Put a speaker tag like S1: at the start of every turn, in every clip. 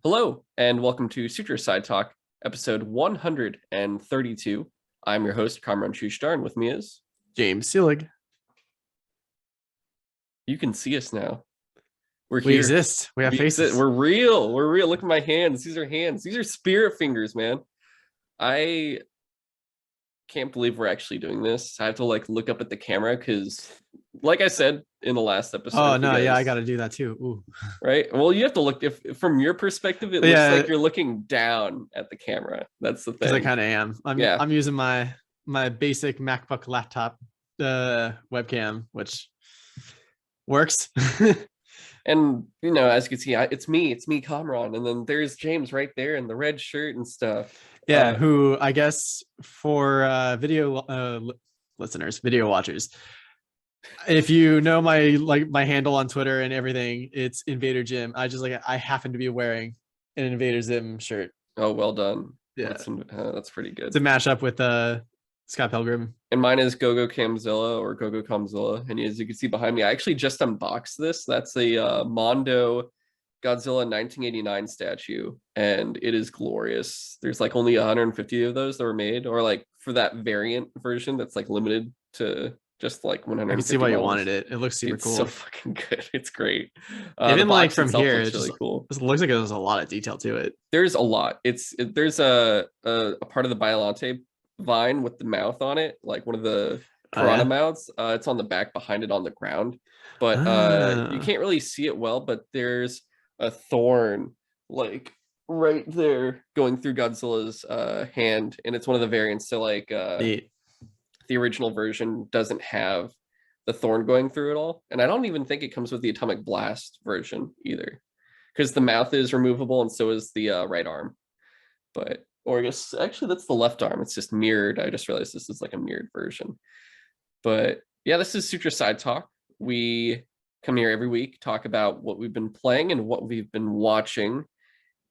S1: Hello, and welcome to Sutro Sidetalk, episode 132. I'm your host, Kamran Shushtar, and with me is...
S2: James Seelig.
S1: You can see us now. We're
S2: We
S1: here.
S2: exist. We have faces.
S1: We're real. We're real. Look at my hands. These are hands. These are spirit fingers, man. I can't believe we're actually doing this. I have to look up at the camera because, like I said in the last episode,
S2: Oh no, yeah, I got to do that too. Ooh.
S1: Right. Well, you have to look, if from your perspective, it looks like you're looking down at the camera. That's the thing.
S2: Because I kind of am. I'm using my basic MacBook laptop webcam, which works.
S1: And as you can see, it's me, Kamran, and then there's James right there in the red shirt and stuff.
S2: Yeah, who I guess for video listeners, video watchers, if you know my handle on Twitter and everything, it's Invader Jim. I happen to be wearing an Invader Zim shirt.
S1: Oh, well done.
S2: Yeah,
S1: that's pretty good.
S2: To match up with Scott Pilgrim.
S1: And mine is Gogo Camzilla or Gogo Comzilla. And as you can see behind me, I actually just unboxed this. That's a Mondo Godzilla 1989 statue, and it is glorious. There's only 150 of those that were made, or for that variant version that's limited to just 150.
S2: I can see why you wanted it. It looks super cool.
S1: So fucking good. It's great.
S2: Even from here, it's really cool. It looks like there's a lot of detail to it.
S1: There's a lot. There's a part of the Biolante vine with the mouth on it, one of the piranha mouths. It's on the back behind it on the ground, but you can't really see it well. But there's a thorn right there going through Godzilla's hand, and it's one of the variants. So the original version doesn't have the thorn going through it all, and I don't even think it comes with the Atomic Blast version either, because the mouth is removable and so is the right arm. Or I guess actually that's the left arm. It's just mirrored. I just realized this is a mirrored version. But yeah, this is Sutro Sidetalk. We come here every week, talk about what we've been playing and what we've been watching,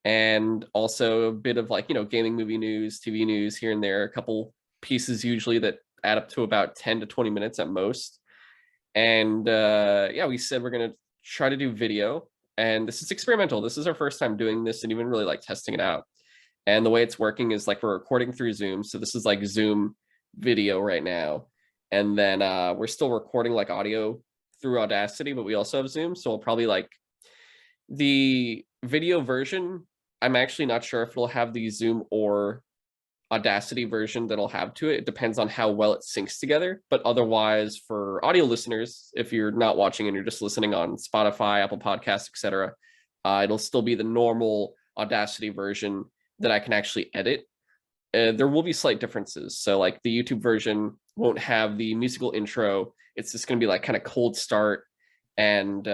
S1: and also a bit of gaming, movie news, TV news here and there, a couple pieces usually that add up to about 10 to 20 minutes at most. And yeah, we said we're going to try to do video, and this is experimental. This is our first time doing this and even really testing it out. And the way it's working is we're recording through Zoom. So this is Zoom video right now. And then we're still recording audio through Audacity, but we also have Zoom. So we'll probably the video version. I'm actually not sure if it'll have the Zoom or Audacity version that'll have to it. It depends on how well it syncs together. But otherwise, for audio listeners, if you're not watching and you're just listening on Spotify, Apple Podcasts, etc., it'll still be the normal Audacity version that I can actually edit. There will be slight differences. So the YouTube version won't have the musical intro. It's just going to be kind of cold start, and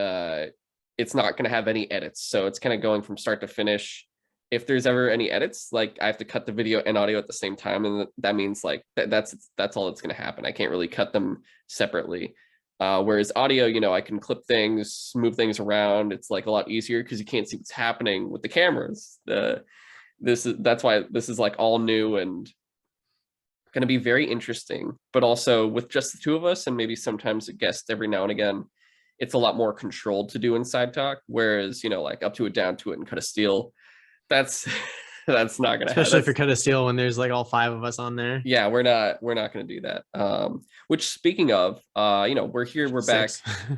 S1: it's not going to have any edits. So it's kind of going from start to finish. If there's ever any edits, I have to cut the video and audio at the same time, and that means that's all that's going to happen. I can't really cut them separately. Whereas audio, I can clip things, move things around. It's a lot easier because you can't see what's happening with the cameras. That's why this is all new and going to be very interesting, but also with just the two of us and maybe sometimes a guest every now and again, it's a lot more controlled to do in Side Talk. Whereas, up to it, down to it, and Cut of Steel, that's not going to happen.
S2: Especially for Cut of Steel when there's all five of us on there.
S1: Yeah, we're not going to do that. Which, speaking of, we're here, we're back.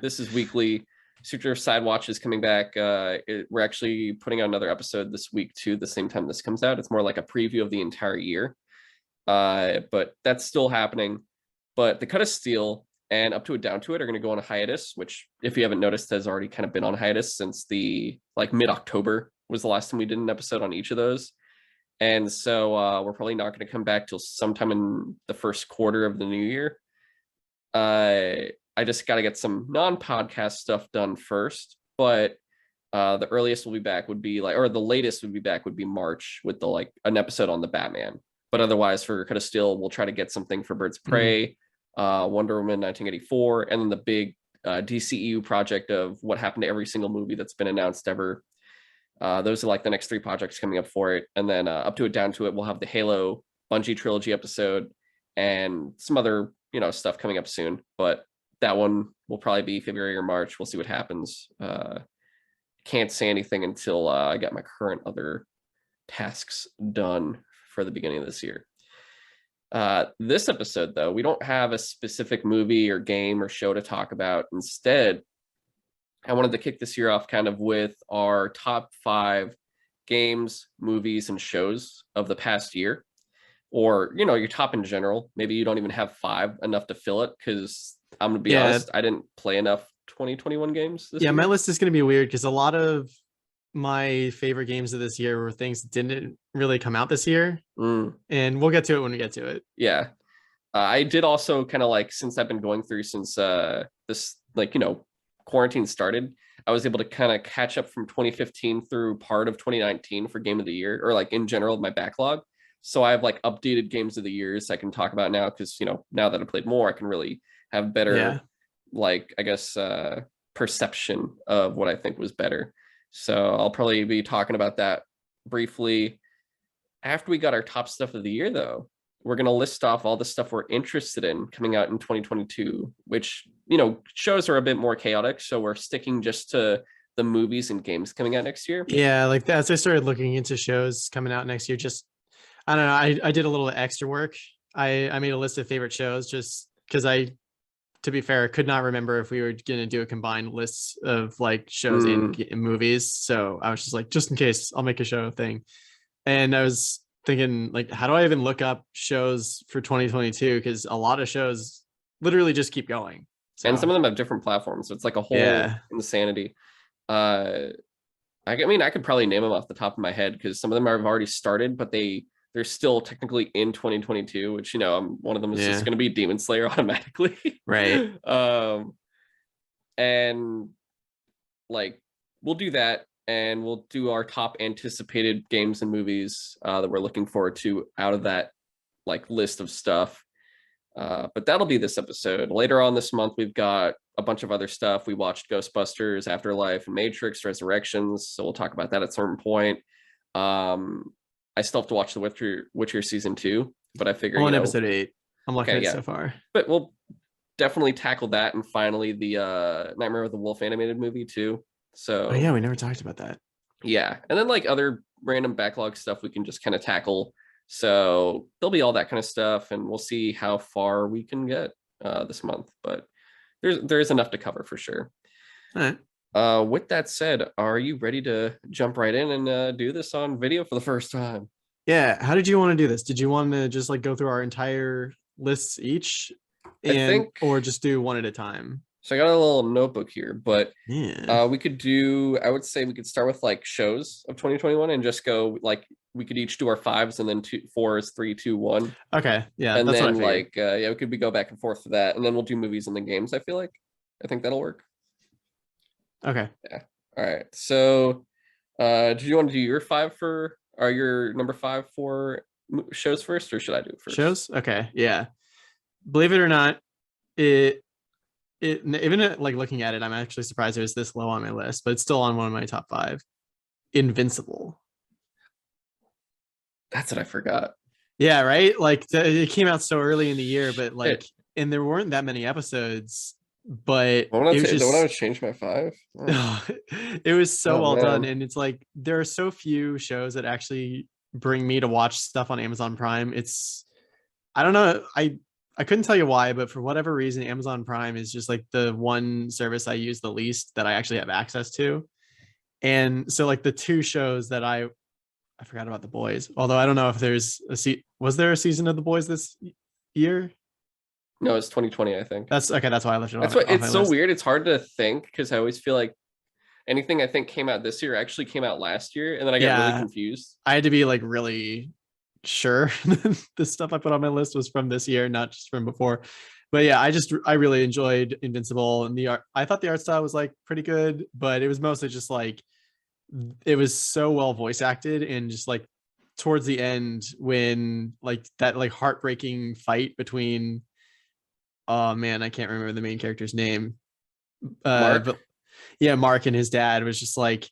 S1: This is weekly. Sutro Side Watch is coming back. We're actually putting out another episode this week too, the same time this comes out. It's more like a preview of the entire year. But that's still happening. But the Cut of Steel and Up to It, Down to It are going to go on a hiatus, which, if you haven't noticed, has already kind of been on hiatus since the mid-October was the last time we did an episode on each of those. And so we're probably not going to come back till sometime in the first quarter of the new year. I just got to get some non-podcast stuff done first, but the earliest we'll be back would be or the latest would be back would be March with an episode on the Batman. But otherwise, for Cut of Steel, we'll try to get something for Birds of Prey, Wonder Woman 1984, and then the big DCEU project of what happened to every single movie that's been announced ever. Those are the next three projects coming up for it. And then Up to It, Down to It, we'll have the Halo Bungie trilogy episode and some other, stuff coming up soon. But that one will probably be February or March. We'll see what happens. Can't can't say anything until I got my current other tasks done for the beginning of this year. This episode, though, we don't have a specific movie or game or show to talk about. Instead, I wanted to kick this year off kind of with our top 5 games, movies, and shows of the past year, or your top in general. Maybe you don't even have 5 enough to fill it, because I'm gonna be honest, I didn't play enough 2021 games this year.
S2: My list is gonna be weird because a lot of my favorite games of this year were things that didn't really come out this year, and we'll get to it when we get to it.
S1: Yeah, I did also kind of like, since I've been going through since this quarantine started, I was able to kind of catch up from 2015 through part of 2019 for game of the year, or like in general my backlog. So I have like updated games of the years I can talk about now, because now that I played more, I can really have better like, I guess, perception of what I think was better. So I'll probably be talking about that briefly after we got our top stuff of the year. Though, we're going to list off all the stuff we're interested in coming out in 2022, which, shows are a bit more chaotic. So we're sticking just to the movies and games coming out next year.
S2: Yeah, like that. As I started looking into shows coming out next year, just, I don't know, I did a little extra work. I made a list of favorite shows just because to be fair, could not remember if we were going to do a combined list of like shows and movies. So I was just like, just in case, I'll make a show thing. And I was thinking, like, how do I even look up shows for 2022? Because a lot of shows literally just keep going.
S1: So. And some of them have different platforms. So it's like a whole insanity. I mean, I could probably name them off the top of my head, because some of them have already started, but they're still technically in 2022, which, one of them is just going to be Demon Slayer automatically.
S2: Right.
S1: And like, we'll do that, and we'll do our top anticipated games and movies that we're looking forward to out of that like list of stuff. But that'll be this episode. Later on this month, we've got a bunch of other stuff. We watched Ghostbusters, Afterlife, and Matrix Resurrections, so we'll talk about that at a certain point. I still have to watch The Witcher season 2, but I figure
S2: on episode 8. I'm looking at so far.
S1: But we'll definitely tackle that, and finally the Nightmare of the Wolf animated movie too. So
S2: we never talked about that.
S1: Yeah, and then like other random backlog stuff we can just kind of tackle. So there'll be all that kind of stuff, and we'll see how far we can get this month. But there's enough to cover for sure.
S2: All right.
S1: With that said, are you ready to jump right in and do this on video for the first time?
S2: Yeah. How did you want to do this? Did you want to just like go through our entire lists each, or just do one at a time?
S1: So I got a little notebook here, but we could do, I would say we could start with like shows of 2021 and just go like, we could each do our 5s and then 4s, 3, 2, 1.
S2: Okay. Yeah.
S1: And then like, we could go back and forth for that. And then we'll do movies and then games. I think that'll work.
S2: Okay.
S1: Yeah. All right. So, do you want to do your 5 or your number 5 for shows first, or should I do it first?
S2: Shows? Okay. Yeah. Believe it or not, it even like looking at it, I'm actually surprised it was this low on my list, but it's still on one of my top 5. Invincible.
S1: That's what I forgot.
S2: Yeah, right. Like it came out so early in the year, but like, and there weren't that many episodes. But
S1: don't want to change my 5.
S2: It was so well done, and it's like there are so few shows that actually bring me to watch stuff on Amazon Prime. I don't know, I couldn't tell you why, but for whatever reason, Amazon Prime is just like the one service I use the least that I actually have access to. And so like the 2 shows that I forgot about The Boys, although I don't know if there's was there a season of The Boys this year?
S1: No, it's 2020, I think.
S2: That's okay. That's why I left it.
S1: That's why it's so weird. It's hard to think, because I always feel like anything I think came out this year actually came out last year, and then I got really confused. I had
S2: to be like really sure the stuff I put on my list was from this year, not just from before. But yeah, I really enjoyed Invincible, and the art. I thought the art style was like pretty good, but it was mostly just like it was so well voice acted, and just like towards the end when like that like heartbreaking fight between. Oh man, I can't remember the main character's name.
S1: Mark?
S2: But yeah, Mark and his dad was just like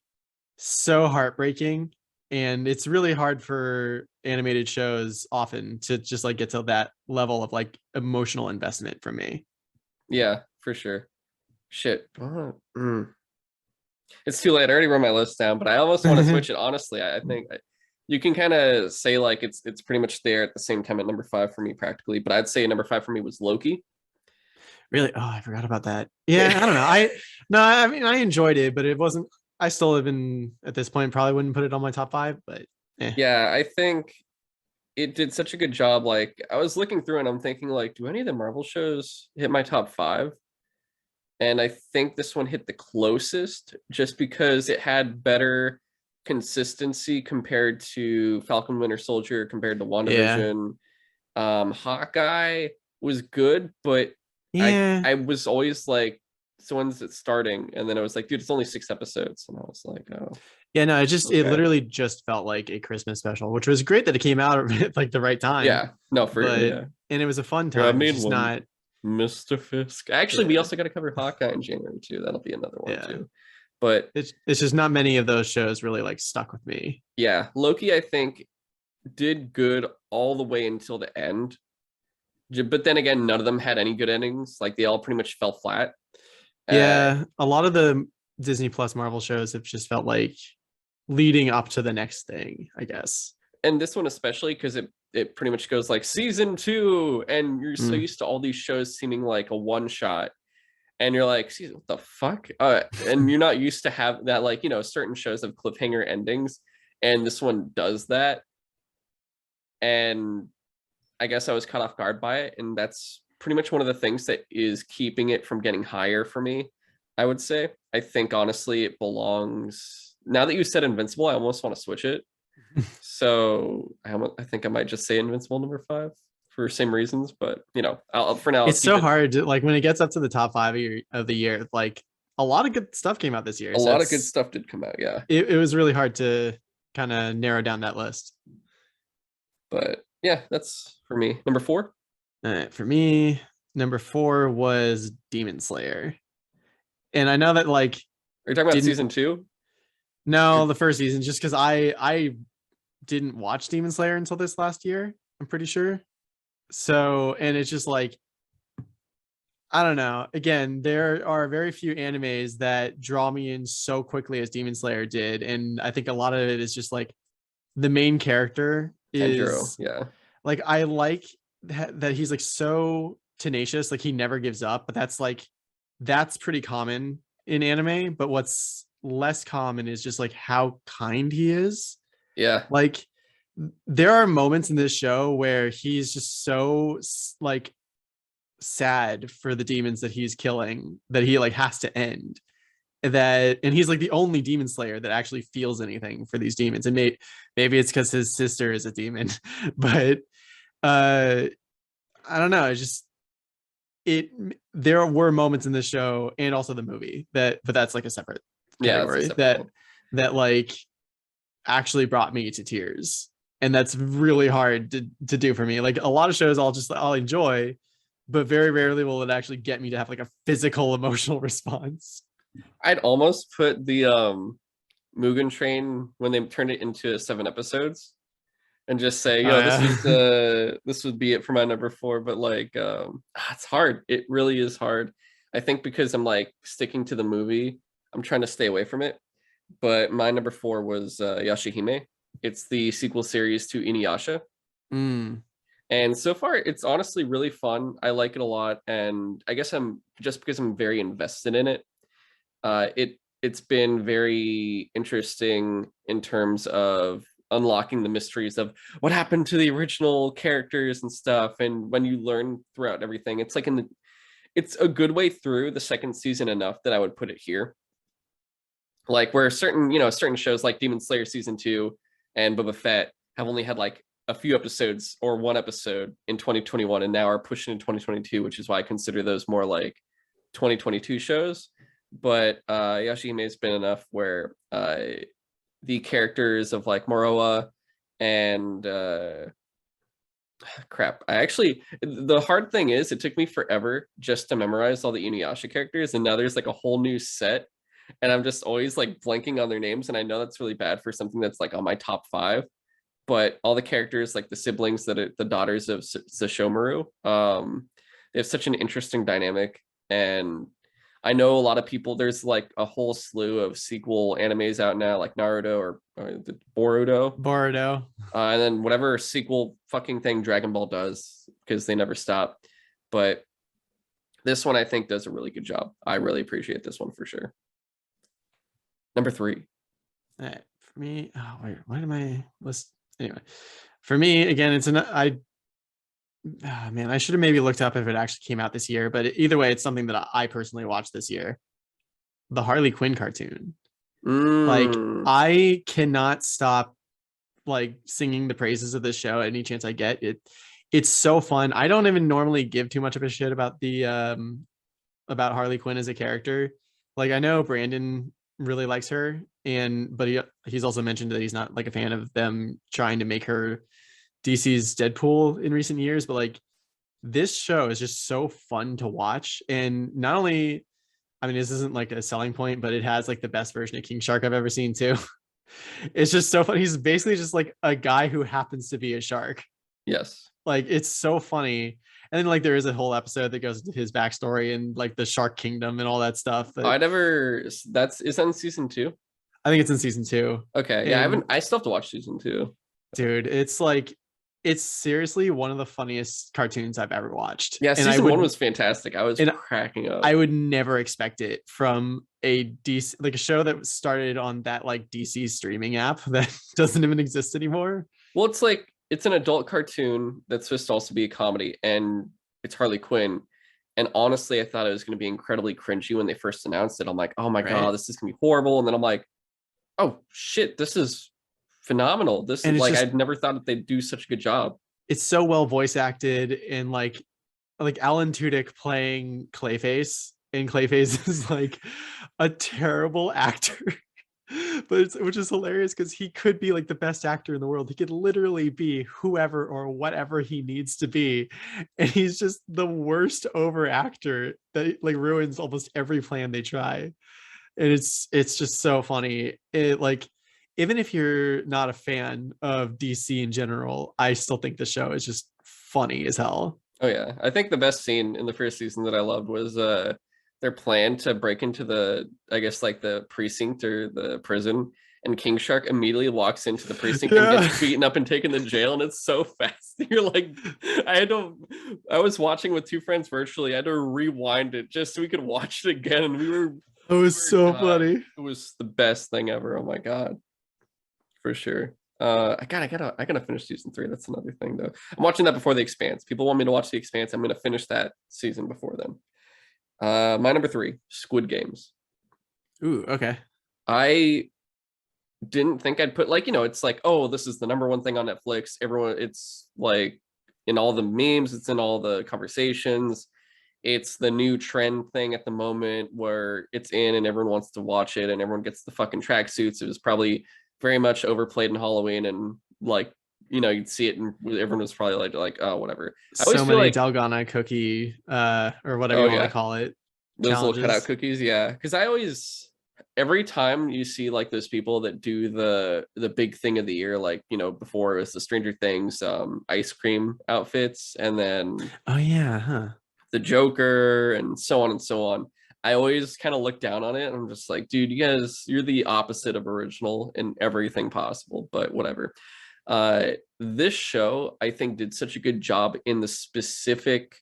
S2: so heartbreaking, and it's really hard for animated shows often to just like get to that level of like emotional investment from me.
S1: Yeah, for sure. Shit. It's too late. I already wrote my list down, but I almost want to switch it. Honestly, I think you can kind of say like it's pretty much there at the same time at number 5 for me practically. But I'd say number 5 for me was Loki.
S2: Really? Oh, I forgot about that. Yeah, I don't know. I mean, I enjoyed it, but it wasn't. I still even at this point probably wouldn't put it on my top 5, but
S1: Yeah, I think it did such a good job. Like I was looking through and I'm thinking like, do any of the Marvel shows hit my top 5? And I think this one hit the closest just because it had better consistency compared to Falcon Winter Soldier, compared to
S2: yeah,
S1: WandaVision. Hawkeye was good, but I
S2: yeah.
S1: I was always like, so when's it starting? And then I was like, dude, it's only 6 episodes. And I was like, oh,
S2: Yeah, no, it
S1: okay.
S2: literally just felt like a Christmas special, which was great that it came out at like the right time.
S1: Yeah, no, for real,
S2: But
S1: yeah.
S2: and it was a fun
S1: Yeah, I
S2: time. It's
S1: made
S2: just
S1: one.
S2: not.
S1: Mr. Fisk. Actually, we
S2: Yeah,
S1: also got to cover Hawkeye in January too. That'll be another one
S2: yeah.
S1: too. But
S2: It's just not many of those shows really like stuck with me.
S1: yeah, Loki, I think, did good all the way until the end. But then again, none of them had any good endings. Like they all pretty much fell flat. Uh,
S2: Yeah, a lot of the Disney Plus Marvel shows have just felt like leading up to the next thing, I guess.
S1: and this one especially because it pretty much goes like season 2, and you're so
S2: Mm.
S1: used to all these shows seeming like a one shot, and you're like, what the fuck? And you're not used to have that, like, certain shows have cliffhanger endings, and this one does that. And I guess I was caught off guard by it, and that's pretty much one of the things that is keeping it from getting higher for me. I would say. I think honestly, it belongs. Now that you said Invincible, I almost want to switch it. So I think I might just say Invincible number 5 for same reasons, but for now I'll
S2: It's
S1: keep
S2: so
S1: it.
S2: hard to like when it gets up to the top 5 of the year, like a lot of good stuff came out this year.
S1: A
S2: So
S1: lot of good stuff did come out, yeah.
S2: it was really hard to kind of narrow down that list.
S1: But yeah, that's for me. Number 4.
S2: All right, for me, number 4 was Demon Slayer. And I know that like
S1: Are you talking about
S2: didn't
S1: season 2?
S2: no the first season just because I didn't watch Demon Slayer until this last year, I'm pretty sure. So, and it's just like, I don't know. Again, there are very few animes that draw me in so quickly as Demon Slayer did. And I think a lot of it is just like the main character
S1: Tanjiro,
S2: is
S1: yeah.
S2: like, I like that he's like so tenacious, like he never gives up, but that's pretty common in anime. But what's less common is just like how kind he is.
S1: Yeah.
S2: Like there are moments in this show where he's just so like sad for the demons that he's killing that he like has to end, and he's like the only demon slayer that actually feels anything for these demons. And maybe it's because his sister is a demon. But I don't know, it's just it there were moments in this show and also the movie but that's like a separate
S1: Yeah, that's a
S2: category
S1: separate
S2: that
S1: thing.
S2: like actually brought me to tears. And that's really hard to do for me. Like a lot of shows I'll enjoy, but very rarely will it actually get me to have like a physical emotional response.
S1: I'd almost put the Mugen Train when they turned it into 7 episodes and just say,
S2: Oh yeah.
S1: this would be it for my number 4. But like, it's hard. It really is hard. I think because I'm like sticking to the movie, I'm trying to stay away from it. But my number 4 was Yashahime. It's the sequel series to Inuyasha.
S2: Mm.
S1: And so far, it's honestly really fun. I like it a lot, and I guess I'm just because I'm very invested in it. It's been very interesting in terms of unlocking the mysteries of what happened to the original characters and stuff. And when you learn throughout everything, it's like it's a good way through the second season enough that I would put it here. Like where certain shows like Demon Slayer season 2 and Boba Fett have only had like a few episodes or one episode in 2021 and now are pushing in 2022, which is why I consider those more like 2022 shows. But Yashihime has been enough where the characters of like Moroa and crap. The hard thing is it took me forever just to memorize all the Inuyasha characters, and now there's like a whole new set, and I'm just always like blanking on their names, and I know that's really bad for something that's like on my top 5. But all the characters, like the siblings that are the daughters of Sesshomaru, they have such an interesting dynamic, and I know a lot of people, there's like a whole slew of sequel animes out now, like Naruto or the Boruto.
S2: Boruto.
S1: And then whatever sequel fucking thing Dragon Ball does, because they never stop. But this one I think does a really good job. I really appreciate this one for sure. Number 3.
S2: All right, for me, oh wait, why did my list? Anyway, for me again, it's man, I should have maybe looked up if it actually came out this year, but either way, it's something that I personally watched this year. The Harley Quinn cartoon. Like, I cannot stop like singing the praises of this show any chance I get. It's so fun. I don't even normally give too much of a shit about the about Harley Quinn as a character. Like, I know Brandon really likes her, but he's also mentioned that he's not like a fan of them trying to make her DC's Deadpool in recent years, but like, this show is just so fun to watch. And not only, I mean, this isn't like a selling point, but it has like the best version of King Shark I've ever seen too. It's just so funny. He's basically just like a guy who happens to be a shark.
S1: Yes.
S2: Like, it's so funny. And then like there is a whole episode that goes into his backstory and like the Shark Kingdom and all that stuff. But
S1: is that in season 2?
S2: I think it's in season 2.
S1: Okay. Yeah, I still have to watch season 2.
S2: Dude, it's seriously one of the funniest cartoons I've ever watched.
S1: Yeah, season 1 was fantastic. I was cracking up.
S2: I would never expect it from a DC, like a show that started on that like DC streaming app that doesn't even exist anymore.
S1: Well, it's like, it's an adult cartoon that's supposed to also be a comedy, and it's Harley Quinn. And honestly, I thought it was going to be incredibly cringy when they first announced it. I'm like, oh my God, this is going to be horrible. And then I'm like, oh shit, this is phenomenal. This is like, I'd never thought that they'd do such a good job.
S2: It's so well voice acted, and like Alan Tudyk playing Clayface, and Clayface is like a terrible actor. But which is hilarious because he could be like the best actor in the world. He could literally be whoever or whatever he needs to be, and he's just the worst over actor that like ruins almost every plan they try. And it's just so funny. It like, even if you're not a fan of DC in general, I still think the show is just funny as hell.
S1: Oh yeah, I think the best scene in the first season that I loved was their plan to break into the, I guess, like the precinct or the prison, and King Shark immediately walks into the precinct and gets beaten up and taken to jail, and it's so fast. You're like, I was watching with 2 friends virtually. I had to rewind it just so we could watch it again, and
S2: it was so funny.
S1: It was the best thing ever. Oh my God, for sure. I gotta finish season 3. That's another thing though. I'm watching that before The Expanse. People want me to watch The Expanse. I'm gonna finish that season before then. My number 3, Squid Games.
S2: Ooh, okay.
S1: I didn't think I'd put, like, it's like, oh, this is the number 1 thing on Netflix. Everyone, it's like in all the memes, it's in all the conversations. It's the new trend thing at the moment where it's in and everyone wants to watch it and everyone gets the fucking tracksuits. It was probably very much overplayed in Halloween, and like, you'd see it and everyone was probably like, oh, whatever.
S2: So many like Dalgona cookie or whatever you want to call it,
S1: those challenges. Little cutout cookies. Yeah, because I always, every time you see like those people that do the big thing of the year, like, before it was the Stranger Things ice cream outfits, and then the Joker, and so on and so on, I always kind of look down on it. I'm just like, dude, you're the opposite of original in everything possible, but whatever. This show, I think, did such a good job in the specific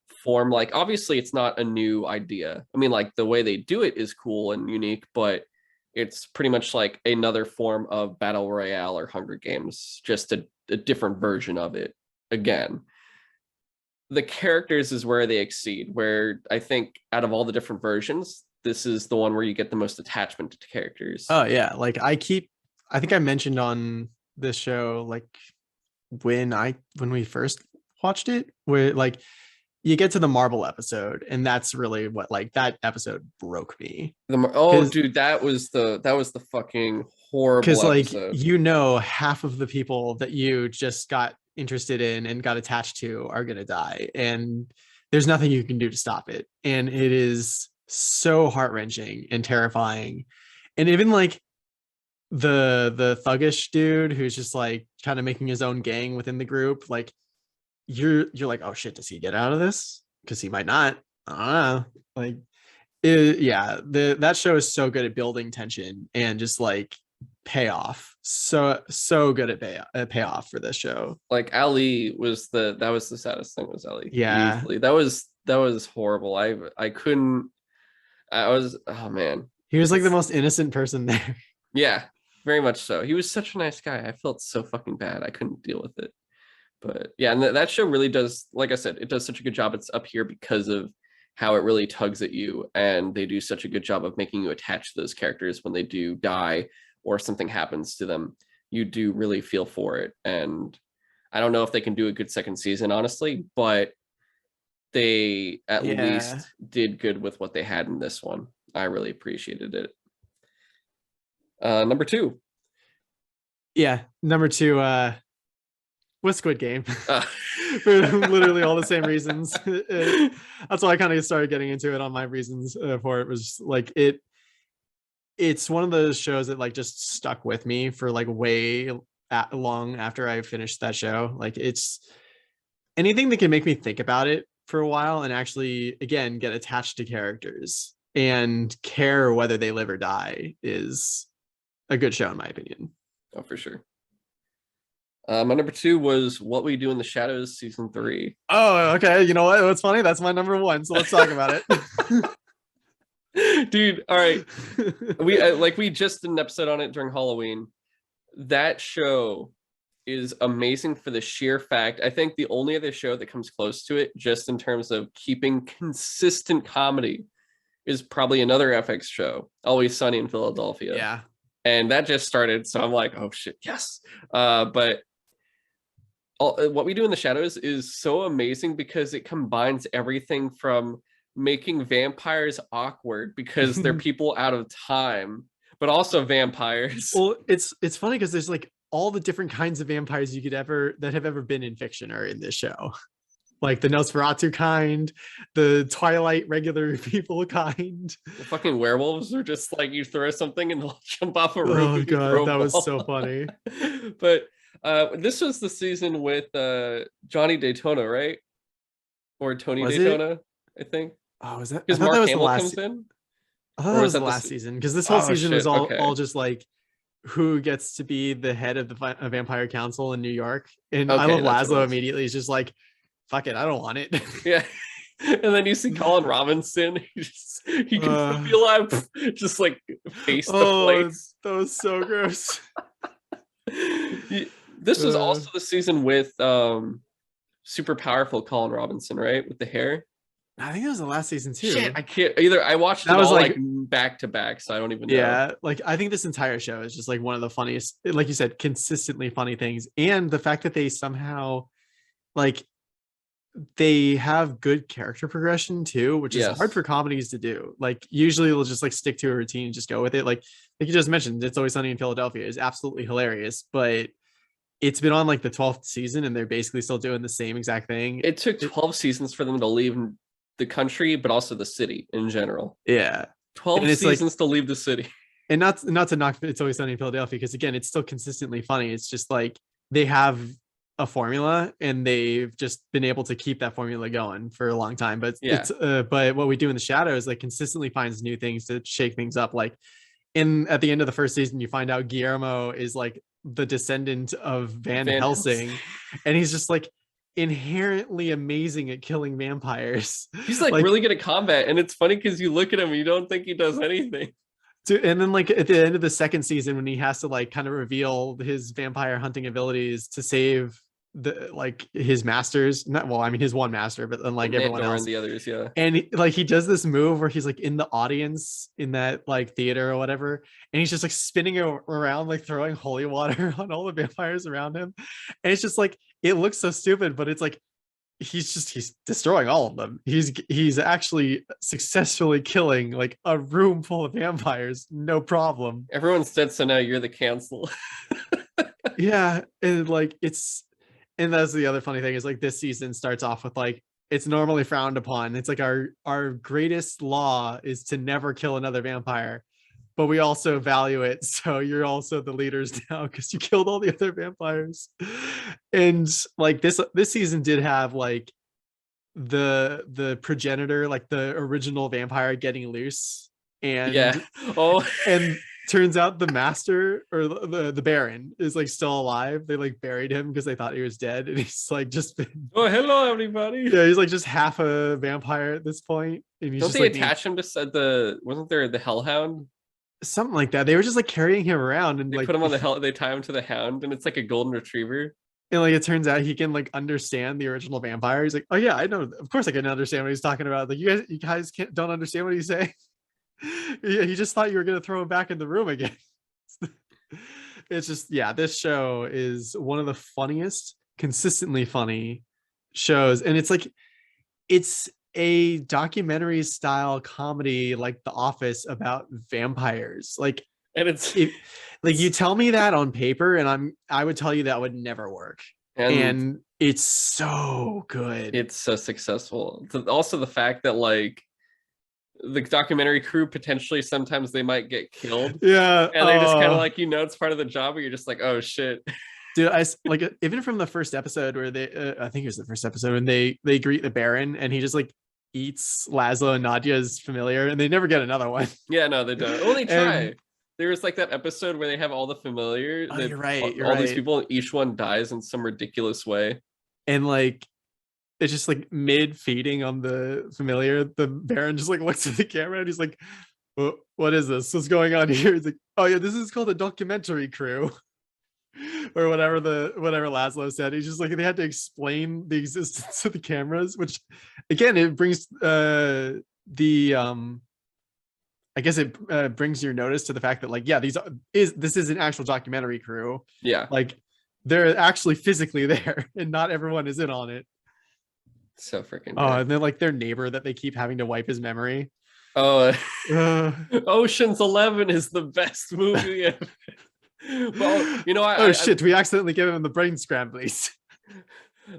S1: form. Like, obviously it's not a new idea. I mean, like, the way they do it is cool and unique, but it's pretty much like another form of Battle Royale or Hunger Games, just a different version of it. Again, the characters is where they exceed, where I think out of all the different versions, this is the one where you get the most attachment to characters.
S2: Oh yeah, like I think I mentioned on this show, like when we first watched it, where like you get to the marble episode, and that's really what, like, that episode broke me.
S1: Dude, that was the fucking horrible episode.
S2: Because like, half of the people that you just got interested in and got attached to are gonna die, and there's nothing you can do to stop it, and it is so heart-wrenching and terrifying. And even like the thuggish dude who's just like kind of making his own gang within the group, like you're like, oh shit, does he get out of this? Because he might not. I don't know. Like, That show is so good at building tension and just like payoff. So good at payoff for this show.
S1: Like Ali was that was the saddest thing, was Ali.
S2: Yeah,
S1: Easily. That was horrible. I couldn't. I was, oh man.
S2: he was like the most innocent person there.
S1: Yeah, very much so. He was such a nice guy. I felt so fucking bad. I couldn't deal with it. But yeah, and that show really does, like I said, it does such a good job. It's up here because of how it really tugs at you, and they do such a good job of making you attach to those characters when they do die or something happens to them. You do really feel for it. And I don't know if they can do a good second season, honestly, but they at least did good with what they had in this one. I really appreciated it. Number 2.
S2: Yeah, number 2 was Squid Game. For literally all the same reasons. That's why I kind of started getting into it on my reasons for it. Was like it's one of those shows that like just stuck with me for like way long after I finished that show. Like it's anything that can make me think about it for a while and actually again get attached to characters and care whether they live or die is a good show in my opinion.
S1: Oh, for sure. My number 2 was What We Do in the Shadows season 3.
S2: Oh, okay. You know what? What's funny? That's my number 1. So let's talk about
S1: it. Dude, all right. We just did an episode on it during Halloween. That show is amazing for the sheer fact. I think the only other show that comes close to it, just in terms of keeping consistent comedy, is probably another FX show, Always Sunny in Philadelphia.
S2: Yeah.
S1: And that just started, so I'm like, oh shit, yes. But What We Do in the Shadows is so amazing because it combines everything from making vampires awkward because they're people out of time, but also vampires.
S2: Well, it's funny because there's like all the different kinds of vampires you could that have ever been in fiction are in this show. Like the Nosferatu kind, the Twilight regular people kind.
S1: The fucking werewolves are just like you throw something and they'll jump off a roof.
S2: Oh god, that was so funny.
S1: But this was the season with Johnny Daytona, right? Or Tony was Daytona, it? I think.
S2: Oh, was that?
S1: Because Mark Hamill comes in.
S2: I thought that was the last season because this whole season was all just like who gets to be the head of the Vampire Council in New York, and I love Laszlo immediately. He's just like, "Fuck it, I don't want it."
S1: Yeah. And then you see Colin Robinson. He can feel alive, just like face the plates.
S2: That was so gross.
S1: This was also the season with super powerful Colin Robinson, right? With the hair.
S2: I think it was the last season too.
S1: Shit, I can't either. I watched it all like back to back, so I don't even know.
S2: Yeah, like I think this entire show is just like one of the funniest, like you said, consistently funny things. And the fact that they somehow like they have good character progression too, which is hard for comedies to do. Like usually they'll just like stick to a routine and just go with it. Like you just mentioned, It's Always Sunny in Philadelphia is absolutely hilarious, but it's been on like the 12th season and they're basically still doing the same exact thing.
S1: It took 12 seasons for them to leave the country, but also the city in general.
S2: Yeah.
S1: 12 seasons to leave the city.
S2: And not to knock It's Always Sunny in Philadelphia, because again, it's still consistently funny. It's just like they have a formula and they've just been able to keep that formula going for a long time. But but What We Do in the Shadows like consistently finds new things to shake things up. Like at the end of the first season, you find out Guillermo is like the descendant of Van Helsing, and he's just like inherently amazing at killing vampires.
S1: He's like really good at combat, and it's funny because you look at him and you don't think he does anything.
S2: And then like at the end of the second season when he has to like kind of reveal his vampire hunting abilities to save his masters, his one master, but then like everyone else
S1: and the others,
S2: and he does this move where he's like in the audience in that like theater or whatever, and he's just like spinning around like throwing holy water on all the vampires around him, and it's just like it looks so stupid, but it's like he's destroying all of them. He's actually successfully killing like a room full of vampires, no problem.
S1: Everyone's dead, so now you're the cancel.
S2: Yeah, and that's the other funny thing is like this season starts off with like it's normally frowned upon. It's like our greatest law is to never kill another vampire, but we also value it. So you're also the leaders now because you killed all the other vampires. And like this season did have like the progenitor, like the original vampire, getting loose,
S1: Yeah.
S2: and
S1: Oh,
S2: and turns out the master, or the Baron, is like still alive. They like buried him because they thought he was dead, and he's like just been,
S1: oh, hello everybody.
S2: yeah, he's like just half a vampire at this point, and he's
S1: Don't
S2: just
S1: they
S2: like being
S1: attach him to the wasn't there the Hellhound?
S2: something like that. They were just like carrying him around, and
S1: They
S2: like
S1: put him on the hell. They tie him to the Hound, and it's like a golden retriever.
S2: and like it turns out he can like understand the original vampire. He's like, oh yeah, I know. Of course I can understand what he's talking about. Like you guys don't understand what he's saying. Yeah, he just thought you were gonna throw him back in the room again. It's just, yeah, this show is one of the funniest, consistently funny shows, and it's like it's a documentary style comedy like The Office about vampires. Like
S1: And it's
S2: if like you tell me that on paper, and I would tell you that would never work.
S1: and
S2: And it's so good.
S1: it's so successful. Also, the fact that like the documentary crew potentially sometimes they might get killed,
S2: Yeah.
S1: and they're just kind of like it's part of the job, but you're just like, oh shit.
S2: Dude, I like even from the first episode where they, I think it was the first episode when they greet the Baron, and he just like eats Laszlo and Nadia's familiar, and they never get another one.
S1: Yeah, no, they don't. Oh, they try.
S2: And
S1: There was like that episode where they have all the familiar,
S2: oh,
S1: that
S2: you're right. You're
S1: all
S2: right.
S1: these people, and each one dies in some ridiculous way.
S2: And like it's just like mid feeding on the familiar, the Baron just like looks at the camera and he's like, what is this? What's going on here? He's like, oh yeah, this is called a documentary crew. Or whatever Laszlo said. He's just like, they had to explain the existence of the cameras, which again, it brings the I guess it brings your notice to the fact that like, yeah, this is an actual documentary crew.
S1: Yeah,
S2: Like they're actually physically there, and not everyone is in on it.
S1: so freaking
S2: Oh,
S1: good.
S2: and then like their neighbor that they keep having to wipe his memory.
S1: Oh,
S2: Uh,
S1: Ocean's 11 is the best movie ever. Well,
S2: oh shit, we accidentally gave him the brain scramblies.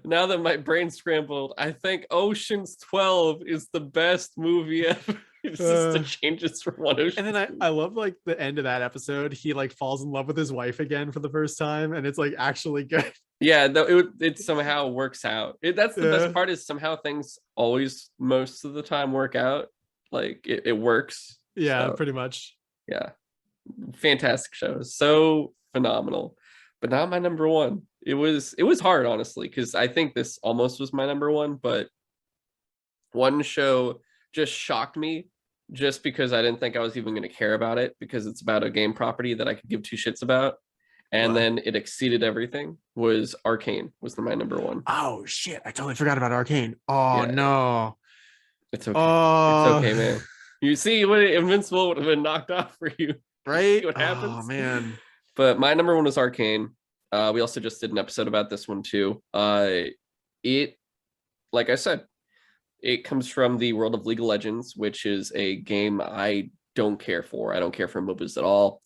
S1: Now that my brain scrambled, I think Ocean's 12 is the best movie ever. It's just the changes from one Ocean.
S2: And then I love like the end of that episode. He like falls in love with his wife again for the first time, and it's like actually good.
S1: Yeah, no, it somehow works out. That's the best part, is somehow things always most of the time work out. Like it works.
S2: Yeah,
S1: So,
S2: pretty much.
S1: yeah, fantastic show, so phenomenal, but not my number one. It was hard, honestly, because I think this almost was my number one, but one show just shocked me, just because I didn't think I was even going to care about it, because it's about a game property that I could give two shits about, and
S2: Wow.
S1: then it exceeded everything. Was Arcane, was my number one.
S2: Oh shit, I totally forgot about Arcane. Oh
S1: Yeah.
S2: no.
S1: It's okay.
S2: Oh,
S1: It's okay, man. You see what Invincible would have been knocked off for you.
S2: right?
S1: See what happens?
S2: Oh man.
S1: But my number one was Arcane. We also just did an episode about this one too. It, like I said, it comes from the world of League of Legends, which is a game I don't care for. I don't care for MOBAs at all.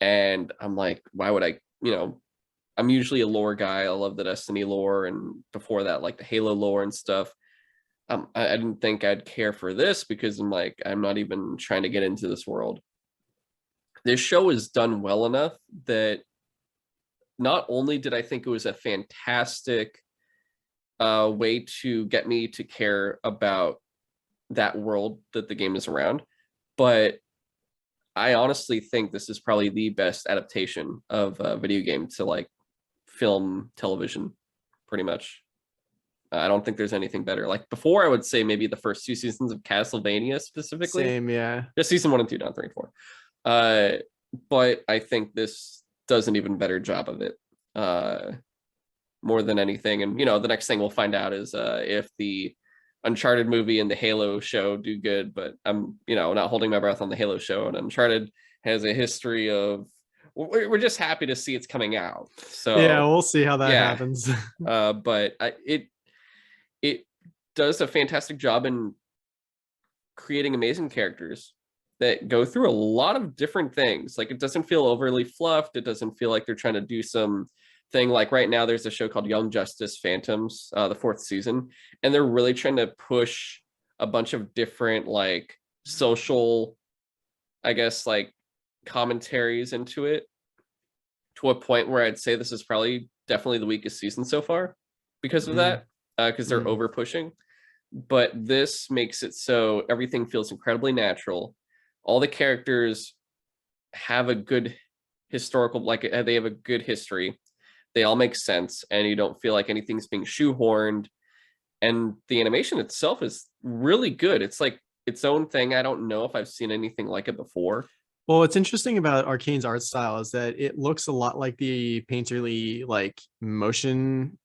S1: And I'm like, why would I, I'm usually a lore guy. I love the Destiny lore, and before that, like the Halo lore and stuff. I didn't think I'd care for this, because I'm like, I'm not even trying to get into this world. This show is done well enough that not only did I think it was a fantastic way to get me to care about that world that the game is around, but I honestly think this is probably the best adaptation of a video game to like film, television, pretty much. I don't think there's anything better. Like before, I would say maybe the first two seasons of Castlevania specifically.
S2: Same, yeah.
S1: Just season 1 and 2, not 3 and 4. But I think this does an even better job of it, more than anything. And the next thing we'll find out is if the Uncharted movie and the Halo show do good. But I'm not holding my breath on the Halo show. And Uncharted has a history of, we're just happy to see it's coming out. So
S2: yeah, we'll see how that happens.
S1: But it does a fantastic job in creating amazing characters that go through a lot of different things. Like it doesn't feel overly fluffed. It doesn't feel like they're trying to do some thing. Like right now there's a show called Young Justice Phantoms, the 4th season, and they're really trying to push a bunch of different like social, I guess, like commentaries into it, to a point where I'd say this is probably definitely the weakest season so far because of that, because they're over pushing. but this makes it so everything feels incredibly natural. All the characters have a good historical, like they have a good history. They all make sense, and you don't feel like anything's being shoehorned. And the animation itself is really good. It's like its own thing. I don't know if I've seen anything like it before.
S2: Well, what's interesting about Arcane's art style is that it looks a lot like the painterly like motion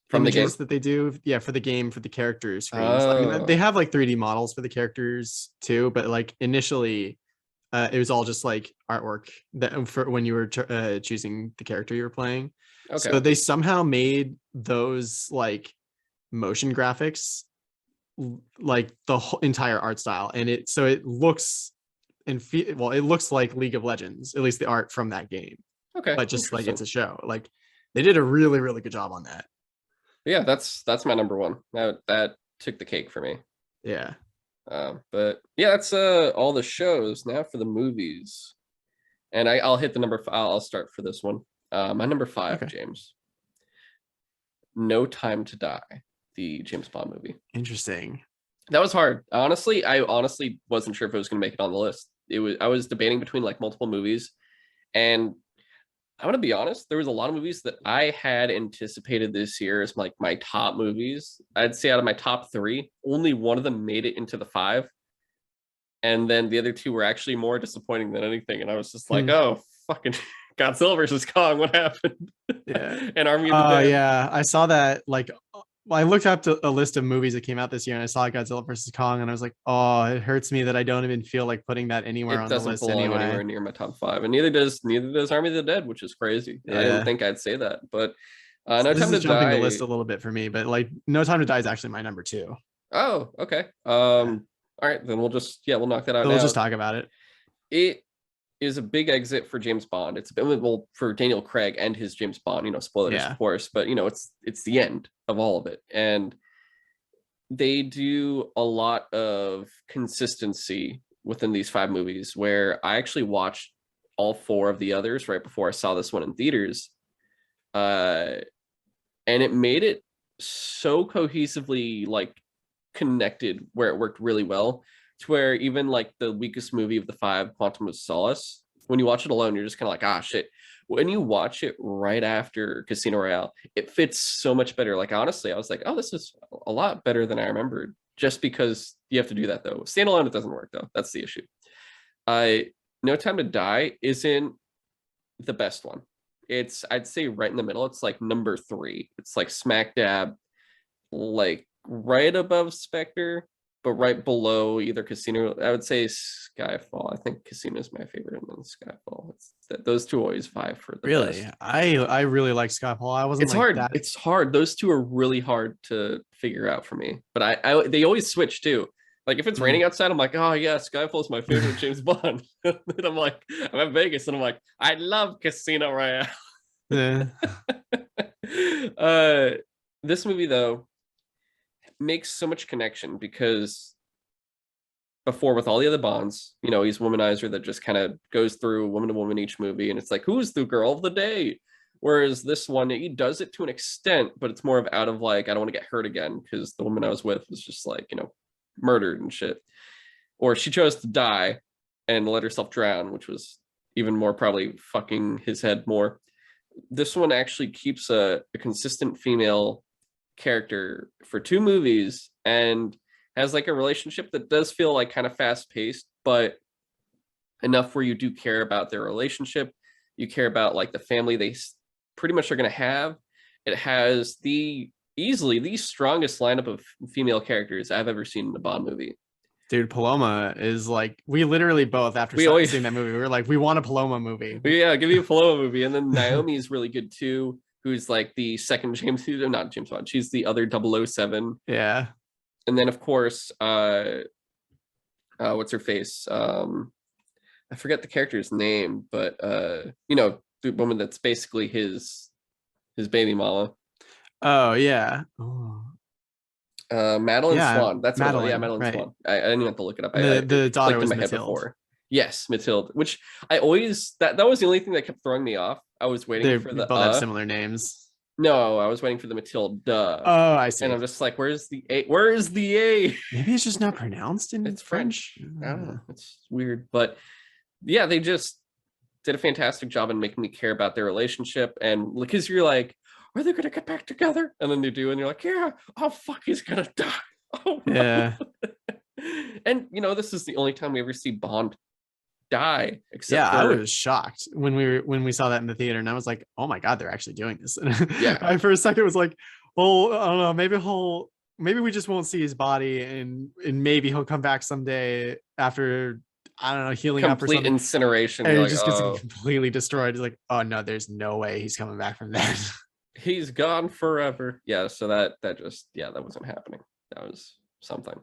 S1: From the game.
S2: images that they do. Yeah, for the game, for the character screens. I mean, they
S1: Oh,
S2: have like 3D models for the characters too, but like initially, it was all just like artwork that for when you were choosing the character you were playing. So
S1: okay.
S2: they somehow made those like motion graphics like the whole entire art style, and it looks and well, it looks like League of Legends, at least the art from that game,
S1: Okay,
S2: but just like it's
S1: interesting.
S2: a show. Like they did a really, really good job on that.
S1: Yeah, that's my number one. That took the cake for me.
S2: Yeah.
S1: But yeah, that's all the shows. Now for the movies, and I'll hit the number five. I'll start for this one. My number five,
S2: Okay.
S1: James. No Time to Die, the James Bond movie.
S2: Interesting.
S1: That was hard. Honestly, I honestly wasn't sure if it was going to make it on the list. I was debating between like multiple movies, and I'm gonna be honest. There was a lot of movies that I had anticipated this year as like my top movies. I'd say out of my top three, only one of them made it into the five, and then the other two were actually more disappointing than anything. And I was just like,
S2: Hmm.
S1: oh, fucking Godzilla versus Kong, what happened?
S2: Yeah.
S1: And Army of the Dead.
S2: Yeah. I saw that. Like, well, I looked up to a list of movies that came out this year, and I saw Godzilla versus Kong, and I was like, oh, it hurts me that I don't even feel like putting that anywhere
S1: It
S2: on the
S1: doesn't
S2: list
S1: belong
S2: anyway.
S1: anywhere near my top five, and neither does Army of the Dead, which is crazy. I didn't
S2: Yeah.
S1: think I'd say that, but No
S2: This
S1: Time
S2: is
S1: to
S2: jumping the list
S1: Die.
S2: a little bit for me, but like No Time to Die is actually my number two.
S1: Oh, okay.
S2: Yeah.
S1: All right, then we'll knock that out
S2: So we'll just
S1: now.
S2: talk about it.
S1: It is a big exit for James Bond. It's a bit well for Daniel Craig and his James Bond. Spoilers, of
S2: Yeah.
S1: course, but it's the end of all of it, and they do a lot of consistency within these five movies. Where I actually watched all four of the others right before I saw this one in theaters, uh, and it made it so cohesively like connected where it worked really well to where even like the weakest movie of the five, Quantum of Solace, when you watch it alone, you're just kind of like, ah, shit. When you watch it right after Casino Royale, it fits so much better. Like, honestly, I was like, oh, this is a lot better than I remembered, just because you have to do that, though. Standalone, it doesn't work, though. That's the issue. No Time to Die isn't the best one. I'd say, right in the middle. It's like number three. It's like smack dab, like right above Spectre, but right below either Casino. I would say Skyfall. I think Casino is my favorite, and then Skyfall. Those two always vie for the
S2: Really,
S1: best.
S2: I really like Skyfall. I wasn't
S1: It's
S2: like
S1: hard.
S2: that.
S1: It's hard. Those two are really hard to figure out for me. But I they always switch too. Like if it's
S2: Mm.
S1: raining outside, I'm like, oh yeah, Skyfall is my favorite James Bond. And I'm like, I'm at Vegas, and I'm like, I love Casino Royale.
S2: Yeah.
S1: uh, this movie though makes so much connection because before with all the other Bonds, he's a womanizer that just kind of goes through woman to woman each movie, and it's like, who's the girl of the day? Whereas this one, he does it to an extent, but it's more of out of like, I don't want to get hurt again because the woman I was with was just like, murdered and shit. Or she chose to die and let herself drown, which was even more probably fucking his head more. This one actually keeps a consistent female character for two movies and has like a relationship that does feel like kind of fast paced, but enough where you do care about their relationship. You care about like the family they pretty much are going to have. It has easily the strongest lineup of female characters I've ever seen in a Bond movie.
S2: Dude, Paloma is like, we literally both after
S1: We always,
S2: seeing that movie, we were like, we want a Paloma movie.
S1: yeah, give you a Paloma movie, and then Naomi is really good too. Who's like the second James, not James Bond. She's the other 007.
S2: Yeah.
S1: And then of course, what's her face? I forget the character's name, but the woman that's basically his baby mama.
S2: Oh yeah. Oh.
S1: Madeline
S2: Yeah,
S1: Swan. That's what it was. Yeah,
S2: Madeline,
S1: Madeline
S2: right.
S1: Swan. I didn't have to look it up.
S2: The
S1: It
S2: daughter
S1: clicked in
S2: was
S1: my head
S2: Mathilde.
S1: before. Yes, Mathilde. Which I always that was the only thing that kept throwing me off. I was waiting
S2: They
S1: for the
S2: both have similar names.
S1: No, I was waiting for the Matilda.
S2: Oh, I
S1: And
S2: see.
S1: I'm just like, where's the A? Where's the A?
S2: Maybe it's just not pronounced in
S1: It's French.
S2: French.
S1: I don't know. It's weird. But yeah, they just did a fantastic job in making me care about their relationship. And because you're like, are they gonna get back together? And then they do, and you're like, yeah, oh fuck, he's gonna die. Oh no.
S2: Yeah.
S1: And this is the only time we ever see Bond die,
S2: Yeah,
S1: except
S2: I
S1: for
S2: was shocked when we saw that in the theater, and I was like, "Oh my god, they're actually doing this!" And
S1: yeah,
S2: I for a second was like, "Well, I don't know, maybe we just won't see his body, and maybe he'll come back someday after I don't know healing up or
S1: complete
S2: something."
S1: incineration.
S2: And
S1: You're
S2: he
S1: like,
S2: just gets
S1: oh,
S2: completely destroyed. He's like, "Oh no, there's no way he's coming back from that."
S1: he's gone forever. Yeah, so that just that wasn't happening. That was something.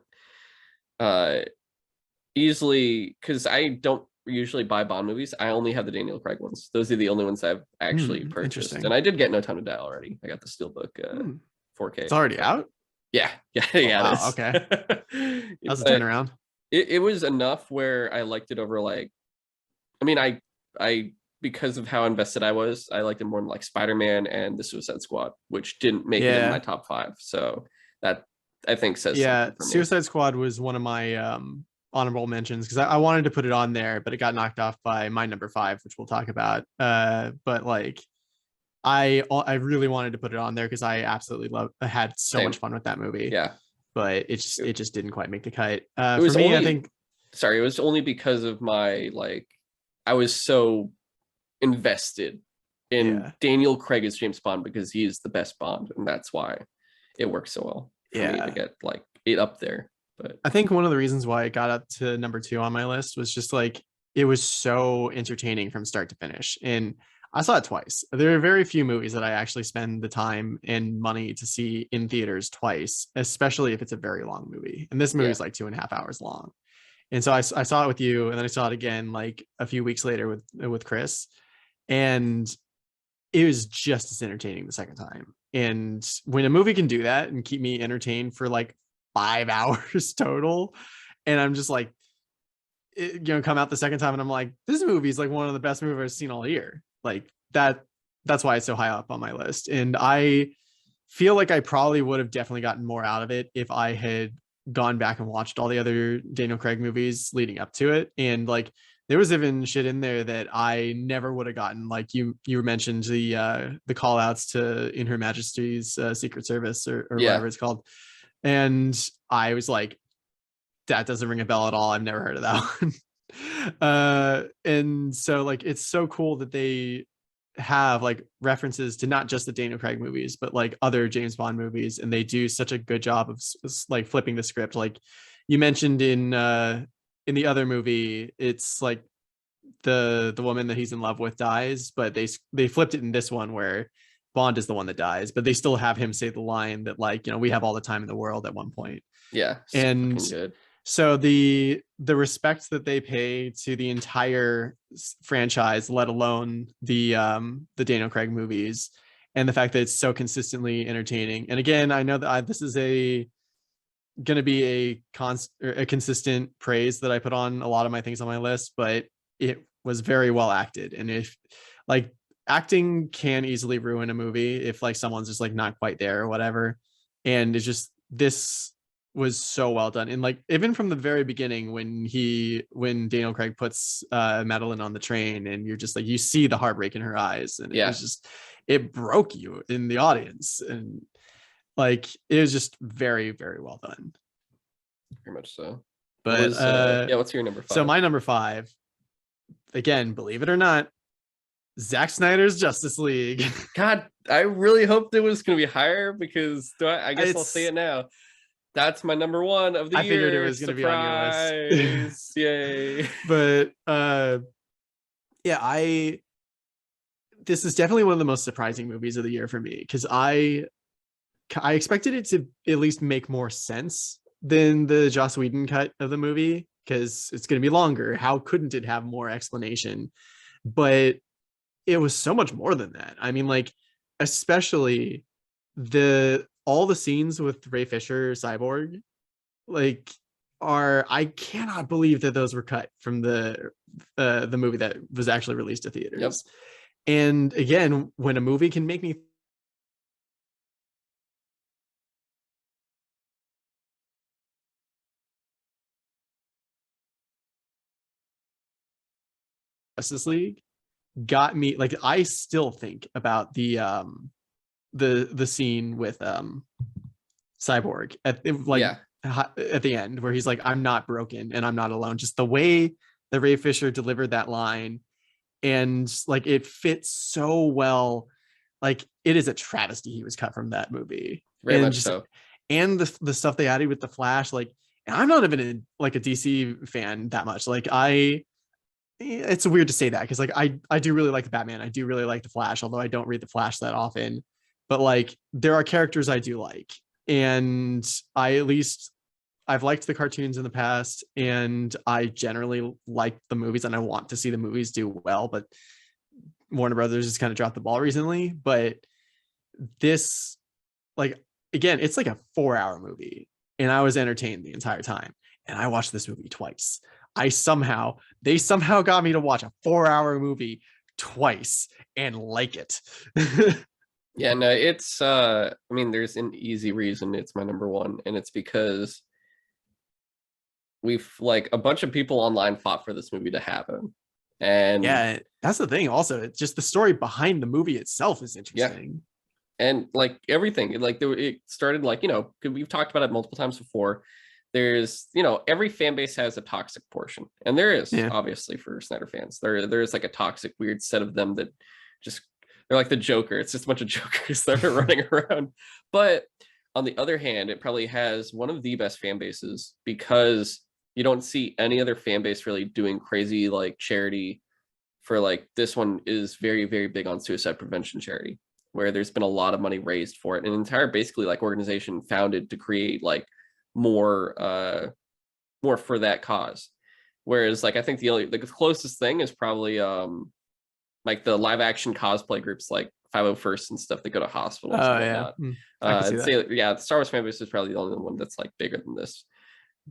S1: Easily, because I don't usually buy Bond movies. I only have the Daniel Craig ones. Those are the only ones I've actually purchased.
S2: Interesting.
S1: And I did get No Time to Die already. I got the Steelbook 4K.
S2: It's already out?
S1: Yeah.
S2: Oh,
S1: Yeah,
S2: wow, okay. That's a turnaround.
S1: It was enough where I liked it over like, I mean, I because of how invested I was, I liked it more than like Spider-Man and the Suicide Squad, which didn't make it in my top 5. So that I think says something for me.
S2: Suicide Squad was one of my honorable mentions because I wanted to put it on there, but it got knocked off by my number 5, which we'll talk about. But like I really wanted to put it on there because I absolutely had so much fun with that movie.
S1: Yeah,
S2: but it just didn't quite make the cut.
S1: For me, I think. Sorry, it was only because of my I was so invested in Daniel Craig as James Bond because he is the best Bond, and that's why it works so well for me to get it up there. But
S2: I think one of the reasons why it got up to number 2 on my list was just it was so entertaining from start to finish. And I saw it twice. There are very few movies that I actually spend the time and money to see in theaters twice, especially if it's a very long movie. And this movie is like 2.5 hours long. And so I saw it with you, and then I saw it again a few weeks later with Chris, and it was just as entertaining the second time. And when a movie can do that and keep me entertained for 5 hours total, and I'm just come out the second time and I'm like, this movie is one of the best movies I've seen all year. That's why it's so high up on my list. And I feel like I probably would have definitely gotten more out of it if I had gone back and watched all the other Daniel Craig movies leading up to it. And there was even shit in there that I never would have gotten. You mentioned the call outs to In Her Majesty's Secret Service or whatever it's called. And I was like, that doesn't ring a bell at all. I've never heard of that one. And so it's so cool that they have references to not just the Daniel Craig movies, but other James Bond movies. And they do such a good job of flipping the script. You mentioned in the other movie, it's the woman that he's in love with dies, but they flipped it in this one where Bond is the one that dies, but they still have him say the line that we have all the time in the world at one point.
S1: Yeah.
S2: And so the respect that they pay to the entire franchise, let alone the Daniel Craig movies, and the fact that it's so consistently entertaining. And again, I know that this is going to be a consistent praise that I put on a lot of my things on my list, but it was very well acted. And if acting can easily ruin a movie if someone's just not quite there or whatever. And it's just, this was so well done. And even from the very beginning, when Daniel Craig puts Madeline on the train, and you're just you see the heartbreak in her eyes, and it was just, it broke you in the audience. And it was just very, very well done.
S1: Very much so.
S2: But
S1: what's your number 5?
S2: So my number 5, again, believe it or not, Zack Snyder's Justice League.
S1: God, I really hoped it was going to be higher because I guess I'll say it now. That's my number 1 of the year. I figured it was going to be on your list. Yay.
S2: But this is definitely one of the most surprising movies of the year for me, because I expected it to at least make more sense than the Joss Whedon cut of the movie, because it's going to be longer. How couldn't it have more explanation? But it was so much more than that. I mean, especially all the scenes with Ray Fisher, Cyborg, I cannot believe that those were cut from the movie that was actually released to theaters.
S1: Yep.
S2: And again, when a movie can make me Justice League got me, like, I still think about the scene with Cyborg at
S1: Yeah.
S2: at the end, where he's like, I'm not broken and I'm not alone. Just the way that Ray Fisher delivered that line, and like it fits so well. Like, it is a travesty he was cut from that movie.
S1: Very
S2: And
S1: much
S2: just,
S1: so.
S2: and the stuff they added with the Flash, like, and I'm not even like a DC fan that much. Like, it's weird to say that, because like I do really like the Batman. I do really like the Flash, although I don't read the Flash that often. But like, there are characters I do like, and I've liked the cartoons in the past, and I generally like the movies, and I want to see the movies do well. But Warner Brothers just kind of dropped the ball recently. But this, like, again, it's like a 4-hour movie, and I was entertained the entire time. And I watched this movie twice. They somehow got me to watch a 4-hour movie twice and like it.
S1: Yeah, no, it's I mean, there's an easy reason it's my number one, and it's because we've like a bunch of people online fought for this movie to happen. And
S2: yeah, that's the thing. Also, it's just the story behind the movie itself is
S1: yeah,
S2: interesting.
S1: and like everything, like it started, like, you know, we've talked about it multiple times before. There's, you know, every fan base has a toxic portion, and there is,
S2: Yeah.
S1: obviously, for Snyder fans. There's like a toxic, weird set of them that just, they're like the Joker. It's just a bunch of jokers that are running around. But on the other hand, it probably has one of the best fan bases, because you don't see any other fan base really doing crazy like charity. For like, this one is very, very big on suicide prevention charity, where there's been a lot of money raised for it, an entire basically like organization founded to create like more for that cause. Whereas like, I think the closest thing is probably like the live action cosplay groups like 501st and stuff that go to hospitals and
S2: Oh yeah.
S1: whatnot.
S2: I can see
S1: I'd
S2: that.
S1: say, yeah, the Star Wars fan base is probably the only one that's like bigger than this.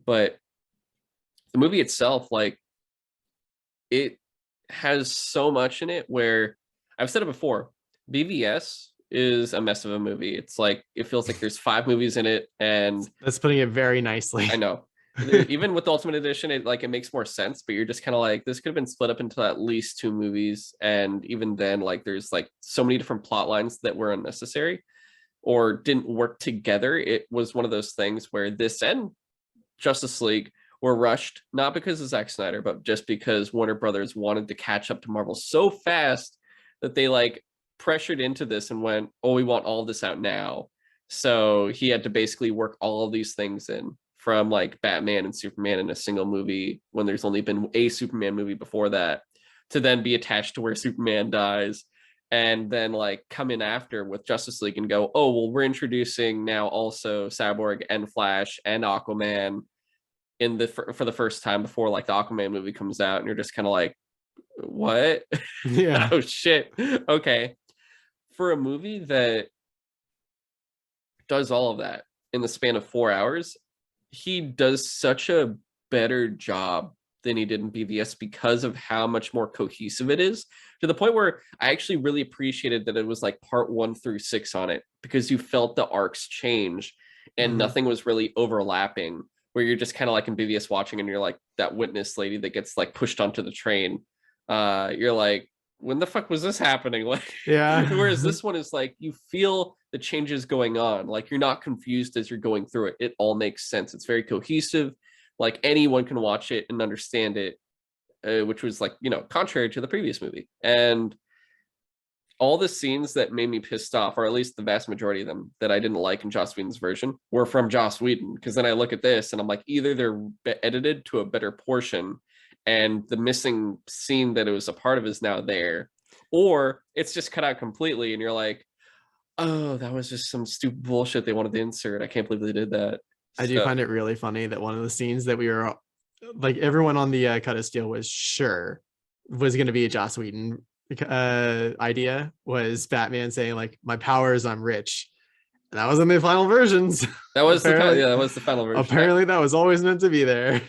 S1: But the movie itself, like, it has so much in it where, I've said it before, BVS is a mess of a movie. It's like, it feels like there's 5 movies in it, and
S2: That's putting it very nicely.
S1: I know. Even with the Ultimate Edition, it makes more sense, but you're just kind of like, this could have been split up into at least 2 movies, and even then, like, there's like so many different plot lines that were unnecessary or didn't work together. It was one of those things where this and Justice League were rushed, not because of Zack Snyder, but just because Warner Brothers wanted to catch up to Marvel so fast that they like pressured into this and went, oh, we want all this out now. So he had to basically work all of these things in, from like Batman and Superman in a single movie, when there's only been a Superman movie before that, to then be attached to where Superman dies, and then like come in after with Justice League and go, oh, well, we're introducing now also Cyborg and Flash and Aquaman in the for the first time before like the Aquaman movie comes out, and you're just kind of like, what?
S2: Yeah.
S1: Oh shit. Okay. For a movie that does all of that in the span of 4 hours, he does such a better job than he did in BVS, because of how much more cohesive it is, to the point where I actually really appreciated that it was like part 1 through 6 on it, because you felt the arcs change and nothing was really overlapping, where you're just kind of like in BVS watching, and you're like that witness lady that gets like pushed onto the train. You're like, when the fuck was this happening? Like,
S2: Yeah.
S1: whereas this one is like, you feel the changes going on. Like, you're not confused as you're going through it. It all makes sense. It's very cohesive. Like, anyone can watch it and understand it, which was like, you know, contrary to the previous movie. And all the scenes that made me pissed off, or at least the vast majority of them that I didn't like in Joss Whedon's version, were from Joss Whedon. Because then I look at this and I'm like, either they're edited to a better portion, and the missing scene that it was a part of is now there, or it's just cut out completely, and you're like, oh, that was just some stupid bullshit they wanted to insert. I can't believe they did that.
S2: I do
S1: So
S2: find it really funny that one of the scenes that we were like, everyone on the Cut of Steel was sure was going to be a Joss Whedon idea, was Batman saying like, my powers, I'm rich. And that was in the final versions.
S1: that was
S2: Apparently,
S1: that was the final version.
S2: apparently that was always meant to be there.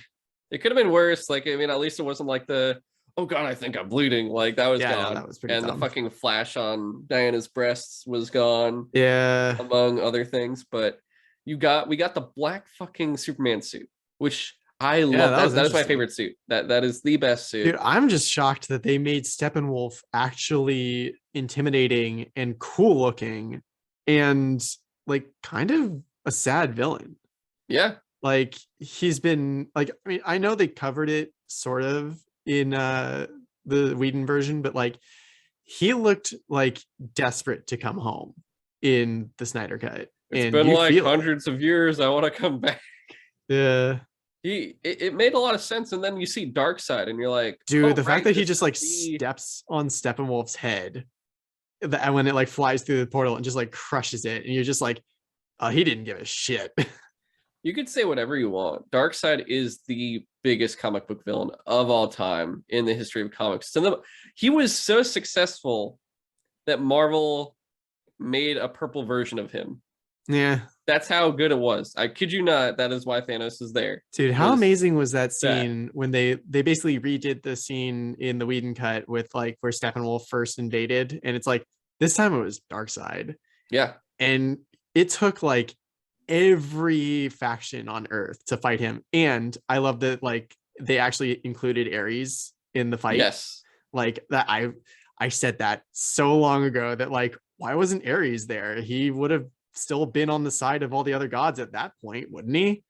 S1: It could have been worse. Like, I mean, at least it wasn't like the, oh god, I think I'm bleeding. Like, that was
S2: Yeah, no,
S1: gone.
S2: that was pretty
S1: And
S2: dumb.
S1: the fucking flash on Diana's breasts was gone,
S2: Yeah.
S1: among other things. But we got the black fucking Superman suit, which I
S2: Yeah,
S1: love
S2: that
S1: that.
S2: was
S1: That is my
S2: interesting.
S1: favorite suit. That is the best suit.
S2: Dude, I'm just shocked that they made Steppenwolf actually intimidating and cool looking and like kind of a sad villain.
S1: Yeah,
S2: Like he's been like, I mean, I know they covered it sort of in the Whedon version, but like he looked like desperate to come home in the Snyder cut.
S1: it's
S2: And
S1: been
S2: you
S1: like
S2: feel it.
S1: hundreds of years. I want to come back.
S2: Yeah.
S1: It made a lot of sense, and then you see Darkseid, and you're like,
S2: Dude,
S1: oh
S2: the fact
S1: right,
S2: that he
S1: this
S2: just
S1: is
S2: like
S1: the
S2: steps on Steppenwolf's head and when it like flies through the portal and just like crushes it, and you're just like, oh, he didn't give a shit.
S1: you could say whatever you want. Darkseid is the biggest comic book villain of all time in the history of comics. So he was so successful that Marvel made a purple version of him.
S2: Yeah.
S1: That's how good it was. I kid you not. That is why Thanos is there.
S2: Dude, how
S1: Was
S2: amazing was that
S1: that?
S2: scene when they basically redid the scene in the Whedon cut with like where Steppenwolf first invaded, and it's like this time it was Darkseid,
S1: Yeah.
S2: and it took like every faction on Earth to fight him, and I love that like they actually included Ares in the fight.
S1: Yes.
S2: Like that, I said that so long ago that like why wasn't Ares there? He would have still been on the side of all the other gods at that point, wouldn't he?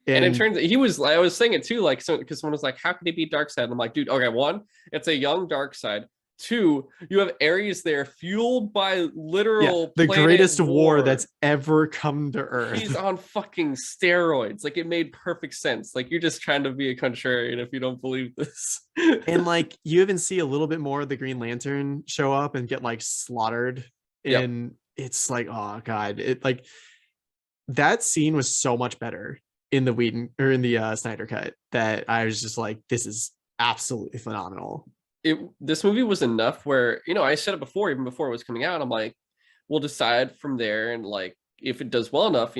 S1: And it
S2: And
S1: turns he was. I was saying it too, like so because someone was like, "How could he beat Darkseid?" And I'm like, "Dude, okay, one, it's a young Darkseid. Two, you have Ares there, fueled by
S2: yeah,
S1: literal
S2: the
S1: planet
S2: greatest war
S1: war.
S2: that's ever come to
S1: He's
S2: Earth.
S1: on fucking steroids. Like it made perfect sense. Like you're just trying to be a contrarian if you don't believe this.
S2: And like you even see a little bit more of the Green Lantern show up and get like slaughtered.
S1: Yep.
S2: And it's like, oh god, it like that scene was so much better in the Whedon or in the Snyder cut that I was just like, this is absolutely phenomenal.
S1: This movie was enough where I said it before, even before it was coming out. I'm like, we'll decide from there, and like if it does well enough,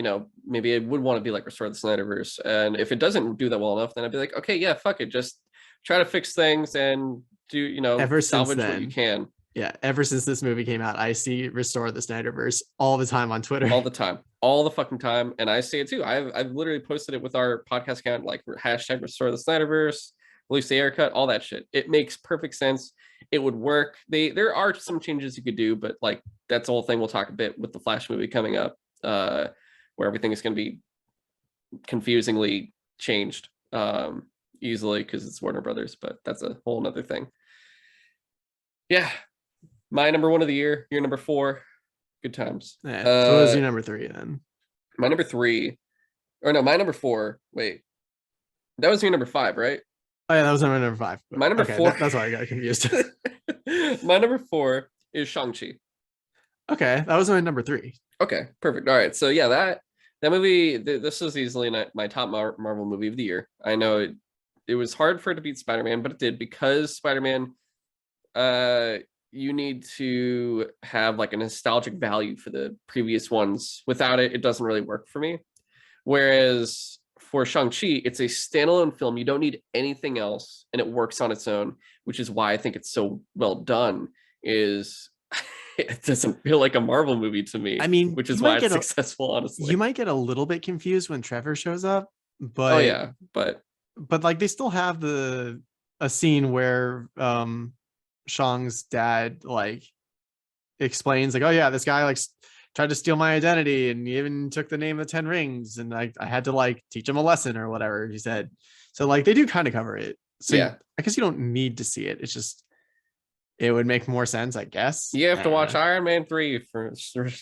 S1: maybe I would want to be like restore the Snyderverse, and if it doesn't do that well enough, then I'd be like, okay, yeah, fuck it, just try to fix things and do
S2: Ever since
S1: salvage what you
S2: then,
S1: can
S2: yeah, ever since this movie came out, I see restore the Snyderverse all the time on Twitter.
S1: all the time, all the fucking time, and I say it too. I've literally posted it with our podcast account, like hashtag restore the Snyderverse, release the haircut, all that shit. It makes perfect sense. It would work. There are some changes you could do, but like that's the whole thing. We'll talk a bit with the Flash movie coming up, where everything is going to be confusingly changed easily because it's Warner Brothers, but that's a whole nother thing. Yeah, my number one of the year, your number four. Good times.
S2: Yeah, so what was your number three then?
S1: My number three, or no, my number four. Wait, that was your number five, right?
S2: Oh yeah, that was my number five.
S1: My number
S2: okay,
S1: four.
S2: That's why I got confused.
S1: My number four is Shang-Chi.
S2: Okay, that was my number three.
S1: Okay, perfect. All right, so yeah, that movie. This was easily my top Marvel movie of the year. I know it was hard for it to beat Spider-Man, but it did because Spider-Man. You need to have like a nostalgic value for the previous ones. Without it, it doesn't really work for me. Whereas for Shang-Chi, it's a standalone film. You don't need anything else, and it works on its own, which is why I think it's so well done. Is it doesn't feel like a Marvel movie to me.
S2: I mean,
S1: which is why it's successful, honestly.
S2: You might get a little bit confused when Trevor shows up, but
S1: oh yeah, but
S2: like they still have a scene where Shang's dad like explains like, oh yeah, this guy like tried to steal my identity and he even took the name of 10 rings and I had to like teach him a lesson or whatever he said. So like they do kind of cover it. So
S1: yeah,
S2: I guess you don't need to see it. It's just it would make more sense, I guess.
S1: you have to watch Iron Man 3 for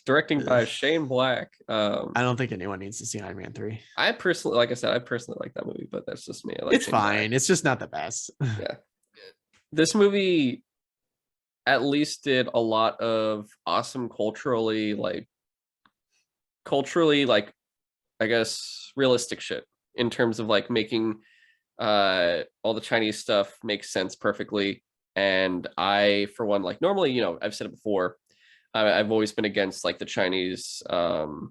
S1: directing by Shane Black.
S2: I don't think anyone needs to see Iron Man 3.
S1: I personally, like I said, I personally like that movie, but that's just me. I like
S2: it's Shane fine. Black. It's just not the best.
S1: Yeah. This movie at least did a lot of awesome culturally, I guess, realistic shit in terms of like making all the Chinese stuff make sense perfectly. And I, for one, like normally, I've said it before, I've always been against like the Chinese kind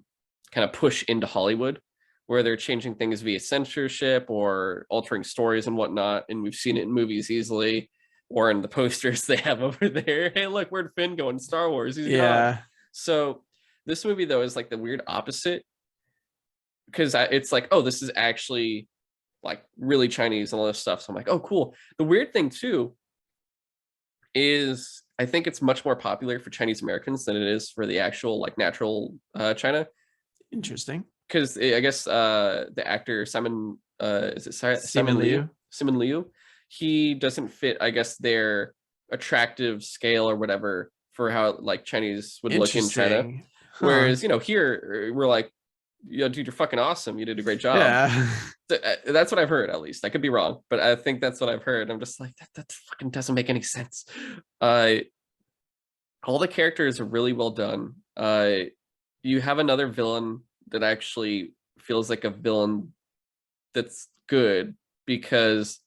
S1: of push into Hollywood where they're changing things via censorship or altering stories and whatnot. And we've seen it in movies easily or in the posters they have over there. Hey, look, where'd Finn go in Star Wars? He's gone. So this movie, though, is like the weird opposite because it's like, oh, this is actually like really Chinese and all this stuff. So I'm like, oh, cool. The weird thing too is I think it's much more popular for Chinese Americans than it is for the actual like natural China.
S2: Interesting.
S1: Because I guess the actor Simon is it
S2: Simon Liu?
S1: Simon Liu, he doesn't fit, I guess, their attractive scale or whatever for how like Chinese would look in China.
S2: Interesting. Huh.
S1: Whereas, you know, here we're like, yeah, dude, you're fucking awesome. You did a great job.
S2: Yeah.
S1: That's what I've heard, at least. I could be wrong, but I think that's what I've heard. I'm just like, that fucking doesn't make any sense. All the characters are really well done. You have another villain that actually feels like a villain that's good, because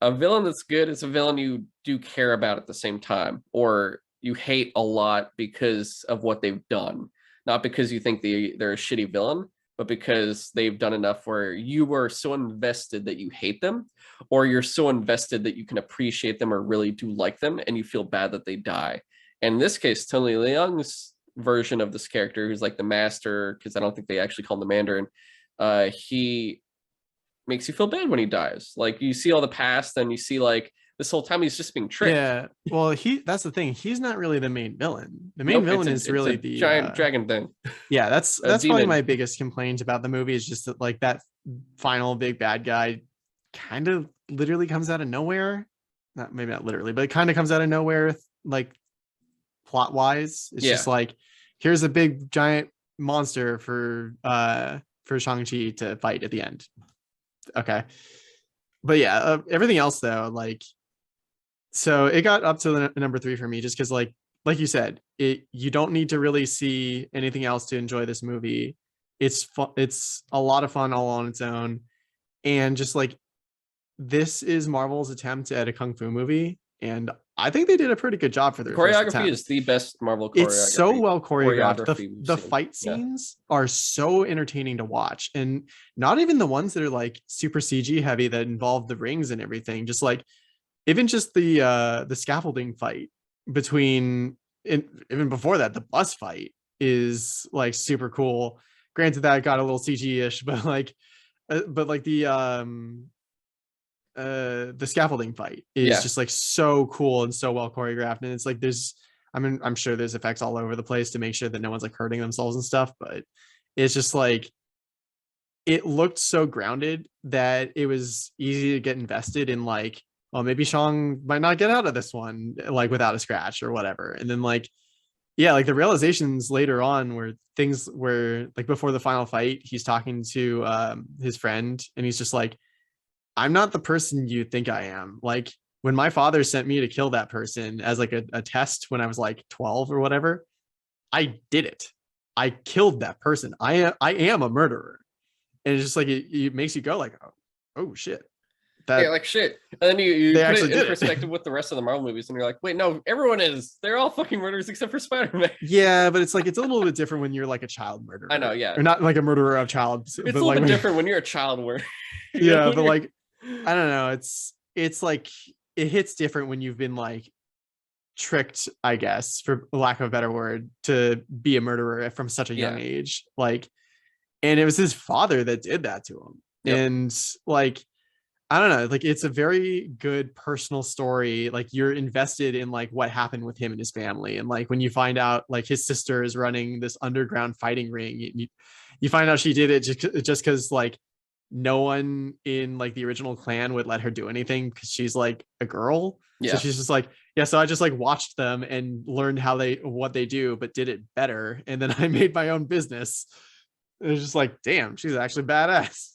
S1: a villain that's good is a villain you do care about at the same time, or you hate a lot because of what they've done, not because you think they're a shitty villain, but because they've done enough where you were so invested that you hate them, or you're so invested that you can appreciate them or really do like them, and you feel bad that they die. And in this case, Tony Leung's version of this character, who's like the master, because I don't think they actually call him the Mandarin, he makes you feel bad when he dies. Like, you see all the past, and you see like this whole time he's just being tricked.
S2: Yeah. Well, that's the thing. He's not really the main villain. The main villain is really the
S1: giant dragon thing.
S2: Yeah, that's probably my biggest complaint about the movie, is just that like that final big bad guy kind of literally comes out of nowhere. Maybe not literally, but it kind of comes out of nowhere, like plot wise. It's just like, here's a big giant monster for Shang-Chi to fight at the end. Okay. But yeah, everything else though, like, so it got up to the number 3 for me, just because like you said, you don't need to really see anything else to enjoy this movie. It's a lot of fun all on its own, and just like, this is Marvel's attempt at a kung fu movie, and I think they did a pretty good job for their
S1: choreography. Is the best Marvel choreography.
S2: It's so well choreographed. The fight scenes are so entertaining to watch, and not even the ones that are like super CG heavy that involve the rings and everything. Just like, even just the scaffolding fight between, even before that, the bus fight is like super cool. Granted, that got a little CG-ish, but like the scaffolding fight is just like so cool and so well choreographed, and it's like I'm sure there's effects all over the place to make sure that no one's like hurting themselves and stuff, but it's just like, it looked so grounded that it was easy to get invested in, like, well, maybe Shang might not get out of this one like without a scratch or whatever. And then like, yeah, like the realizations later on where things were like, before the final fight, he's talking to his friend, and he's just like, I'm not the person you think I am. Like, when my father sent me to kill that person as like a test when I was like 12 or whatever, I did it. I killed that person. I am a murderer. And it's just like, it makes you go like, oh shit.
S1: Yeah, like shit. And then you put it in perspective with the rest of the Marvel movies, and you're like, wait, no, everyone is. They're all fucking murderers except for Spider-Man.
S2: Yeah, but it's like, it's a little bit different when you're like a child murderer.
S1: I know, yeah.
S2: Or not like a murderer of child.
S1: It's a little bit different when you're a child murderer.
S2: Yeah, but like, I don't know. It's like, it hits different when you've been like tricked, I guess, for lack of a better word, to be a murderer from such a young age. Like, and it was his father that did that to him. Yep. And like, I don't know, like, it's a very good personal story. Like, you're invested in like what happened with him and his family. And like, when you find out like his sister is running this underground fighting ring, you find out she did it just because like no one in like the original clan would let her do anything because she's like a girl. Yeah. So she's just like, yeah, so I just like watched them and learned what they do, but did it better. And then I made my own business. It was just like, damn, she's actually badass.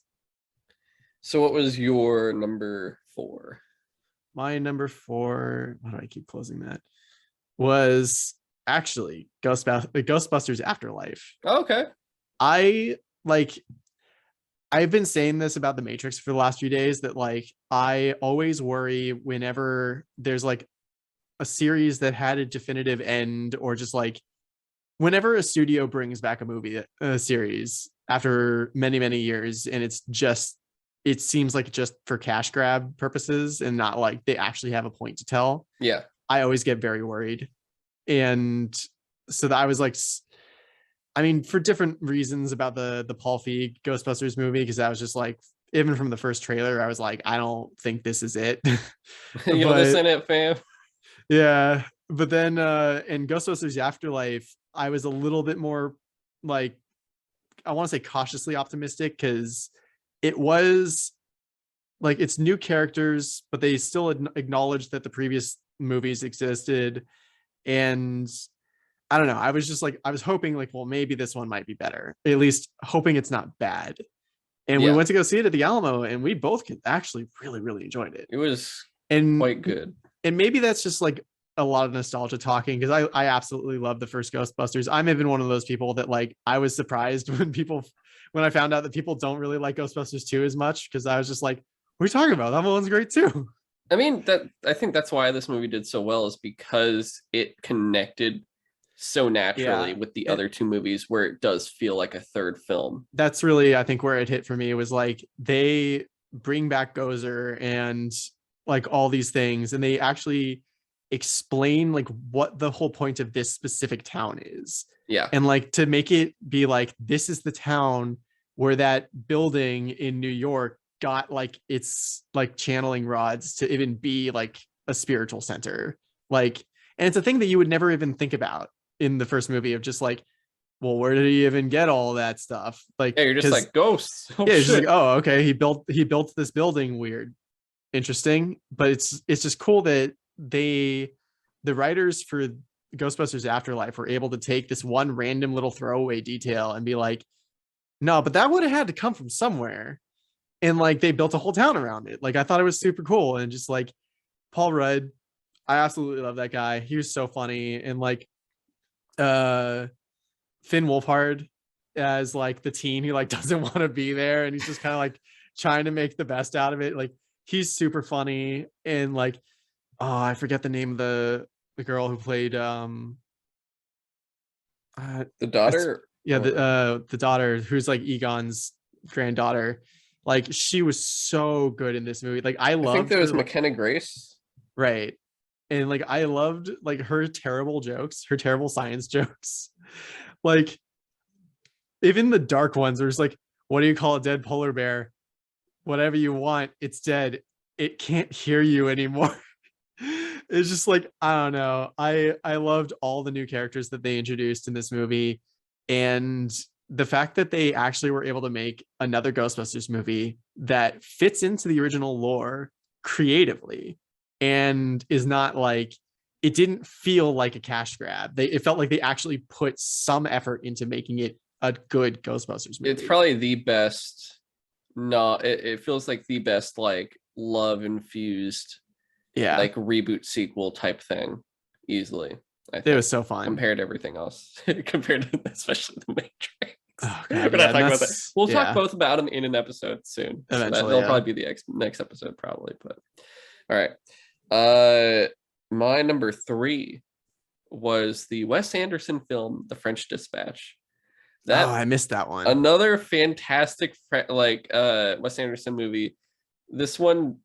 S1: So what was your number 4?
S2: My number 4, why do I keep closing that? Was actually Ghostbusters Afterlife.
S1: Oh, okay.
S2: I've been saying this about The Matrix for the last few days, that like, I always worry whenever there's like a series that had a definitive end, or just like whenever a studio brings back a series after many, many years, and it seems like just for cash grab purposes and not like they actually have a point to tell. Yeah. I always get very worried. And so that I was like, I mean, for different reasons about the Paul Feig Ghostbusters movie, because that was just like, even from the first trailer, I was like, I don't think this is it.
S1: Yo, this
S2: But
S1: in it, fam.
S2: yeah, but then in Ghostbusters Afterlife, I was a little bit more like, I want to say cautiously optimistic, because it was like it's new characters, but they still acknowledged that the previous movies existed. And I don't know, I was just like, I was hoping like, well, maybe this one might be better, at least hoping it's not bad. And we
S1: Yeah,
S2: went to go see it at the Alamo, and we both actually really, really enjoyed it.
S1: it was
S2: And
S1: quite good.
S2: maybe that's just like a lot of nostalgia talking, because I absolutely love the first Ghostbusters. I'm even one of those people that like, I was surprised when I found out that people don't really like Ghostbusters 2 as much, because I was just like, what are you talking about? That one's great too.
S1: I mean, I think that's why this movie did so well, is because it connected so naturally
S2: Yeah.
S1: with the other two movies, where it does feel like a third film.
S2: That's really, I think, where it hit for me. It was like they bring back Gozer and like all these things, and they actually explain like what the whole point of this specific town is.
S1: Yeah.
S2: And like to make it be like, this is the town where that building in New York got like its like channeling rods to even be like a spiritual center. Like, and it's a thing that you would never even think about in the first movie, of just like, well, where did he even get all that stuff? Like,
S1: Yeah, you're just
S2: because
S1: like ghosts. Oh
S2: yeah, it's just like,
S1: shit.
S2: oh, okay, he built this building, weird, interesting. But it's just cool that the writers for Ghostbusters Afterlife were able to take this one random little throwaway detail and be like, no, but that would have had to come from somewhere. And like they built a whole town around it. Like I thought it was super cool. And just like Paul Rudd, I absolutely love that guy. He was so funny. And like uh Finn Wolfhard as like the teen who like doesn't want to be there, and he's just kind of like trying to make the best out of it. Like he's super funny. And like, oh, I forget the name of the girl who played
S1: The daughter,
S2: yeah,
S1: or
S2: the daughter who's like Egon's granddaughter. Like she was so good in this movie. Like I
S1: I think
S2: loved
S1: that was
S2: her.
S1: McKenna Grace.
S2: Right. And like I loved like her terrible jokes, her terrible science jokes. Like even the dark ones were just like, what do you call a dead polar bear? Whatever you want, it's dead. It can't hear you anymore. It's just like, I don't know. I loved all the new characters that they introduced in this movie. And the fact that they actually were able to make another Ghostbusters movie that fits into the original lore creatively, and is not like, it didn't feel like a cash grab. It felt like they actually put some effort into making it a good Ghostbusters
S1: It's
S2: movie.
S1: probably the best. No, it feels like the best, like love infused,
S2: Yeah,
S1: like reboot sequel type thing, easily. I
S2: it
S1: think
S2: was so fun.
S1: compared to everything else, compared to especially the Matrix.
S2: Oh god,
S1: We're
S2: yeah,
S1: not
S2: and
S1: talking about that.
S2: that's
S1: We'll talk
S2: yeah,
S1: both about them in an episode soon. So
S2: eventually,
S1: that'll
S2: yeah.
S1: probably be the next episode, probably. But all right, uh, my number three was the Wes Anderson film, The French Dispatch.
S2: Oh,
S1: That
S2: I missed that one.
S1: another fantastic like Wes Anderson movie. This one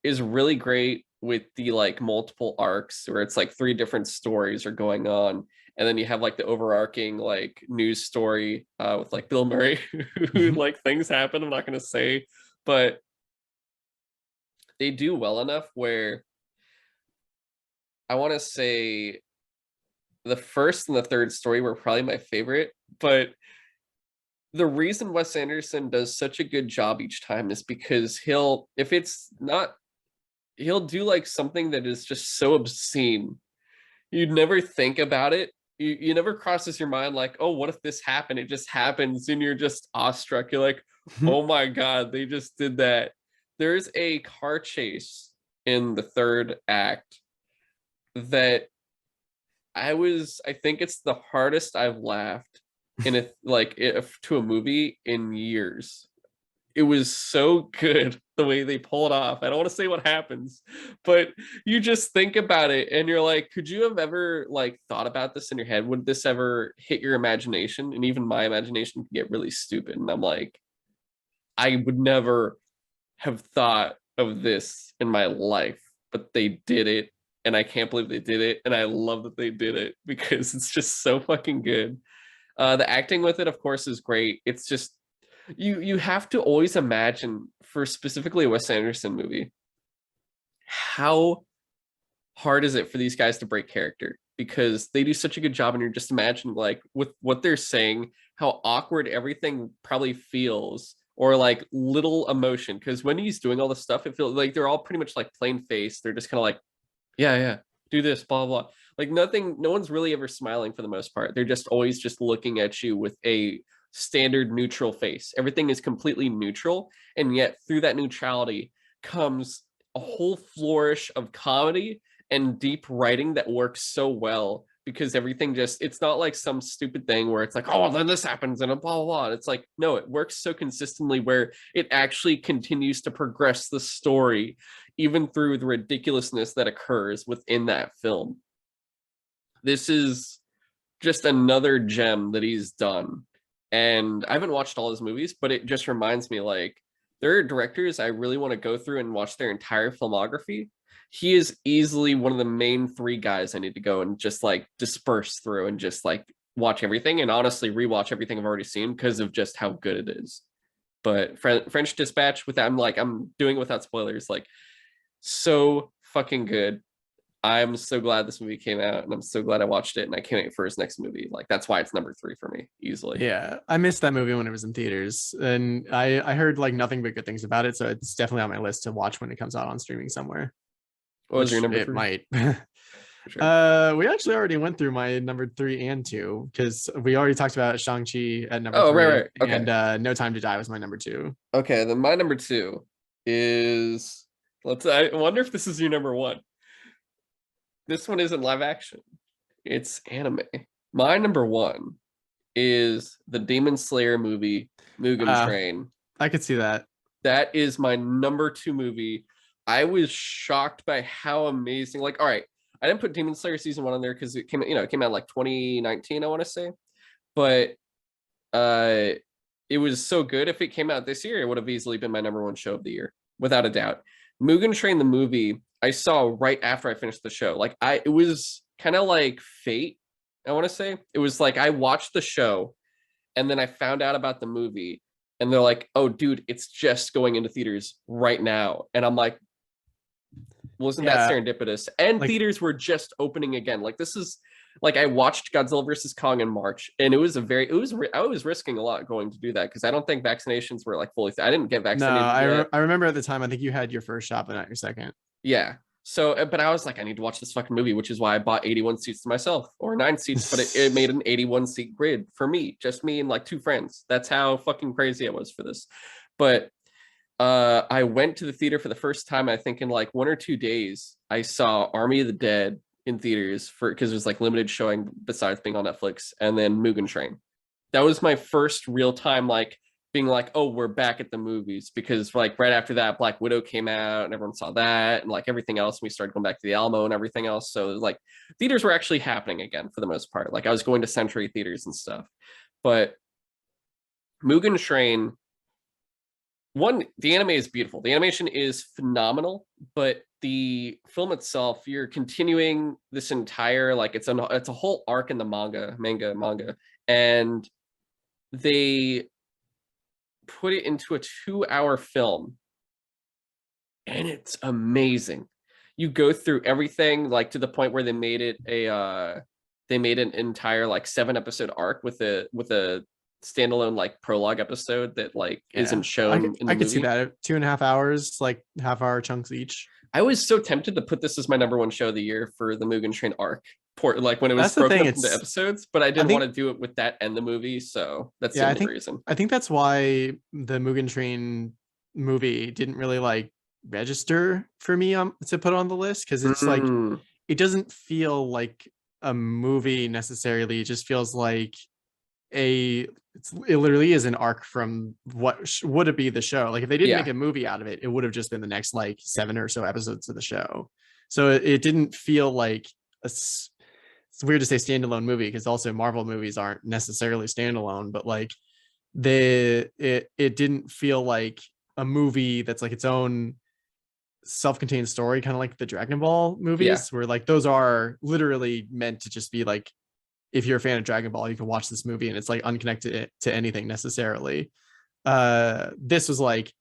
S1: is really great with the like multiple arcs, where it's like three different stories are going on, and then you have like the overarching like news story with like Bill Murray, who
S2: Mhm.
S1: like things happen. I'm not gonna say, but they do well enough where I want to say the first and the third story were probably my favorite, but the reason Wes Anderson does such a good job each time is because if it's not, he'll do like something that is just so obscene. You'd never think about it. You never crosses your mind like, oh, what if this happened? It just happens, and you're just awestruck. You're like, oh my God, they just did that. There's a car chase in the third act that I think it's the hardest I've laughed in a like if to a movie in years. It was so good the way they pull it off. I don't want to say what happens, but you just think about it and you're like, could you have ever like thought about this in your head? Would this ever hit your imagination? And even my imagination can get really stupid. And I'm like, I would never have thought of this in my life, but they did it. And I can't believe they did it. And I love that they did it because it's just so fucking good. The acting with it, of course, is great. It's just You have to always imagine, for specifically a Wes Anderson movie, how hard is it for these guys to break character, because they do such a good job, and you're just imagining like with what they're saying, how awkward everything probably feels, or like little emotion, because when he's doing all this stuff, it feels like they're all pretty much like plain face. They're just kind of like, yeah, do this, blah blah blah. Like nothing, no one's really ever smiling for the most part. They're just always just looking at you with a standard neutral face. Everything is completely neutral, and yet through that neutrality comes a whole flourish of comedy and deep writing that works so well, because everything just, it's not like some stupid thing where it's like, oh, then this happens and blah blah blah. It's like, no, it works so consistently where it actually continues to progress the story even through the ridiculousness that occurs within that film. This is just another gem that he's done. And I haven't watched all his movies, but it just reminds me, like, there are directors I really want to go through and watch their entire filmography. He is easily one of the main three guys I need to go and just like disperse through and just like watch everything, and honestly rewatch everything I've already seen because of just how good it is. But French Dispatch, with I'm doing it without spoilers, like, so fucking good. I'm so glad this movie came out, and I'm so glad I watched it, and I can't wait for his next movie. Like, that's why it's number 3 for me, easily.
S2: Yeah, I missed that movie when it was in theaters, and I heard like nothing but good things about it, so it's definitely on my list to watch when it comes out on streaming somewhere.
S1: What was your number 3?
S2: It might.
S1: Sure.
S2: We actually already went through my number 3 and 2, because we already talked about Shang-Chi at number 3.
S1: Right. Okay.
S2: And No Time to Die was my number 2.
S1: Okay, then my number 2 is, I wonder if this is your number 1. This one isn't live action. It's anime. My number 1 is the Demon Slayer movie, Mugen Train.
S2: I could see that.
S1: That is my number 2 movie. I was shocked by how amazing. Like, all right, I didn't put Demon Slayer season 1 on there because it came out like 2019, I want to say. But it was so good. If it came out this year, it would have easily been my number 1 show of the year, without a doubt. Mugen Train, the movie, I saw right after I finished the show. Like, it was kind of like fate, I want to say. It was like I watched the show, and then I found out about the movie, and they're like, oh, dude, it's just going into theaters right now. And I'm like, wasn't that serendipitous? And like, theaters were just opening again. Like, this is, like, I watched Godzilla versus Kong in March, and I was risking a lot going to do that, because I don't think vaccinations were like fully, I didn't get vaccinated.
S2: No, I remember at the time, I think you had your first shot, but not your second.
S1: Yeah. So, but I was like, I need to watch this fucking movie, which is why I bought 81 seats to myself, or 9 seats, but it made an 81 seat grid for me, just me and like 2 friends. That's how fucking crazy I was for this. But I went to the theater for the first time, I think in like 1 or 2 days. I saw Army of the Dead in theaters because it was like limited showing besides being on Netflix, and then Mugen Train. That was my first real time like being like, oh, we're back at the movies, because like right after that Black Widow came out and everyone saw that, and like everything else, we started going back to the Alamo and everything else. So like theaters were actually happening again for the most part. Like I was going to Century theaters and stuff. But Mugen Train, one, the anime is beautiful, the animation is phenomenal, but the film itself, you're continuing this entire, like, it's a whole arc in the manga, and they put it into a 2-hour film, and it's amazing. You go through everything, like to the point where they made it an entire like 7-episode arc with a standalone like prologue episode that like isn't shown in the movie. I
S2: could see that 2.5 hours, like half-hour chunks each.
S1: I was so tempted to put this as my number 1 show of the year for the Mugen Train arc, like when it was broken up into episodes, but I didn't want to do it with that and the movie, so that's the only reason. I
S2: think that's why the Mugen Train movie didn't really like register for me to put on the list, because it's like, it doesn't feel like a movie necessarily. It just feels like it literally is an arc from what would it be the show. Like if they didn't make a movie out of it, it would have just been the next like 7 or so episodes of the show. So it didn't feel like it's weird to say standalone movie, because also Marvel movies aren't necessarily standalone, but like it didn't feel like a movie that's like its own self-contained story, kind of like the Dragon Ball movies, where like those are literally meant to just be like, if you're a fan of Dragon Ball, you can watch this movie and it's like unconnected to anything necessarily. this was like,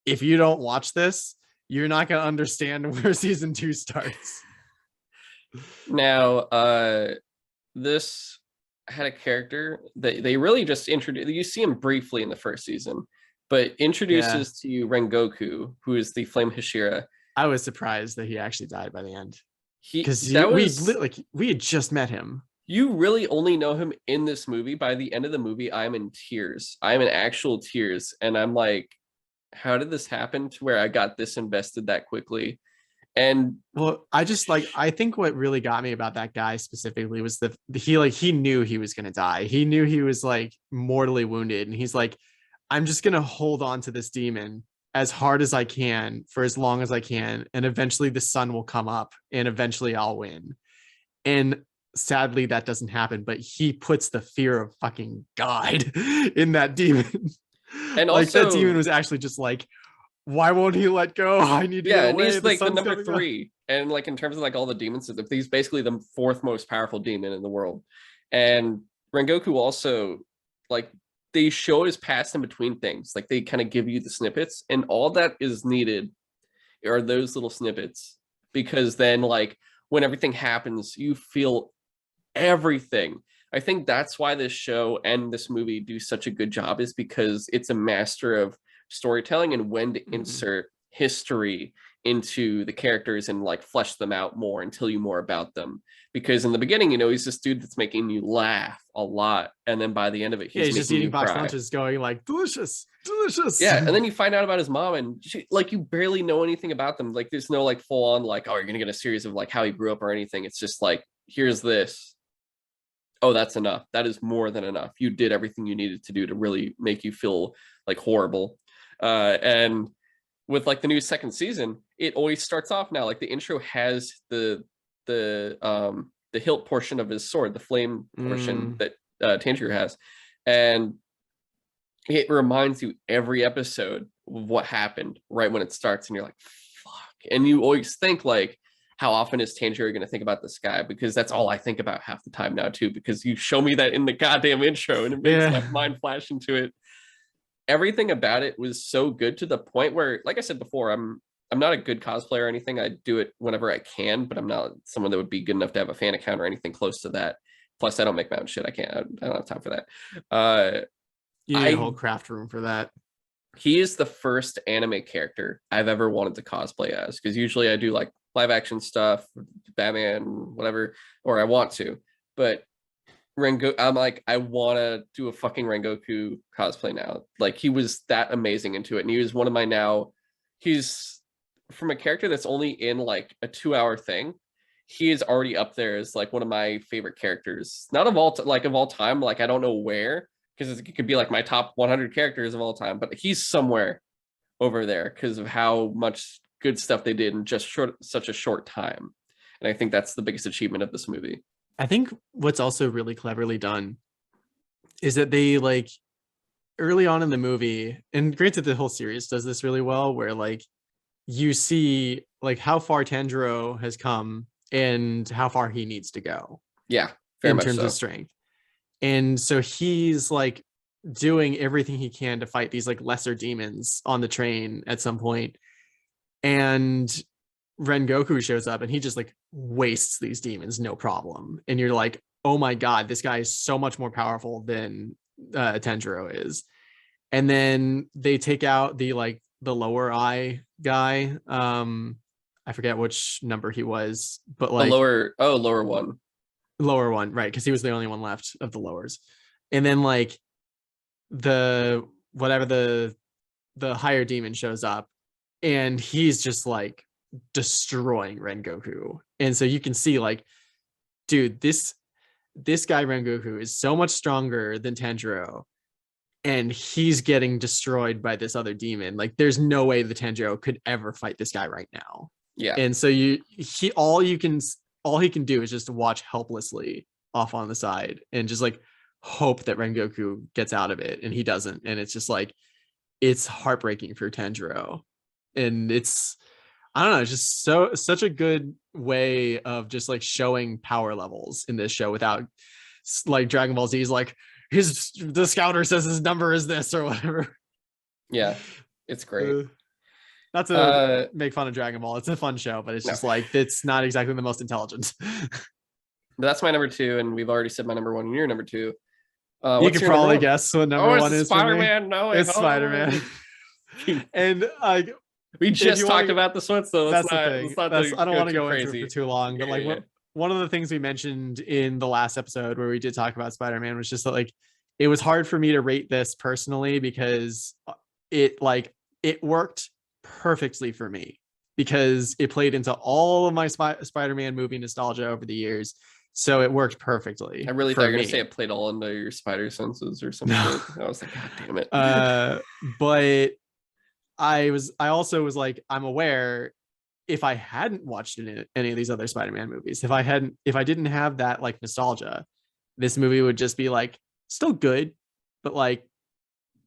S2: if you don't watch this, you're not going to understand where season 2 starts.
S1: Now, this had a character that they really just introduced. You see him briefly in the first season, but introduces to you Rengoku, who is the Flame Hashira.
S2: I was surprised that he actually died by the end. Because we had just met him.
S1: You really only know him in this movie. By the end of the movie, I'm in tears. I'm in actual tears. And I'm like, how did this happen to where I got this invested that quickly? And
S2: well, I think what really got me about that guy specifically was he knew he was going to die. He knew he was like mortally wounded. And he's like, I'm just going to hold on to this demon as hard as I can for as long as I can. And eventually the sun will come up and eventually I'll win. And sadly that doesn't happen, but he puts the fear of fucking God in that demon. And like also, that demon was actually just like, why won't he let go? I need to get away.
S1: And he's like the number 3. And like in terms of like all the demons, he's basically the 4th most powerful demon in the world. And Rengoku also, like, they show his past in between things. Like they kind of give you the snippets, and all that is needed are those little snippets, because then like when everything happens, you feel everything. I think that's why this show and this movie do such a good job, is because it's a master of storytelling and when to insert history into the characters and like flesh them out more and tell you more about them. Because in the beginning, you know, he's this dude that's making you laugh a lot, and then by the end of it, he's
S2: just eating box lunches going like, delicious.
S1: Yeah, and then you find out about his mom, and like you barely know anything about them. Like there's no like full on like, oh, you're gonna get a series of like how he grew up or anything. It's just like, here's this. Oh, that's enough. That is more than enough. You did everything you needed to do to really make you feel like horrible. And with like the new second season, it always starts off now. Like the intro has the hilt portion of his sword, the flame portion that Tanjiro has, and it reminds you every episode of what happened right when it starts, and you're like, fuck. And you always think like, how often is Tanjiro going to think about this guy? Because that's all I think about half the time now too, because you show me that in the goddamn intro and it makes my mind flash into it. Everything about it was so good, to the point where, like I said before, I'm not a good cosplayer or anything. I do it whenever I can, but I'm not someone that would be good enough to have a fan account or anything close to that. Plus, I don't make my own shit. I don't have time for that.
S2: You need a whole craft room for that.
S1: He is the first anime character I've ever wanted to cosplay as, because usually I do like live action stuff, Batman, whatever, or I want to. But Rengoku, I'm like, I want to do a fucking Rengoku cosplay now. Like he was that amazing into it, and he was one of my he's from a character that's only in like a 2-hour thing. He is already up there as like one of my favorite characters, not of all time. Like I don't know where, because it could be like my top 100 characters of all time, but he's somewhere over there because of how much good stuff they did in just such a short time. And I think that's the biggest achievement of this movie.
S2: I think what's also really cleverly done is that they like early on in the movie, and granted the whole series does this really well, where like you see like how far Tanjiro has come and how far he needs to go.
S1: Yeah,
S2: in terms of strength. And so he's like doing everything he can to fight these like lesser demons on the train at some point. And Rengoku shows up and he just like wastes these demons, no problem. And you're like, oh my God, this guy is so much more powerful than Tanjiro is. And then they take out the lower eye guy. I forget which number he was, but like
S1: lower one.
S2: Lower one, right? Because he was the only one left of the lowers. And then like the higher demon shows up and he's just like destroying Rengoku. And so you can see like, dude, this guy Rengoku is so much stronger than Tanjiro, and he's getting destroyed by this other demon. Like there's no way the Tanjiro could ever fight this guy right now.
S1: Yeah.
S2: And so all he can do is just watch helplessly off on the side and just like hope that Rengoku gets out of it, and he doesn't. And it's just like, it's heartbreaking for Tanjiro. And it's, I don't know, it's just such a good way of just like showing power levels in this show without like Dragon Ball Z is like, the scouter says his number is this or whatever.
S1: Yeah, it's great.
S2: Not to make fun of Dragon Ball. It's a fun show, but it's just like, it's not exactly the most intelligent.
S1: But that's my number 2, and we've already said my number 1 and your number 2.
S2: You can probably guess what number 1 is.
S1: Spider-Man. No,
S2: it's Spider-Man. And
S1: we just talked about this one, so
S2: that's the thing. I don't want to go into it for too long, but like one of the things we mentioned in the last episode where we did talk about Spider-Man was just that like it was hard for me to rate this personally because it worked perfectly for me because it played into all of my Spider-Man movie nostalgia over the years. So it worked perfectly.
S1: I really thought you were going to say it played all into your spider senses or something. No. I was like, God damn it.
S2: But I also was like, I'm aware if I hadn't watched any of these other Spider-Man movies, if I didn't have that like nostalgia, this movie would just be like still good, but like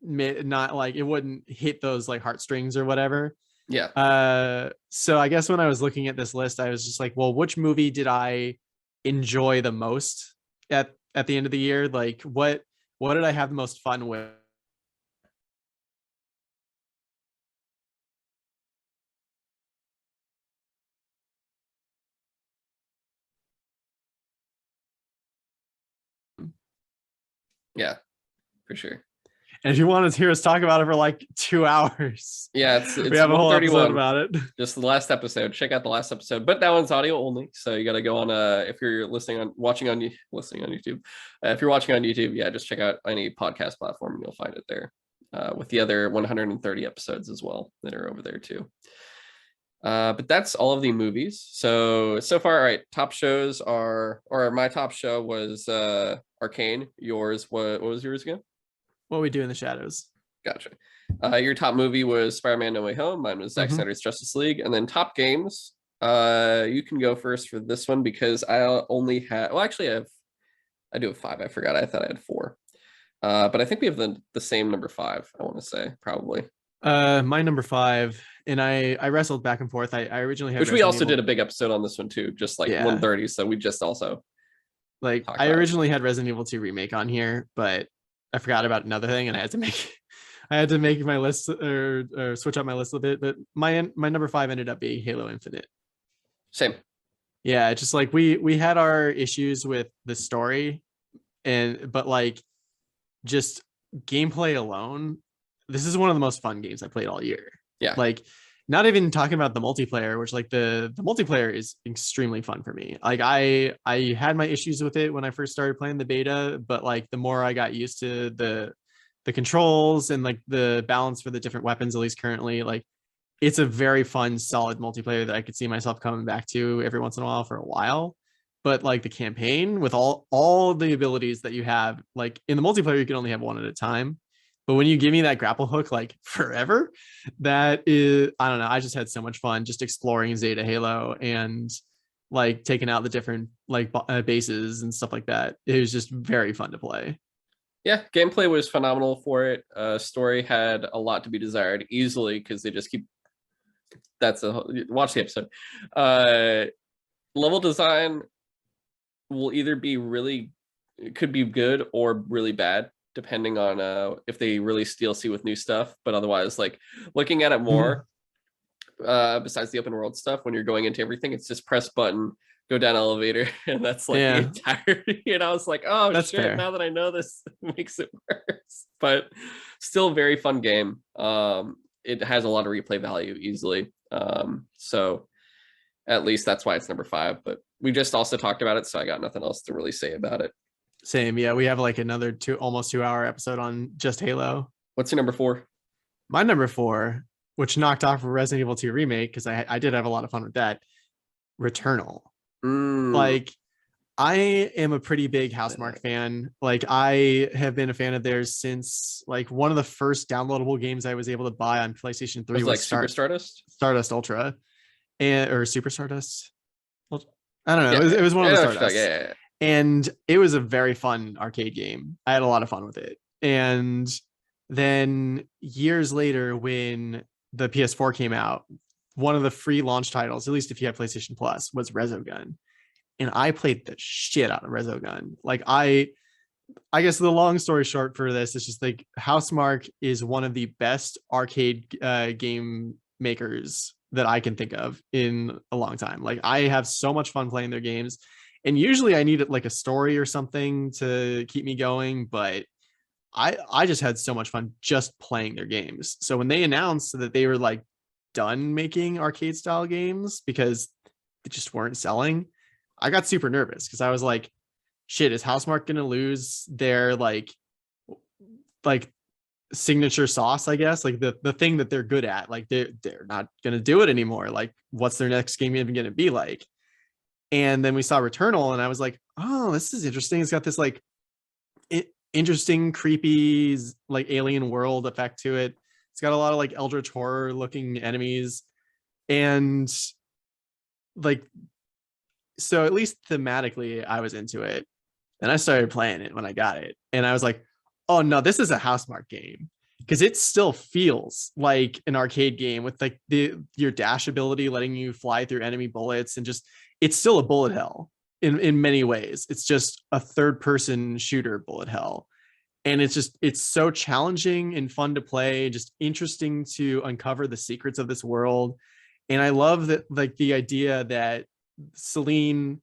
S2: not like it wouldn't hit those like heartstrings or whatever.
S1: Yeah.
S2: So I guess when I was looking at this list, I was just like, well, which movie did I enjoy the most at the end of the year? Like what did I have the most fun with?
S1: Yeah, for sure.
S2: And if you want to hear us talk about it for like 2 hours,
S1: yeah, it's
S2: we have a whole episode about it.
S1: Just the last episode. Check out the last episode, but that one's audio only. So you got to go on. If you're listening on YouTube, if you're watching on YouTube, yeah, just check out any podcast platform and you'll find it there, with the other 130 episodes as well that are over there too. But that's all of the movies. So far, all right. Top shows are, or my top show was Arcane. Yours, what was yours again?
S2: What We Do in the Shadows.
S1: Gotcha. Your top movie was Spider-Man No Way Home. Mine was Zack Snyder's Justice League. And then top games, you can go first for this one because I only had, well, actually I do have 5. I forgot. I thought I had 4. But I think we have the same number 5, I want to say, probably.
S2: My number 5, and I wrestled back and forth. I originally had,
S1: which we also did a big episode on this one too, just like 130. So we just also
S2: like I originally had Resident Evil 2 remake on here, but I forgot about another thing, and I had to make my list or switch up my list a bit. But my number 5 ended up being Halo Infinite.
S1: Same.
S2: Yeah, just like we had our issues with the story, but like just gameplay alone, this is one of the most fun games I played all year.
S1: Yeah.
S2: Like not even talking about the multiplayer, which like the multiplayer is extremely fun for me. Like I had my issues with it when I first started playing the beta, but like the more I got used to the controls and like the balance for the different weapons, at least currently, like it's a very fun, solid multiplayer that I could see myself coming back to every once in a while for a while. But like the campaign with all the abilities that you have, like in the multiplayer, you can only have one at a time. But when you give me that grapple hook, like forever, that is, I don't know. I just had so much fun just exploring Zeta Halo and like taking out the different like bases and stuff like that. It was just very fun to play.
S1: Yeah, gameplay was phenomenal for it. Story had a lot to be desired easily because they just keep. Watch the episode. Level design will either be could be good or really bad, depending on if they release DLC with new stuff. But otherwise, like looking at it more, besides the open world stuff, when you're going into everything, it's just press button, go down elevator, and that's like the entirety. And I was like, oh, that's shit, fair. Now that I know this, it makes it worse. But still very fun game. It has a lot of replay value easily. So at least that's why it's number 5. But we just also talked about it, so I got nothing else to really say about it.
S2: Same. Yeah, we have like another almost 2-hour episode on just Halo.
S1: What's your number 4?
S2: My number 4, which knocked off Resident Evil 2 remake, because I did have a lot of fun with that, Returnal. Like I am a pretty big Housemarque fan. Like I have been a fan of theirs since like one of the first downloadable games I was able to buy on PlayStation 3 was
S1: like Super
S2: Stardust Ultra, or Super Stardust. I don't know. It was one of the Stardust.
S1: Yeah.
S2: And it was a very fun arcade game. I had a lot of fun with it. And then years later, when the PS4 came out, one of the free launch titles, at least if you have PlayStation Plus, was Resogun. And I played the shit out of Resogun. Like I guess the long story short for this is just like Housemarque is one of the best arcade game makers that I can think of in a long time. Like I have so much fun playing their games, and usually I need like a story or something to keep me going, but I just had so much fun just playing their games. So when they announced that they were like done making arcade style games because they just weren't selling, I got super nervous because I was like, shit, is Housemarque gonna lose their like signature sauce, I guess, like the thing that they're good at? Like they're not gonna do it anymore. Like what's their next game even gonna be like? And then we saw Returnal and I was like, oh, this is interesting. It's got this like interesting, creepy, like alien world effect to it. It's got a lot of like eldritch horror looking enemies. And like, so at least thematically, I was into it. And I started playing it when I got it. And I was like, oh no, this is a Housemarque game. Because it still feels like an arcade game with like your dash ability letting you fly through enemy bullets, and just it's still a bullet hell in many ways. It's just a third person shooter bullet hell. And it's so challenging and fun to play, just interesting to uncover the secrets of this world. And I love that, like, the idea that Celine,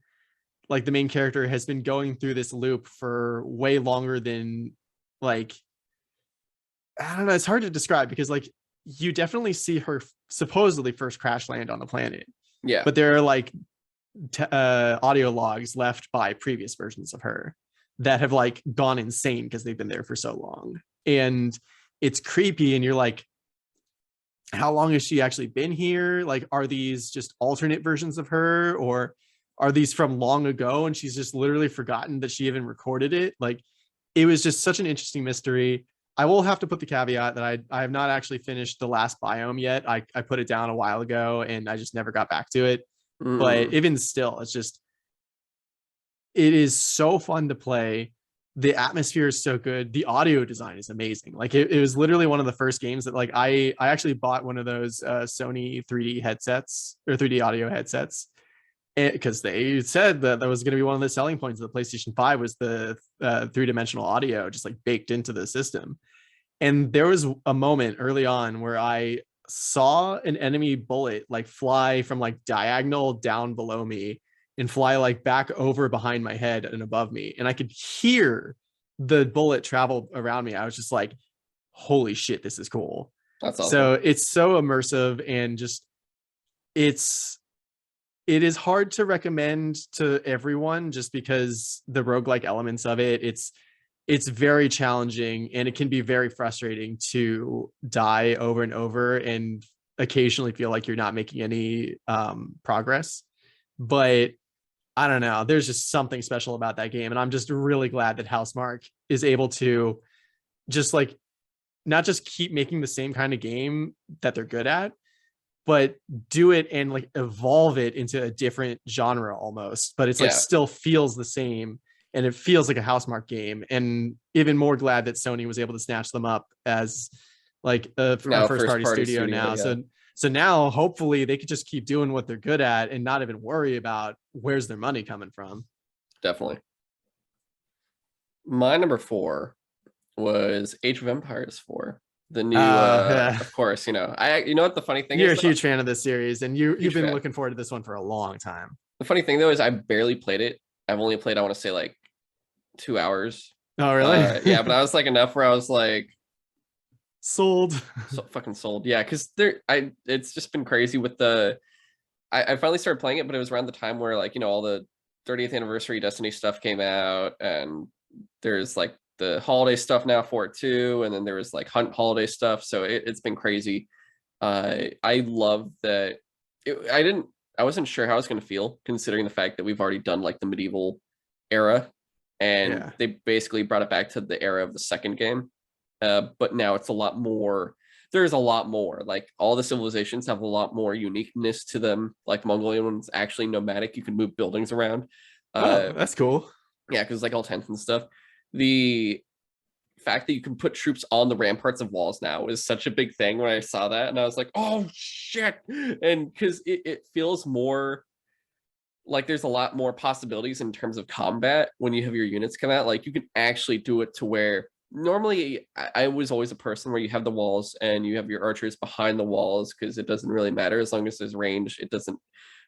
S2: like the main character, has been going through this loop for way longer than, like, I don't know, it's hard to describe because like you definitely see her supposedly first crash land on the planet.
S1: Yeah.
S2: But there are like audio logs left by previous versions of her that have like gone insane because they've been there for so long. And it's creepy, and you're like, how long has she actually been here? Like, are these just alternate versions of her, or are these from long ago and she's just literally forgotten that she even recorded it? Like, it was just such an interesting mystery. I will have to put the caveat that I have not actually finished the last biome yet. I put it down a while ago and I just never got back to it. But even still, it's just, it is so fun to play. The atmosphere is so good. The audio design is amazing. Like it was literally one of the first games that like I actually bought one of those Sony 3D headsets or 3D audio headsets, because they said that was going to be one of the selling points of the PlayStation 5 was the three-dimensional audio just like baked into the system. And there was a moment early on where I saw an enemy bullet like fly from like diagonal down below me and fly like back over behind my head and above me, and I could hear the bullet travel around me. I was just like, holy shit, this is cool.
S1: That's awesome.
S2: So it's so immersive, and just it is hard to recommend to everyone just because the roguelike elements of it, it's very challenging, and it can be very frustrating to die over and over and occasionally feel like you're not making any progress. But I don't know, there's just something special about that game, and I'm just really glad that Housemarque is able to just like not just keep making the same kind of game that they're good at, but do it and like evolve it into a different genre almost. But it's like still feels the same, and it feels like a Housemarque game. And even more glad that Sony was able to snatch them up as like a first party studio now. Yeah. So now hopefully they could just keep doing what they're good at and not even worry about where's their money coming from.
S1: Definitely. My number 4 was Age of Empires 4. The new, of course, you know what the funny thing is?
S2: You're a huge fan of this series, and you've been looking forward to this one for a long time.
S1: The funny thing though is I barely played it. I've only played, I want to say, like 2 hours.
S2: Oh, really?
S1: Yeah, but I was like enough where I was like
S2: sold.
S1: So fucking sold. Yeah, because it's just been crazy with I finally started playing it, but it was around the time where, like, you know, all the 30th anniversary Destiny stuff came out, and there's like the holiday stuff now for it too, and then there was like Hunt holiday stuff. So it's been crazy. I love that. I wasn't sure how I was going to feel considering the fact that we've already done like the medieval era, and they basically brought it back to the era of the second game. But now it's a lot more. There's a lot more. Like, all the civilizations have a lot more uniqueness to them. Like, the Mongolian one's actually nomadic. You can move buildings around.
S2: Oh, that's cool.
S1: Yeah, because like all tents and stuff. The fact that you can put troops on the ramparts of walls now is such a big thing when I saw that, and I was like, oh shit. And because it feels more like there's a lot more possibilities in terms of combat when you have your units come out. Like you can actually do it to where normally I was always a person where you have the walls and you have your archers behind the walls because it doesn't really matter as long as there's range. It doesn't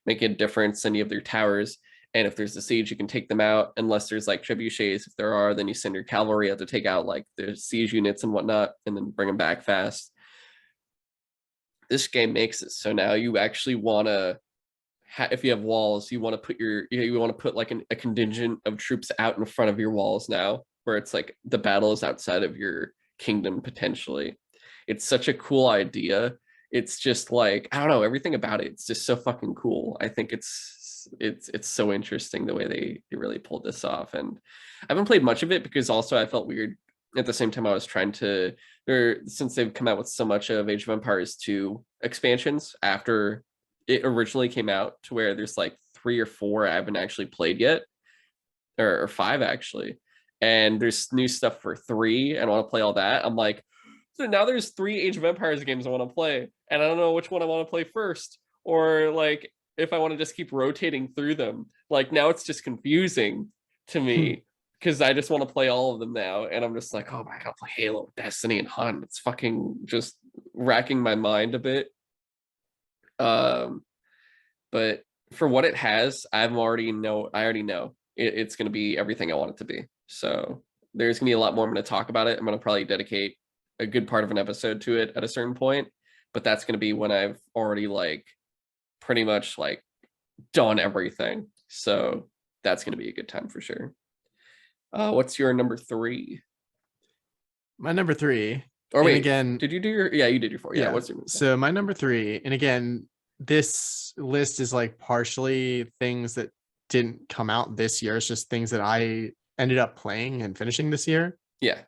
S1: make a difference. And you have their towers. And if there's a siege, you can take them out unless there's like trebuchets. If there are, then you send your cavalry out to take out like the siege units and whatnot, and then bring them back fast. This game makes it so now you actually want to, if you have walls, you want to put you want to put like a contingent of troops out in front of your walls now, where it's like the battle is outside of your kingdom potentially. It's such a cool idea. It's just like, I don't know, everything about it, it's just so fucking cool. I think it's so interesting the way they really pulled this off. And I haven't played much of it because also I felt weird at the same time. I was trying to, since they've come out with so much of Age of Empires 2 expansions after it originally came out, to where there's like 3 or 4 I haven't actually played yet, or 5 actually, and there's new stuff for 3 and I want to play all that. I'm like, so now there's 3 Age of Empires games I want to play and I don't know which one I want to play first, or like if I want to just keep rotating through them. Like now it's just confusing to me because I just want to play all of them now, and I'm just like, oh my god, play Halo, Destiny, and Hunt. It's fucking just racking my mind a bit. But for what it has, I already know it's going to be everything I want it to be. So there's going to be a lot more I'm going to talk about it. I'm going to probably dedicate a good part of an episode to it at a certain point, but that's going to be when I've already like pretty much like done everything. So that's going to be a good time for sure. What's your number 3?
S2: My number 3.
S1: Or wait,
S2: again,
S1: did you do your? Yeah, you did your 4. Yeah. What's your?
S2: So my number 3, and again, this list is like partially things that didn't come out this year. It's just things that I ended up playing and finishing this year.
S1: Yeah.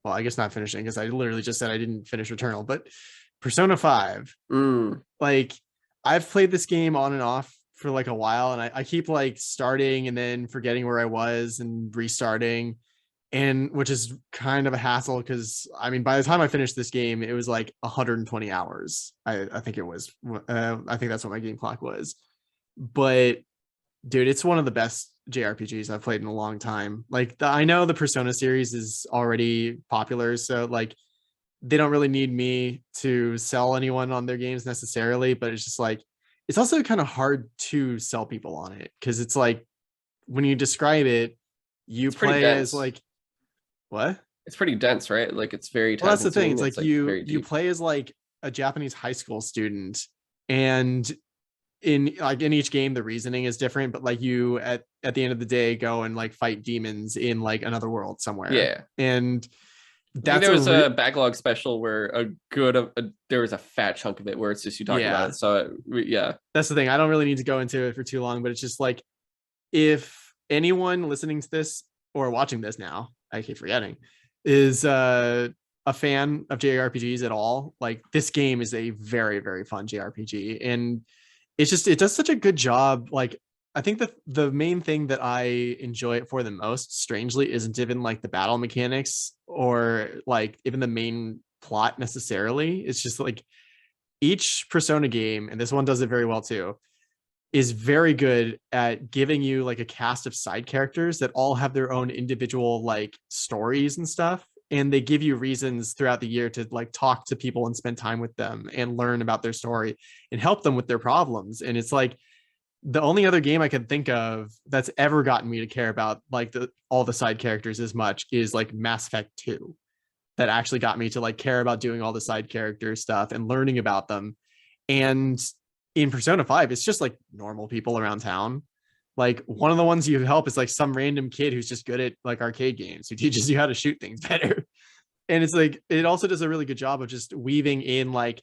S2: Well, I guess not finishing because I literally just said I didn't finish Returnal, but Persona 5. Like I've played this game on and off for like a while, and I keep like starting and then forgetting where I was and restarting, and which is kind of a hassle because I mean by the time I finished this game it was like 120 hours. I think it was I think that's what my game clock was. But dude, it's one of the best JRPGs I've played in a long time. Like I know the Persona series is already popular, so like they don't really need me to sell anyone on their games necessarily, but it's just like it's also kind of hard to sell people on it because it's like when you describe it, you play as like what?
S1: It's pretty dense, right? Like it's very.
S2: Well, that's the thing. It's like you play as like a Japanese high school student, and in each game the reasoning is different, but like you at the end of the day go and like fight demons in like another world somewhere.
S1: Yeah,
S2: and that's
S1: there was a backlog special where there was a fat chunk of it where it's just you talking about it. So yeah,
S2: that's the thing. I don't really need to go into it for too long, but it's just like if anyone listening to this or watching this now, I keep forgetting, is a fan of JRPGs at all, like this game is a very, very fun JRPG, and it's just it does such a good job. Like I think that the main thing that I enjoy it for the most, strangely, isn't even like the battle mechanics or like even the main plot necessarily. It's just like each Persona game, and this one does it very well too, is very good at giving you like a cast of side characters that all have their own individual like stories and stuff. And they give you reasons throughout the year to like talk to people and spend time with them and learn about their story and help them with their problems. And it's like the only other game I can think of that's ever gotten me to care about like all the side characters as much is like Mass Effect 2, that actually got me to like care about doing all the side character stuff and learning about them. And in Persona 5, it's just like normal people around town. Like one of the ones you help is like some random kid who's just good at like arcade games who teaches you how to shoot things better. And it's like it also does a really good job of just weaving in like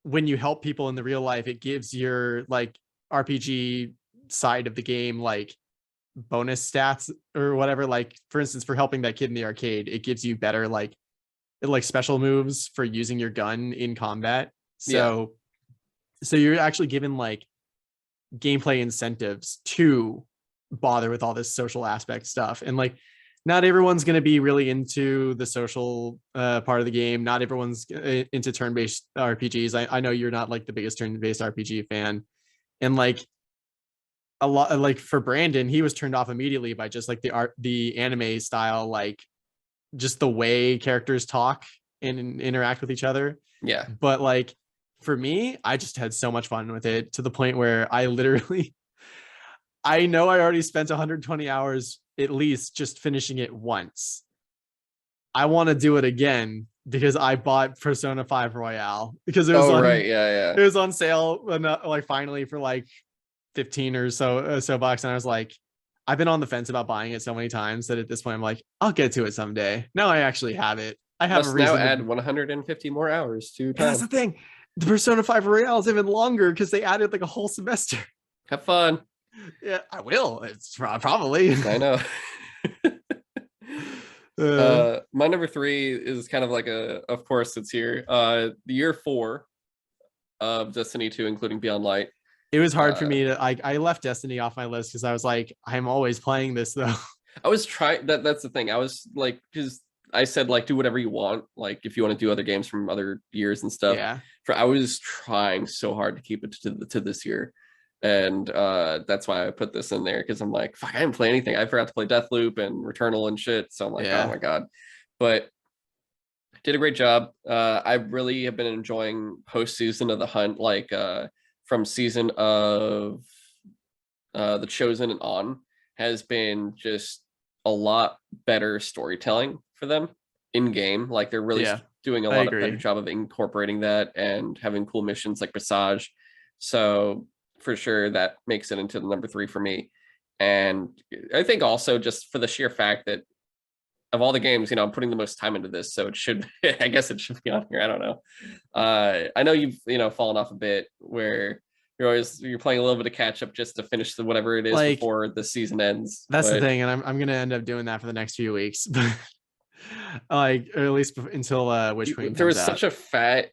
S2: when you help people in the real life, it gives your like RPG side of the game like bonus stats or whatever. Like for instance, for helping that kid in the arcade, it gives you better like special moves for using your gun in combat. So you're actually given like gameplay incentives to bother with all this social aspect stuff. And like not everyone's going to be really into the social part of the game. Not everyone's into turn-based RPGs. I know you're not like the biggest turn-based RPG fan. And like a lot, like for Brandon, he was turned off immediately by just like the art, the anime style, like just the way characters talk and interact with each other.
S1: Yeah.
S2: But like for me, I just had so much fun with it to the point where I literally, I know I already spent 120 hours at least just finishing it once. I want to do it again because I bought Persona 5 Royale because it was
S1: right. Yeah.
S2: it was on sale like finally for like 15 or so bucks, and I was like, I've been on the fence about buying it so many times that at this point I'm like, I'll get to it someday. Now I actually have it. I have
S1: Must
S2: a reason
S1: now add
S2: to...
S1: 150 more hours to
S2: That's the
S1: time.
S2: thing. The Persona 5 Royale is even longer because they added like a whole semester.
S1: Have fun.
S2: Yeah, I will. It's probably.
S1: I know. My number 3 is kind of like of course it's here. The year 4 of Destiny 2, including Beyond Light.
S2: It was hard for me to I left Destiny off my list because I was like, I'm always playing this though.
S1: I was trying that's the thing. I was like, because I said like do whatever you want, like if you want to do other games from other years and stuff.
S2: Yeah.
S1: I was trying so hard to keep it to this year. And that's why I put this in there, because I'm like, fuck, I didn't play anything. I forgot to play Deathloop and Returnal and shit. So I'm like, oh my god. But did a great job. I really have been enjoying post season of the hunt, like from season of The Chosen and on, has been just a lot better storytelling for them in game. Like they're really doing a lot of better job of incorporating that and having cool missions like Passage. So for sure that makes it into the number 3 for me. And I think also just for the sheer fact that of all the games, I'm putting the most time into this, so it should, I guess it should be on here. I don't know. I know you've, fallen off a bit where you're playing a little bit of catch up just to finish whatever it is like, before the season ends.
S2: That's the thing. And I'm going to end up doing that for the next few weeks, like, or at least until Witch Queen comes out.
S1: There was such a fat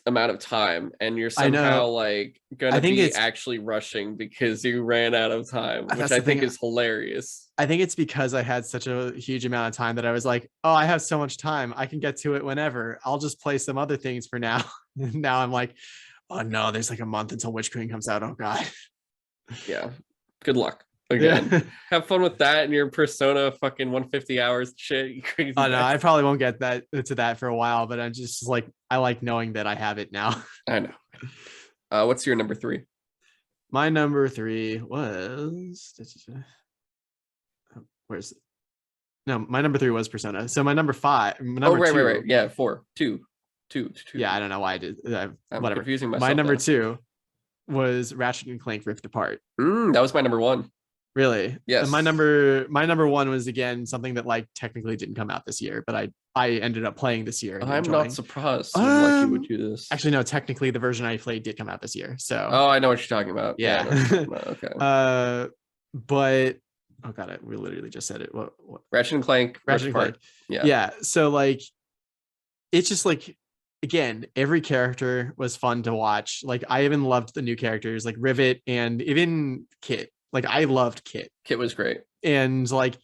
S1: amount of time, and you're somehow like gonna be actually rushing because you ran out of time, which I think is hilarious.
S2: I think it's because I had such a huge amount of time that I was like, oh, I have so much time, I can get to it whenever. I'll just play some other things for now. Now I'm like, oh no, there's like a month until Witch Queen comes out. Oh god.
S1: Yeah, good luck again. Have fun with that and your Persona fucking 150 hours shit, you crazy.
S2: Oh no, I probably won't get to that for a while, but I'm just like, I like knowing that I have it now.
S1: I know. What's your number 3?
S2: My number 3 was my number 3 was Persona. So my number 5,
S1: right. Yeah, 4, 2.
S2: Yeah, I don't know why I did.
S1: I'm
S2: whatever.
S1: Confusing myself.
S2: My number 2 was Ratchet and Clank Rift Apart.
S1: That was my number 1.
S2: Really?
S1: Yes.
S2: And my number 1 was again something that like technically didn't come out this year, but I ended up playing this year.
S1: I'm not surprised. Like you would do this.
S2: Actually, no. Technically, the version I played did come out this year. So.
S1: Oh, I know what you're talking about.
S2: Yeah.
S1: Okay.
S2: But oh god, we literally just said it. What?
S1: Ratchet and Clank.
S2: Ratchet and Clank. Yeah. Yeah. So like, it's just like, again, every character was fun to watch. Like I even loved the new characters like Rivet and even Kit. Like I loved Kit.
S1: Kit was great.
S2: And like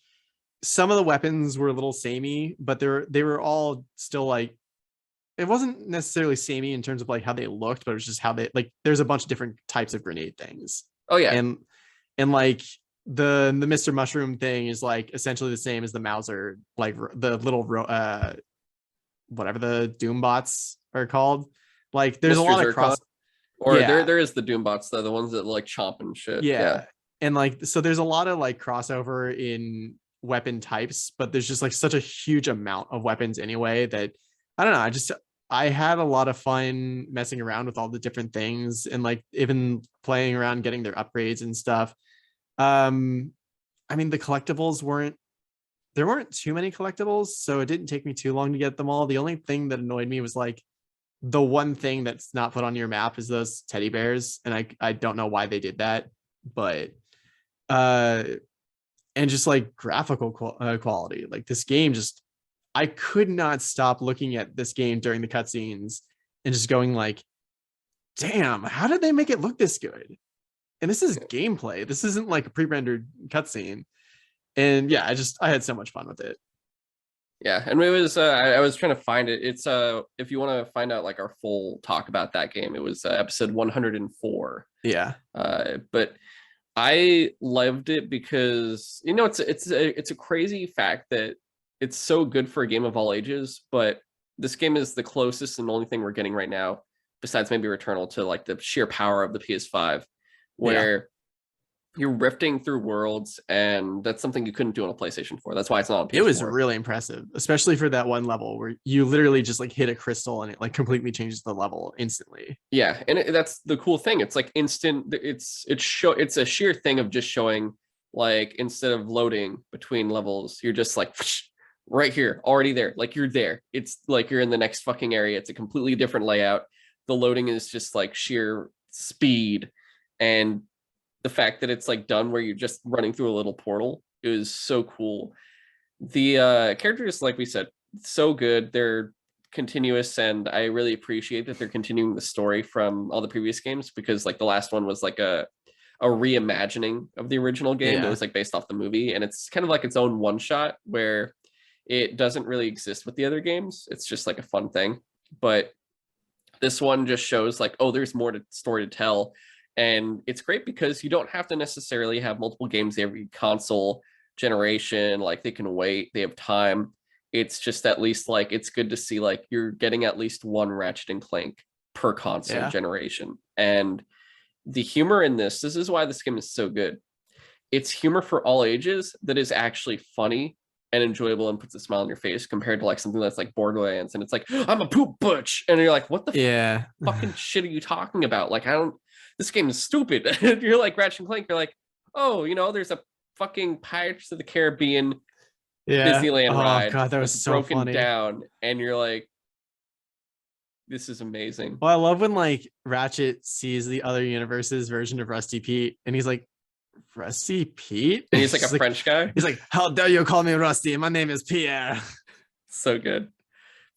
S2: some of the weapons were a little samey, but they were all still like, it wasn't necessarily samey in terms of like how they looked, but it was just how they like, there's a bunch of different types of grenade things.
S1: Oh yeah.
S2: And like the Mr. Mushroom thing is like essentially the same as the Mauser, like the little whatever the Doom bots are called. Like there's Mr. a lot of cross.
S1: Or there is the Doom bots though, the ones that like chomp and shit.
S2: Yeah. And like, so there's a lot of like crossover in weapon types, but there's just like such a huge amount of weapons anyway that I don't know. I had a lot of fun messing around with all the different things and like even playing around getting their upgrades and stuff. I mean, the collectibles there weren't too many collectibles, so it didn't take me too long to get them all. The only thing that annoyed me was like the one thing that's not put on your map is those teddy bears. And I don't know why they did that, but and just like graphical quality, like this game just, I could not stop looking at this game during the cutscenes and just going like, damn, how did they make it look this good? And this is gameplay. This isn't like a pre-rendered cutscene. And yeah, I had so much fun with it.
S1: Yeah, and it was I was trying to find it. It's if you want to find out like our full talk about that game, it was episode 104.
S2: Yeah.
S1: But I loved it because it's a crazy fact that it's so good for a game of all ages, but this game is the closest and only thing we're getting right now, besides maybe Returnal, to like the sheer power of the PS5,
S2: Yeah.
S1: where you're rifting through worlds, and that's something you couldn't do on a PlayStation 4. That's why it's not on
S2: It was
S1: PS4.
S2: really impressive, especially for that one level where you literally just like hit a crystal and it like completely changes the level instantly.
S1: Yeah, and that's the cool thing. It's like instant. It's a sheer thing of just showing, like, instead of loading between levels, you're just like whoosh, right here, already there. Like you're there. It's like you're in the next fucking area. It's a completely different layout. The loading is just like sheer speed, and the fact that it's like done where you're just running through a little portal is so cool. The characters, like we said, so good. They're continuous, and I really appreciate that they're continuing the story from all the previous games, because like the last one was like a reimagining of the original game that
S2: Yeah.
S1: was like based off the movie, and it's kind of like its own one shot where it doesn't really exist with the other games. It's just like a fun thing. But this one just shows like, oh, there's more to story to tell. And it's great because you don't have to necessarily have multiple games every console generation. Like they can wait, they have time. It's just at least like it's good to see like you're getting at least one Ratchet and Clank per console
S2: Yeah.
S1: generation. And the humor in this is why this game is so good. It's humor for all ages that is actually funny and enjoyable and puts a smile on your face, compared to like something that's like Borderlands and it's like, I'm a poop butch, and you're like, what the
S2: Yeah.
S1: fucking shit are you talking about? Like, I don't, this game is stupid. You're like Ratchet and Clank, you're like, oh, there's a fucking Pirates of the Caribbean
S2: Yeah.
S1: Disneyland
S2: Oh
S1: ride
S2: god, that was
S1: that's
S2: so
S1: broken
S2: funny.
S1: down, and you're like, this is amazing.
S2: Well, I love when like Ratchet sees the other universe's version of Rusty Pete and he's like, Rusty Pete?
S1: And he's like a French guy.
S2: He's like, how dare you call me Rusty? My name is Pierre.
S1: So good.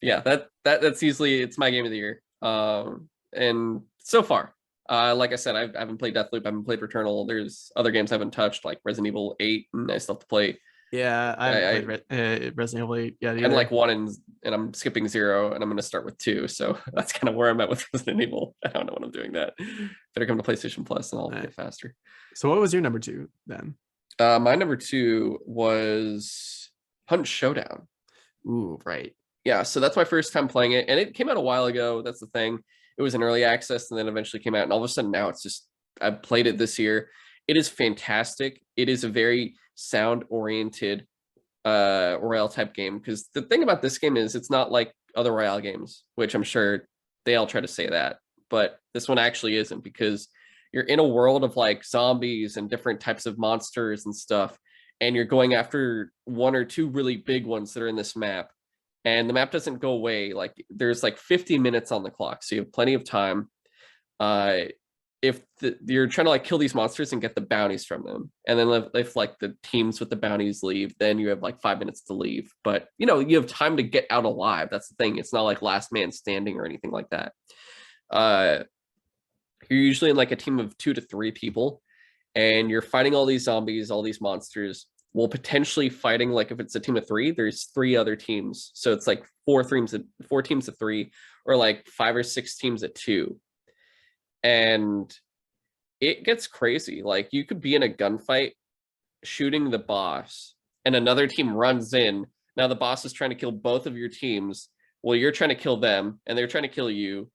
S1: Yeah, that's easily, it's my game of the year. And so far, like I said, I haven't played Deathloop, I haven't played Returnal. There's other games I haven't touched, like Resident Evil 8, and I still have to play.
S2: Yeah, I haven't
S1: I
S2: played Resident Evil 8 yet
S1: and
S2: either.
S1: like 1, and I'm skipping 0, and I'm going to start with 2. So that's kind of where I'm at with Resident Evil. I don't know when I'm doing that. Better come to PlayStation Plus, and I'll get faster.
S2: So what was your number 2 then?
S1: My number 2 was Hunt Showdown.
S2: Ooh, right.
S1: Yeah, so that's my first time playing it, and it came out a while ago. That's the thing. It was in early access, and then eventually came out, and all of a sudden now it's just, I've played it this year. It is fantastic. It is a very sound oriented Royale type game, because the thing about this game is it's not like other Royale games, which I'm sure they all try to say that, but this one actually isn't, because you're in a world of like zombies and different types of monsters and stuff, and you're going after one or two really big ones that are in this map, and the map doesn't go away. Like there's like 50 minutes on the clock, so you have plenty of time. If you're trying to like kill these monsters and get the bounties from them, and then if like the teams with the bounties leave, then you have like 5 minutes to leave. But you have time to get out alive. That's the thing. It's not like last man standing or anything like that. You're usually in like a team of 2 to 3 people, and you're fighting all these zombies, all these monsters, while potentially fighting, like if it's a team of 3, there's 3 other teams. So it's like 4 teams of 3, or like 5 or 6 teams of 2. And it gets crazy. Like you could be in a gunfight shooting the boss, and another team runs in. Now the boss is trying to kill both of your teams. Well, you're trying to kill them, and they're trying to kill you,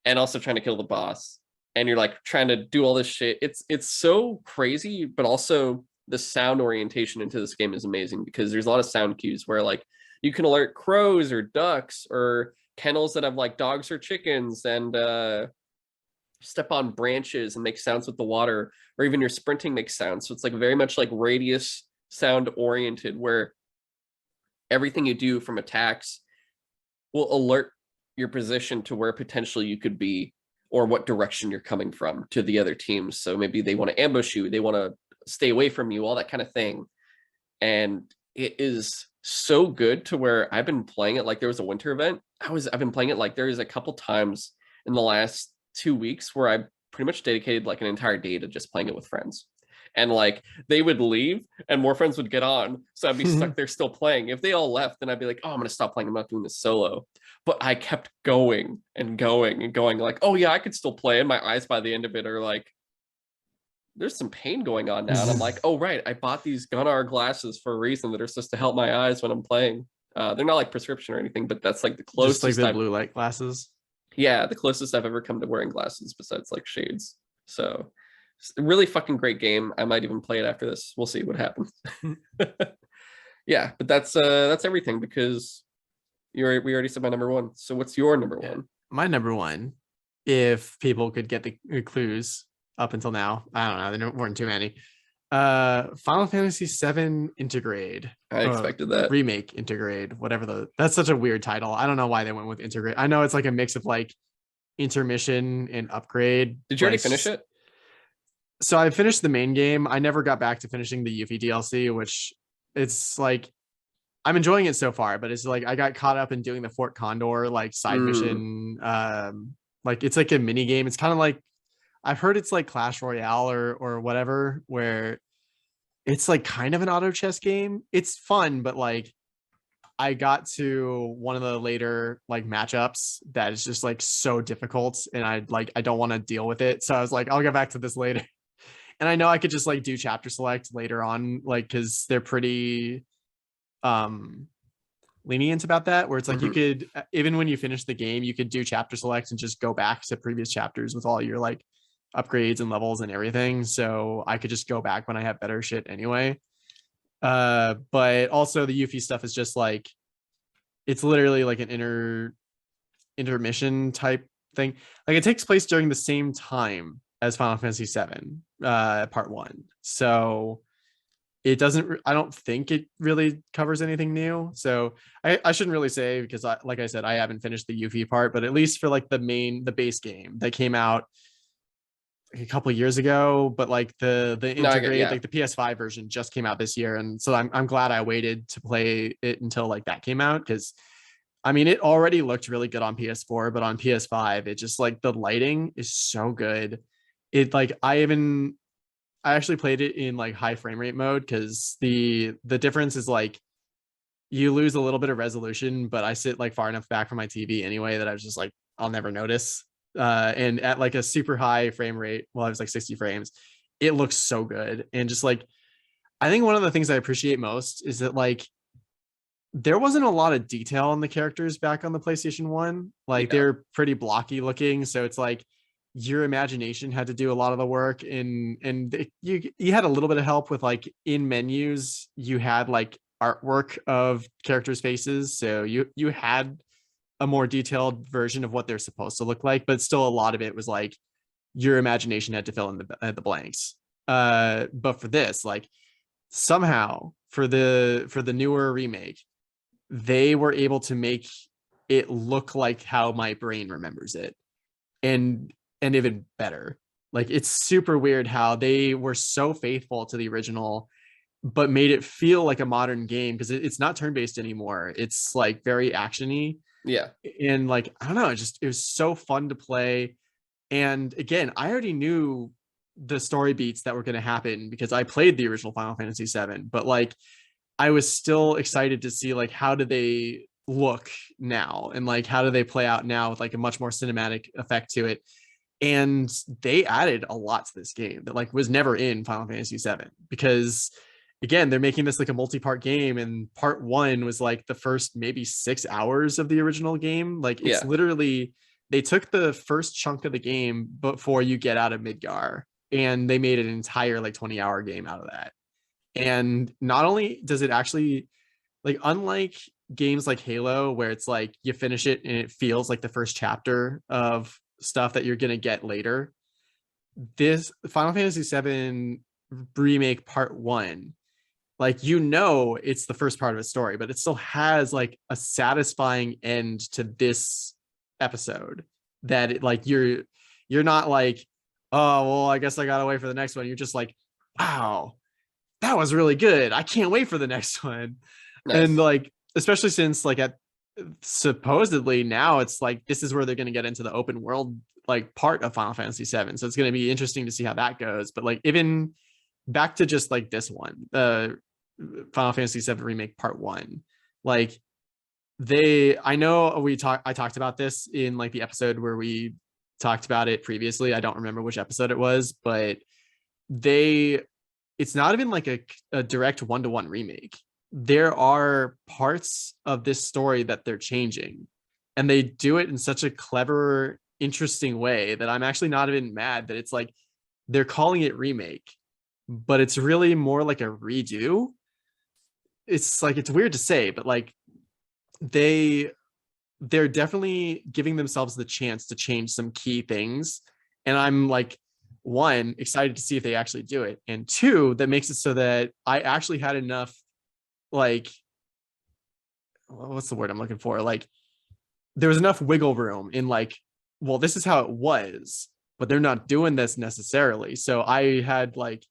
S1: and also trying to kill the boss. And you're like trying to do all this shit. It's so crazy, but also the sound orientation into this game is amazing, because there's a lot of sound cues where like you can alert crows or ducks or kennels that have like dogs or chickens, and step on branches and make sounds with the water, or even your sprinting makes sounds. So it's like very much like radius sound oriented, where everything you do from attacks will alert your position to where potentially you could be, or what direction you're coming from to the other teams. So maybe they want to ambush you, they want to stay away from you, all that kind of thing. And it is so good to where I've been playing it like there was a winter event. I've been playing it like there's a couple times in the last 2 weeks where I pretty much dedicated like an entire day to just playing it with friends. And like they would leave and more friends would get on, so I'd be stuck there still playing. If they all left, then I'd be like, oh, I'm gonna stop playing, I'm not doing this solo. But I kept going and going and going, like, oh yeah, I could still play. And my eyes by the end of it are like there's some pain going on now. And I'm like, oh, right. I bought these Gunnar glasses for a reason that are supposed to help my eyes when I'm playing. They're not like prescription or anything, but that's like the
S2: Just like
S1: closest
S2: the blue light glasses.
S1: yeah, the closest I've ever come to wearing glasses besides like shades. So it's a really fucking great game. I might even play it after this. We'll see what happens. Yeah, but that's everything because we already said my number one. So what's your number one?
S2: My number one, if people could get the clues up until now, I don't know, there weren't too many. Final Fantasy VII Intergrade.
S1: I expected that.
S2: Remake Intergrade, whatever that's such a weird title. I don't know why they went with Intergrade. I know it's like a mix of like intermission and upgrade.
S1: Did you already finish it?
S2: So I finished the main game. I never got back to finishing the Yuffie DLC, which it's like I'm enjoying it so far, but it's like I got caught up in doing the Fort Condor like side mission. Like it's like a mini game. It's kind of like I've heard it's like Clash Royale or whatever, where it's like kind of an auto chess game. It's fun, but like I got to one of the later like matchups that is just like so difficult, and I don't want to deal with it. So I was like, I'll get back to this later. And I know I could just like do chapter select later on, like because they're pretty lenient about that, where it's like you could, even when you finish the game, you could do chapter select and just go back to previous chapters with all your like upgrades and levels and everything. So I could just go back when I have better shit anyway. But also the Yuffie stuff is just like it's literally like an intermission type thing. Like it takes place during the same time as Final Fantasy VII part 1. So it doesn't, I don't think it really covers anything new. So I shouldn't really say, because like I said, I haven't finished the Yuffie part, but at least for like the base game that came out a couple of years ago, but like the integrate, like the PS5 version just came out this year. And so I'm glad I waited to play it until like that came out, because I mean, it already looked really good on PS4, but on PS5, it just like the lighting is so good. It like I actually played it in like high frame rate mode, because the difference is like you lose a little bit of resolution, but I sit like far enough back from my TV anyway that I was just like, I'll never notice. And at like a super high frame rate, well, I was like 60 frames, it looks so good. And just like, I think one of the things I appreciate most is that like there wasn't a lot of detail on the characters back on the PlayStation 1. Like they're pretty blocky looking. So it's like your imagination had to do a lot of the work, and you had a little bit of help with like in menus, you had like artwork of characters' faces. So you had a more detailed version of what they're supposed to look like, but still a lot of it was like your imagination had to fill in the blanks. But for this, like somehow for the newer remake, they were able to make it look like how my brain remembers it, and even better. Like it's super weird how they were so faithful to the original but made it feel like a modern game, because it's not turn-based anymore. It's like very actiony.
S1: Yeah.
S2: And like I don't know, it was so fun to play. And again, I already knew the story beats that were going to happen because I played the original Final Fantasy VII, but like I was still excited to see like how do they look now, and like how do they play out now with like a much more cinematic effect to it. And they added a lot to this game that like was never in Final Fantasy VII, because again, they're making this like a multi-part game, and part 1 was like the first maybe 6 hours of the original game. Like it's literally, they took the first chunk of the game before you get out of Midgar, and they made an entire like 20-hour game out of that. And not only does it actually, like unlike games like Halo, where it's like you finish it and it feels like the first chapter of stuff that you're going to get later, this Final Fantasy VII remake part 1, like it's the first part of a story, but it still has like a satisfying end to this episode, that it, like you're not like, oh well, I guess I gotta wait for the next one. You're just like, wow, that was really good, I can't wait for the next one. Nice. And like especially since like supposedly now it's like this is where they're going to get into the open world like part of Final Fantasy VII, so it's going to be interesting to see how that goes. But like even back to just like this one, Final Fantasy VII remake part 1, like I know I talked about this in like the episode where we talked about it previously. I don't remember which episode it was, but it's not even like a direct one-to-one remake. There are parts of this story that they're changing, and they do it in such a clever, interesting way that I'm actually not even mad that it's like they're calling it remake, but it's really more like a redo. It's like, it's weird to say, but like they're definitely giving themselves the chance to change some key things. And I'm like, one, excited to see if they actually do it. And two, that makes it so that I actually had enough, like, what's the word I'm looking for? Like, there was enough wiggle room in like, well, this is how it was, but they're not doing this necessarily. So I had like,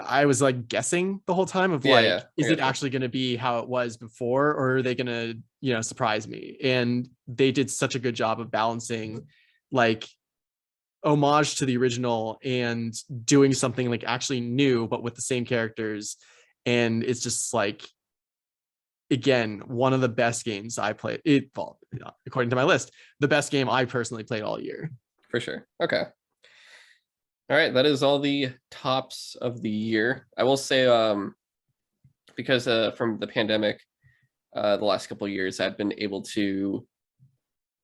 S2: I was like guessing the whole time of like, is it actually going to be how it was before, or are they going to, surprise me? And they did such a good job of balancing like homage to the original and doing something like actually new, but with the same characters. And it's just like, again, one of the best games I played. Well, according to my list, the best game I personally played all year.
S1: For sure. Okay. All right, that is all the tops of the year. I will say, because from the pandemic, the last couple of years, I've been able to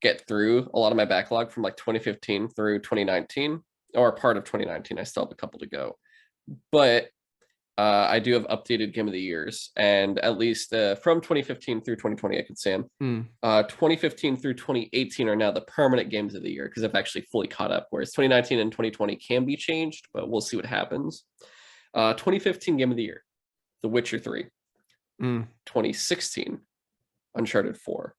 S1: get through a lot of my backlog from like 2015 through 2019, or part of 2019. I still have a couple to go, but I do have updated game of the years, and at least from 2015 through 2020, I could say 2015 through 2018 are now the permanent games of the year because I've actually fully caught up, whereas 2019 and 2020 can be changed, but we'll see what happens. 2015 game of the year, The Witcher 3. 2016, Uncharted 4.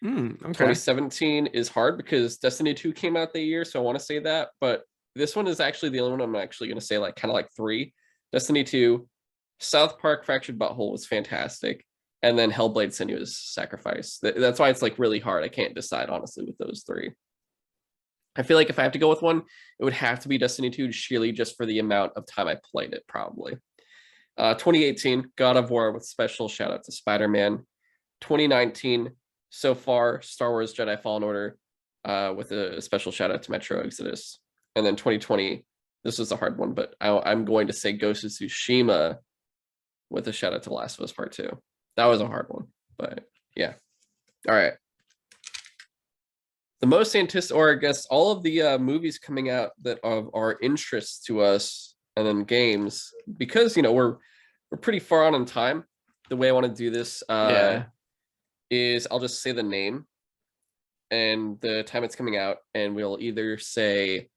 S2: Okay.
S1: 2017 is hard because Destiny 2 came out that year, so I want to say that, but this one is actually the only one I'm actually going to say like kind of like 3. Destiny 2, South Park Fractured Butthole was fantastic, and then Hellblade: Senua's Sacrifice. That's why it's like really hard. I can't decide honestly with those 3. I feel like if I have to go with one, it would have to be Destiny 2, sheerly just for the amount of time I played it, probably. 2018, God of War with special shout out to Spider-Man. 2019, so far, Star Wars Jedi Fallen Order with a special shout out to Metro Exodus. And then 2020, this was a hard one, but I'm going to say Ghost of Tsushima with a shout out to Last of Us Part 2. That was a hard one, but yeah. All right. The most anticipated, or I guess all of the movies coming out that are interest to us, and then games, because we're pretty far on in time. The way I want to do this is I'll just say the name and the time it's coming out, and we'll either say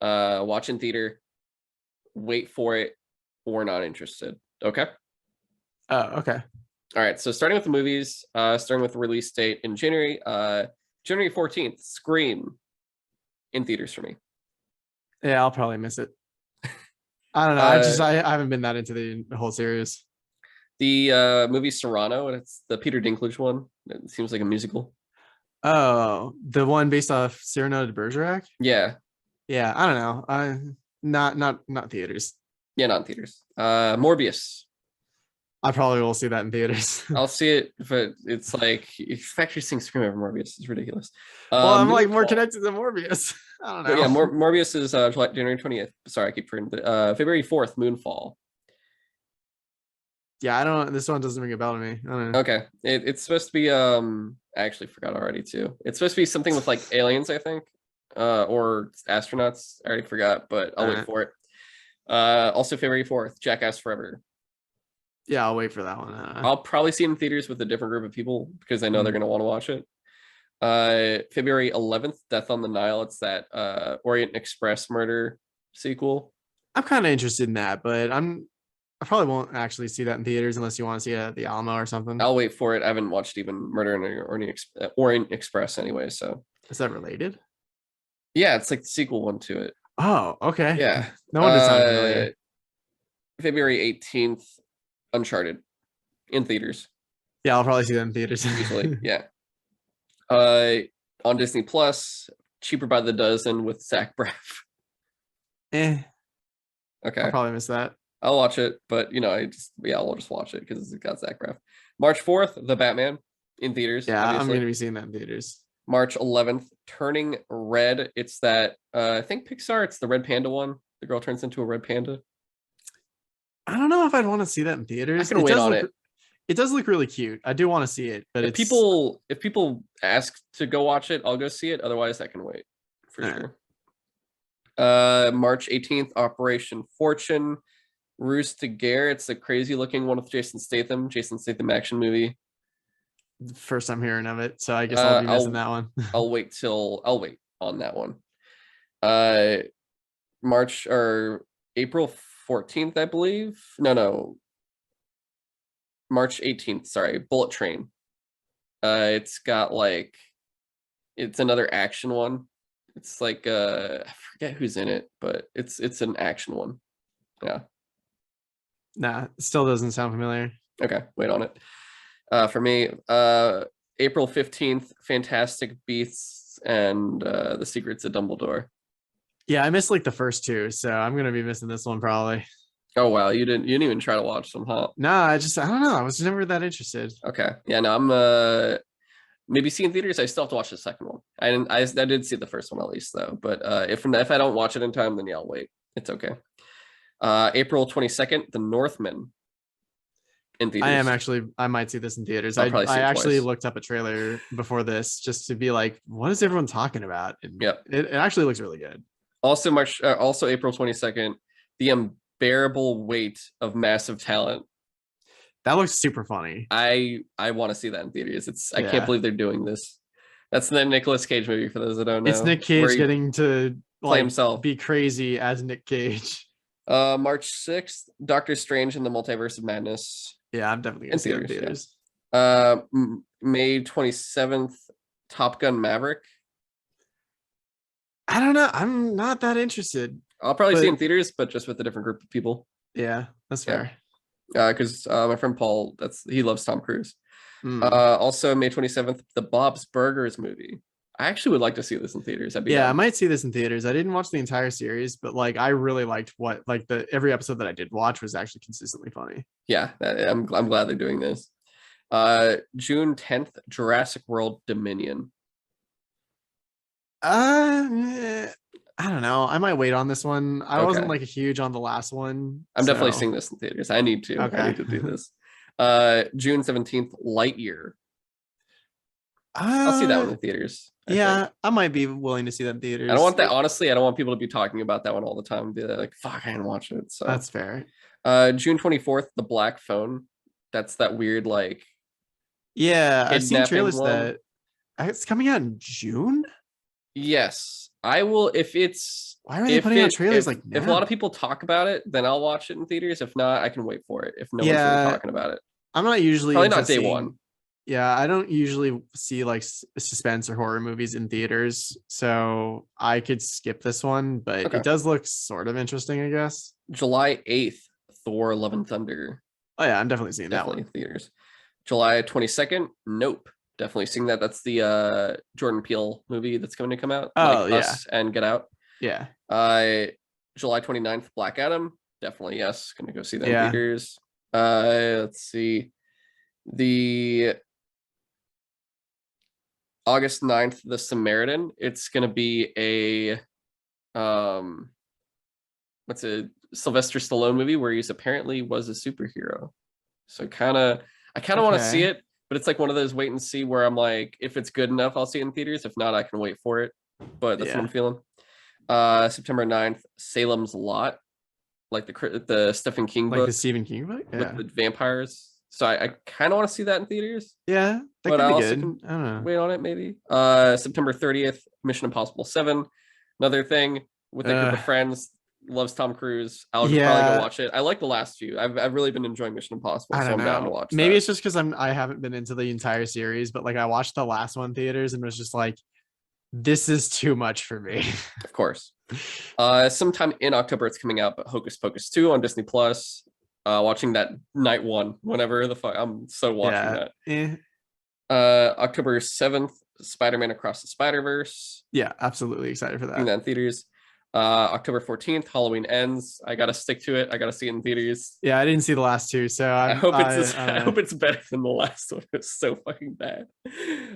S1: watch in theater, wait for it, or not interested. Okay.
S2: Okay.
S1: All right. So starting with the movies, starting with the release date in January 14th, Scream in theaters for me.
S2: Yeah, I'll probably miss it. I don't know. I haven't been that into the whole series.
S1: The movie Serrano, and it's the Peter Dinklage one. It seems like a musical.
S2: Oh, the one based off Cyrano de Bergerac?
S1: Yeah.
S2: Yeah, I don't know. Not theaters.
S1: Yeah, not in theaters. Morbius.
S2: I probably will see that in theaters.
S1: I'll see it, but it's like if actually seeing Scream over Morbius is ridiculous.
S2: Well, I'm like more connected to Morbius. I don't know.
S1: But yeah, Morbius is January 20th. Sorry, I keep forgetting. February 4th, Moonfall.
S2: Yeah, I don't. This one doesn't ring a bell to me. I don't know.
S1: Okay, it's supposed to be. I actually forgot already too. It's supposed to be something with like aliens, I think, or astronauts. I already forgot, but I'll wait for it. Also February 4th, Jackass Forever.
S2: Yeah, I'll wait for that one.
S1: I'll probably see it in theaters with a different group of people because I know they're going to want to watch it. February 11th, Death on the Nile. It's that Orient Express murder sequel.
S2: I'm kind of interested in that, but I probably won't actually see that in theaters unless you want to see it at the Alamo or something.
S1: I'll wait for it. I haven't watched even Murder in Orient Express anyway, so.
S2: Is that related?
S1: Yeah, it's like the sequel one to it.
S2: Oh, okay.
S1: Yeah.
S2: No wonder it sounds familiar.
S1: February 18th, Uncharted in theaters.
S2: Yeah, I'll probably see that in theaters.
S1: Usually, yeah. On Disney Plus, Cheaper by the Dozen with Zach Braff.
S2: Okay.
S1: I'll
S2: probably miss that.
S1: I'll watch it, but I'll just watch it because it's got Zach Braff. March 4th, The Batman in theaters.
S2: Yeah,
S1: obviously.
S2: I'm going to be seeing that in theaters.
S1: March 11th, Turning Red. It's that I think Pixar. It's the Red Panda one. The girl turns into a red panda.
S2: I don't know if I'd want to see that in theaters.
S1: I can wait on it.
S2: It does look really cute. I do want to see it, but
S1: if people ask to go watch it, I'll go see it. Otherwise, I can wait for sure. March 18th, Operation Fortune. Ruse de Guerre. It's a crazy looking one with Jason Statham action movie.
S2: First time hearing of it, so I guess I'll be missing that one.
S1: I'll wait on that one. March or April 14th, I believe. No. March 18th, sorry. Bullet Train. It's got like, it's another action one. It's like I forget who's in it, but it's an action one. Yeah.
S2: Nah, it still doesn't sound familiar.
S1: Okay, wait on it. For me, April 15th, Fantastic Beasts and The Secrets of Dumbledore.
S2: Yeah, I missed like the first two, so I'm gonna be missing this one probably.
S1: Oh wow, you didn't even try to watch them, huh?
S2: No, I don't know. I was never that interested.
S1: Okay. Yeah, no, I'm maybe seeing theaters. I still have to watch the second one. I did see the first one at least though, but if I don't watch it in time, then yeah, I'll wait. It's okay. April 22nd, The Northman. In theaters.
S2: I might see this in theaters. I actually looked up a trailer before this just to be like, what is everyone talking about? And
S1: yep.
S2: It actually looks really good.
S1: Also April 22nd, The Unbearable Weight of Massive Talent.
S2: That looks super funny.
S1: I want to see that in theaters. I can't believe they're doing this. That's the Nicolas Cage movie for those that don't know.
S2: It's Nick Cage getting to
S1: play himself,
S2: be crazy as Nick Cage.
S1: March 6th, Doctor Strange in the Multiverse of Madness.
S2: Yeah, I'm definitely gonna see it in theaters.
S1: Yeah. May 27th, Top Gun Maverick.
S2: I don't know. I'm not that interested.
S1: I'll probably see it in theaters, but just with a different group of people.
S2: Yeah, that's fair.
S1: Because my friend Paul, he loves Tom Cruise. Also, May 27th, the Bob's Burgers movie. I actually would like to see this in theaters.
S2: I might see this in theaters. I didn't watch the entire series, but like I really liked every episode that I did watch was actually consistently funny.
S1: Yeah, I'm glad they're doing this. June 10th, Jurassic World Dominion.
S2: I don't know. I might wait on this one. I wasn't like a huge on the last one.
S1: I'm definitely seeing this in theaters. I need to.
S2: Okay.
S1: I need to do this. June 17th, Lightyear. I'll see that one in theaters.
S2: I might be willing to see that in theaters.
S1: I don't want that. Honestly, I don't want people to be talking about that one all the time and be like, fuck, I didn't watch it. So
S2: that's fair.
S1: June 24th, The Black Phone. That's that weird like.
S2: Yeah, I've seen trailers that it's coming out in June.
S1: Yes, I will.
S2: Why are they putting out trailers like now?
S1: If a lot of people talk about it, then I'll watch it in theaters. If not, I can wait for it. If no one's really talking about it,
S2: I'm not usually
S1: probably not day one.
S2: Yeah, I don't usually see like suspense or horror movies in theaters, so I could skip this one, but it does look sort of interesting, I guess.
S1: July 8th, Thor: Love and Thunder.
S2: Oh yeah, I'm definitely seeing that one
S1: in theaters. July 22nd, Nope. Definitely seeing that. That's the Jordan Peele movie that's going to come out.
S2: Oh,
S1: like Us and Get Out.
S2: Yeah.
S1: July 29th, Black Adam. Definitely, yes. Going to go see that in theaters. Let's see. The August 9th, The Samaritan. It's going to be a what's a Sylvester Stallone movie where he's apparently was a superhero. So I kind of want to see it, but it's like one of those wait and see where I'm like, if it's good enough, I'll see it in theaters. If not, I can wait for it. But that's what I'm feeling. September 9th, Salem's Lot, like the Stephen King book,
S2: like the Stephen King book,
S1: with the vampires. So I kind of want to see that in theaters.
S2: Yeah, that
S1: but
S2: could
S1: I
S2: be
S1: also
S2: good.
S1: can
S2: I don't know.
S1: wait on it maybe. September 30th, Mission Impossible 7. Another thing with a group of friends. Loves Tom Cruise. I'll just probably go watch it. I like the last few. I've really been enjoying Mission Impossible, so I'm down to watch.
S2: Maybe it's just because I haven't been into the entire series, but like I watched the last one in theaters and was just like, this is too much for me.
S1: Of course. Sometime in October it's coming out, but Hocus Pocus 2 on Disney Plus. Watching that night one, whenever the fuck I'm so watching that. October 7th, Spider-Man Across the Spider-Verse.
S2: Yeah, absolutely excited for that.
S1: Seeing that in theaters. October 14th, Halloween Ends. I gotta stick to it. I gotta see it in theaters.
S2: Yeah, I didn't see the last two, so I
S1: hope it's better than the last one. It's so fucking bad.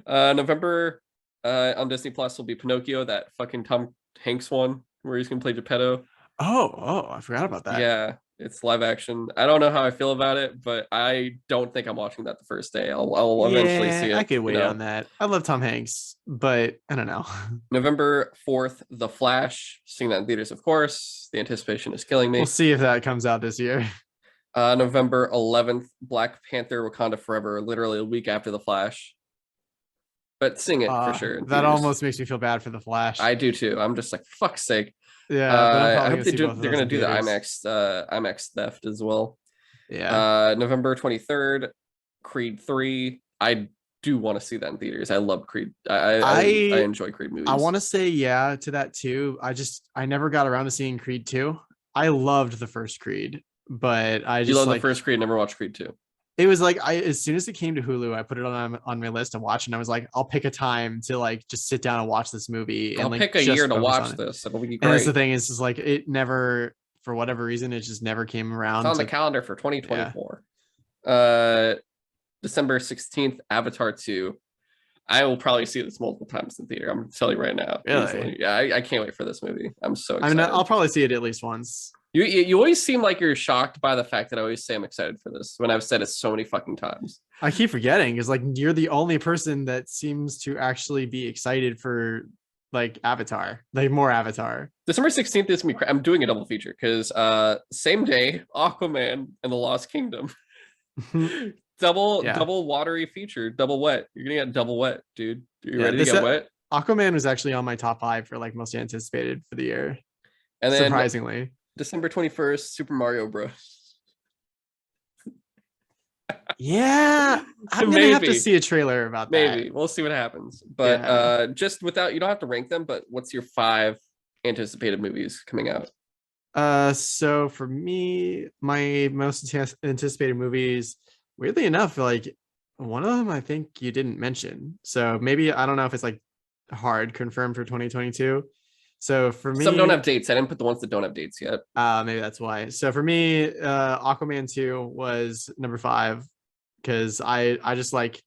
S1: November on Disney Plus will be Pinocchio, that fucking Tom Hanks one where he's gonna play Geppetto.
S2: Oh, I forgot about that.
S1: Yeah, it's live action. I don't know how I feel about it, but I don't think I'm watching that the first day. I'll eventually
S2: Yeah,
S1: see
S2: I
S1: it,
S2: could
S1: you
S2: wait on
S1: know.
S2: that. I love Tom Hanks, but I don't know.
S1: November 4th, The Flash. Seeing that in theaters, of course. The anticipation is killing
S2: We'll
S1: me.
S2: see if that comes out this year.
S1: November 11th, Black Panther Wakanda Forever, literally a week after The Flash. But seeing it for sure in
S2: That
S1: theaters.
S2: almost makes me feel bad for the Flash.
S1: I do too. I'm just like, fuck's sake.
S2: Yeah, but I'm
S1: I
S2: probably
S1: hope
S2: gonna see both of
S1: they're
S2: those
S1: gonna
S2: in
S1: do the
S2: theaters.
S1: IMAX theft as well.
S2: Yeah.
S1: November 23rd, Creed 3. I do want to see that in theaters. I love Creed. I
S2: I
S1: enjoy Creed
S2: I
S1: movies.
S2: want to say yeah to that too. I never got around to seeing Creed 2. I loved the first Creed, but I
S1: You
S2: just
S1: love the
S2: like
S1: first Creed, never watched Creed 2.
S2: it was like I as soon as it came to Hulu, I put it on my list and watched, and I was like, I'll pick a time to like just sit down and watch this movie and
S1: I'll
S2: like
S1: pick a year
S2: just
S1: to
S2: focus on
S1: watch
S2: it.
S1: this. It'll be
S2: And that's the
S1: great.
S2: thing is just like it never, for whatever reason, it just never came
S1: It's
S2: around
S1: on the
S2: to.
S1: calendar for
S2: Yeah.
S1: 2024. Uh December 16th, Avatar 2. I will probably see this multiple times in theater. I'm telling you right now,
S2: Really?
S1: easily. Yeah, I can't wait for this movie. I'm so
S2: I mean,
S1: excited.
S2: I'll probably see it at least once.
S1: You always seem like you're shocked by the fact that I always say I'm excited for this when I've said it so many fucking times.
S2: I keep forgetting because like you're the only person that seems to actually be excited for like Avatar, like more Avatar.
S1: December 16th is me. I'm doing a double feature because same day, Aquaman and the Lost Kingdom.
S2: Yeah.
S1: Double watery feature, double wet. You're gonna get double wet, dude. Are you
S2: Yeah.
S1: ready to
S2: This
S1: get wet?
S2: Aquaman was actually on my top 5 for like most anticipated for the year.
S1: And then
S2: Surprisingly.
S1: December 21st, Super Mario Bros.
S2: Yeah. I'm gonna have to see a trailer about that.
S1: Maybe we'll see what happens. But
S2: Yeah.
S1: just without, you don't have to rank them, but what's your 5 anticipated movies coming out?
S2: So for me, my most anticipated movies, weirdly enough, like one of them I think you didn't mention. So maybe I don't know if it's like hard confirmed for 2022. So for
S1: Some don't
S2: me,
S1: have dates. I didn't put the ones that don't have dates yet.
S2: maybe that's why. So for me, Aquaman 2 was number 5 because I just like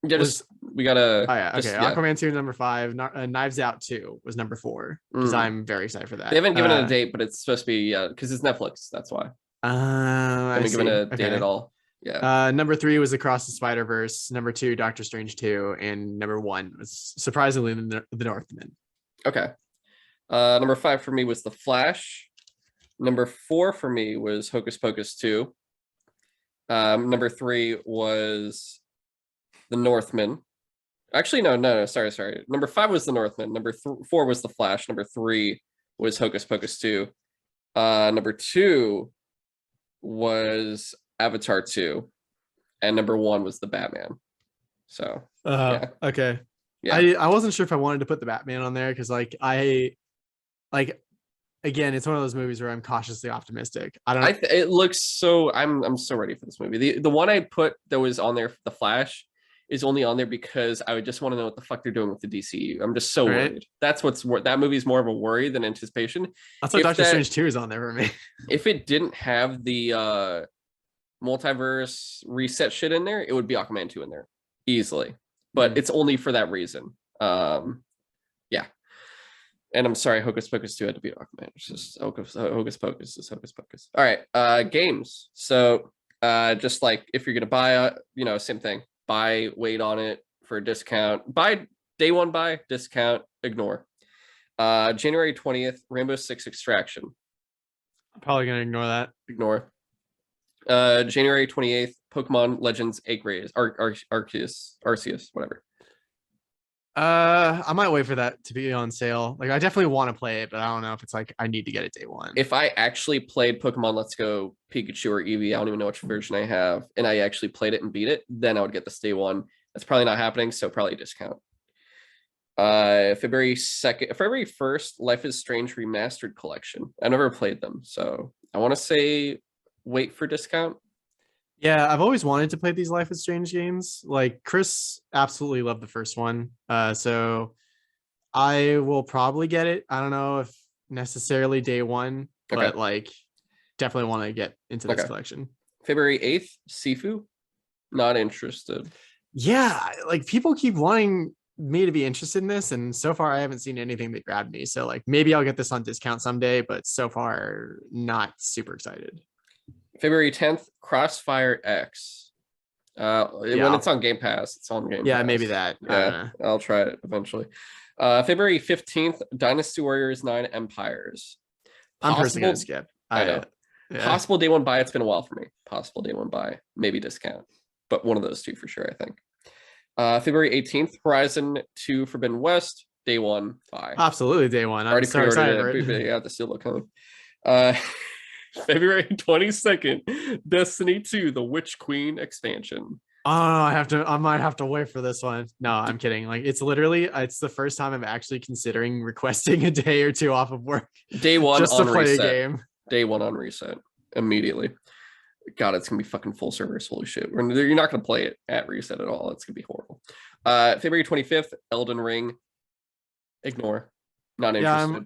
S1: Yeah,
S2: was.
S1: just we gotta
S2: Oh yeah,
S1: just
S2: okay.
S1: yeah.
S2: Aquaman 2 number 5. Knives Out 2 was number 4 because I'm very excited for
S1: They
S2: that.
S1: haven't given it a date, but it's supposed to be because it's Netflix. That's why. They
S2: I
S1: haven't given
S2: see.
S1: a date at
S2: Okay.
S1: all. Yeah.
S2: Number 3 was Across the Spider Verse. Number 2, Doctor Strange 2, and number 1 was surprisingly the Northman.
S1: Okay. Number 5 for me was The Flash. Number 4 for me was Hocus Pocus 2. Number 3 was The Northman. Actually, no. Sorry. Number 5 was The Northman. Number 4 was The Flash. Number 3 was Hocus Pocus 2. Number 2 was Avatar 2. And number 1 was The Batman. So, yeah.
S2: Okay.
S1: Yeah.
S2: I wasn't sure if I wanted to put the Batman on there because like again, it's one of those movies where I'm cautiously optimistic. I don't know.
S1: It looks so. I'm so ready for this movie. The one I put that was on there, The Flash, is only on there because I would just want to know what the fuck they're doing with the DCU. I'm just so worried. That's that movie's more of a worry than anticipation.
S2: That's why Doctor Strange 2 is on there for me.
S1: If it didn't have the multiverse reset shit in there, it would be Aquaman 2 in there easily. But it's only for that reason. Yeah. And I'm sorry, Hocus Pocus 2 had to be Aquaman. It's just Hocus Pocus is Hocus Pocus. All right, games. So just like if you're gonna buy same thing. Buy, wait on it for a discount. Buy day one, buy discount, ignore. January 20th, Rainbow Six Extraction.
S2: I'm probably gonna ignore that.
S1: Ignore. January 28th, Pokemon Legends Arceus, whatever.
S2: I might wait for that to be on sale. Like I definitely want to play it, but I don't know if it's like I need to get it day one.
S1: If I actually played Pokemon Let's Go Pikachu or Eevee, I don't even know which version I have, and I actually played it and beat it, then I would get this day one. That's probably not happening, so probably discount. February 1st, Life is Strange Remastered Collection. I never played them, so I want to say wait for discount.
S2: Yeah, I've always wanted to play these Life is Strange games. Like Chris absolutely loved the first one. So I will probably get it. I don't know if necessarily day one, but like definitely want to get into this collection.
S1: February 8th, Sifu. Not interested.
S2: Yeah, like people keep wanting me to be interested in this, and so far I haven't seen anything that grabbed me. So like maybe I'll get this on discount someday, but so far not super excited.
S1: February 10th, Crossfire X. When it's on Game Pass, it's on Game Pass.
S2: Maybe that.
S1: Yeah, I'll try it eventually. February 15th, Dynasty Warriors 9 Empires.
S2: I'm personally gonna skip.
S1: I know. Yeah. Possible day one buy. It's been a while for me. Possible day one buy, maybe discount, but one of those two for sure, I think. February 18th, Horizon 2 Forbidden West, day one buy.
S2: Absolutely day one. I'm
S1: already
S2: so excited for
S1: it. Yeah, the steelbook coming. February 22nd, Destiny 2, the Witch Queen expansion.
S2: Oh, I might have to wait for this one. No, I'm kidding. Like it's the first time I'm actually considering requesting a day or two off of work.
S1: Day one
S2: just
S1: on
S2: to play
S1: reset.
S2: a game.
S1: Day one on reset immediately. God, it's gonna be fucking full service. Holy shit. You're not gonna play it at reset at all. It's gonna be horrible. February 25th, Elden Ring. Ignore. Not interested.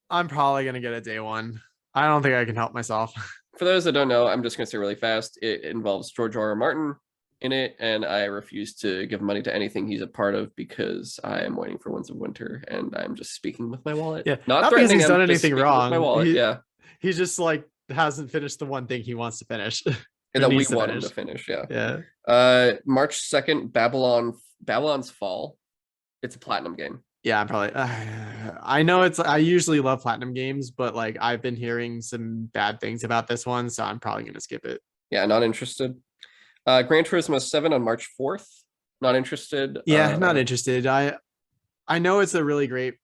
S2: I'm probably gonna get a day one. I don't think I can help myself.
S1: For those that don't know, I'm just gonna say really fast. It involves George R.R. Martin in it, and I refuse to give money to anything he's a part of because I am waiting for Winds of Winter, and I'm just speaking with my wallet.
S2: Yeah, not because he's done anything wrong.
S1: My wallet,
S2: he's just like hasn't finished the one thing he wants to finish,
S1: and that we want him to finish.
S2: Yeah.
S1: March 2nd, Babylon's Fall. It's a platinum game.
S2: Yeah, I'm probably. I know I usually love platinum games, but like I've been hearing some bad things about this one, so I'm probably gonna skip it.
S1: Yeah, not interested. Gran Turismo 7 on March 4th. Not interested.
S2: Yeah, not interested. I know it's a really great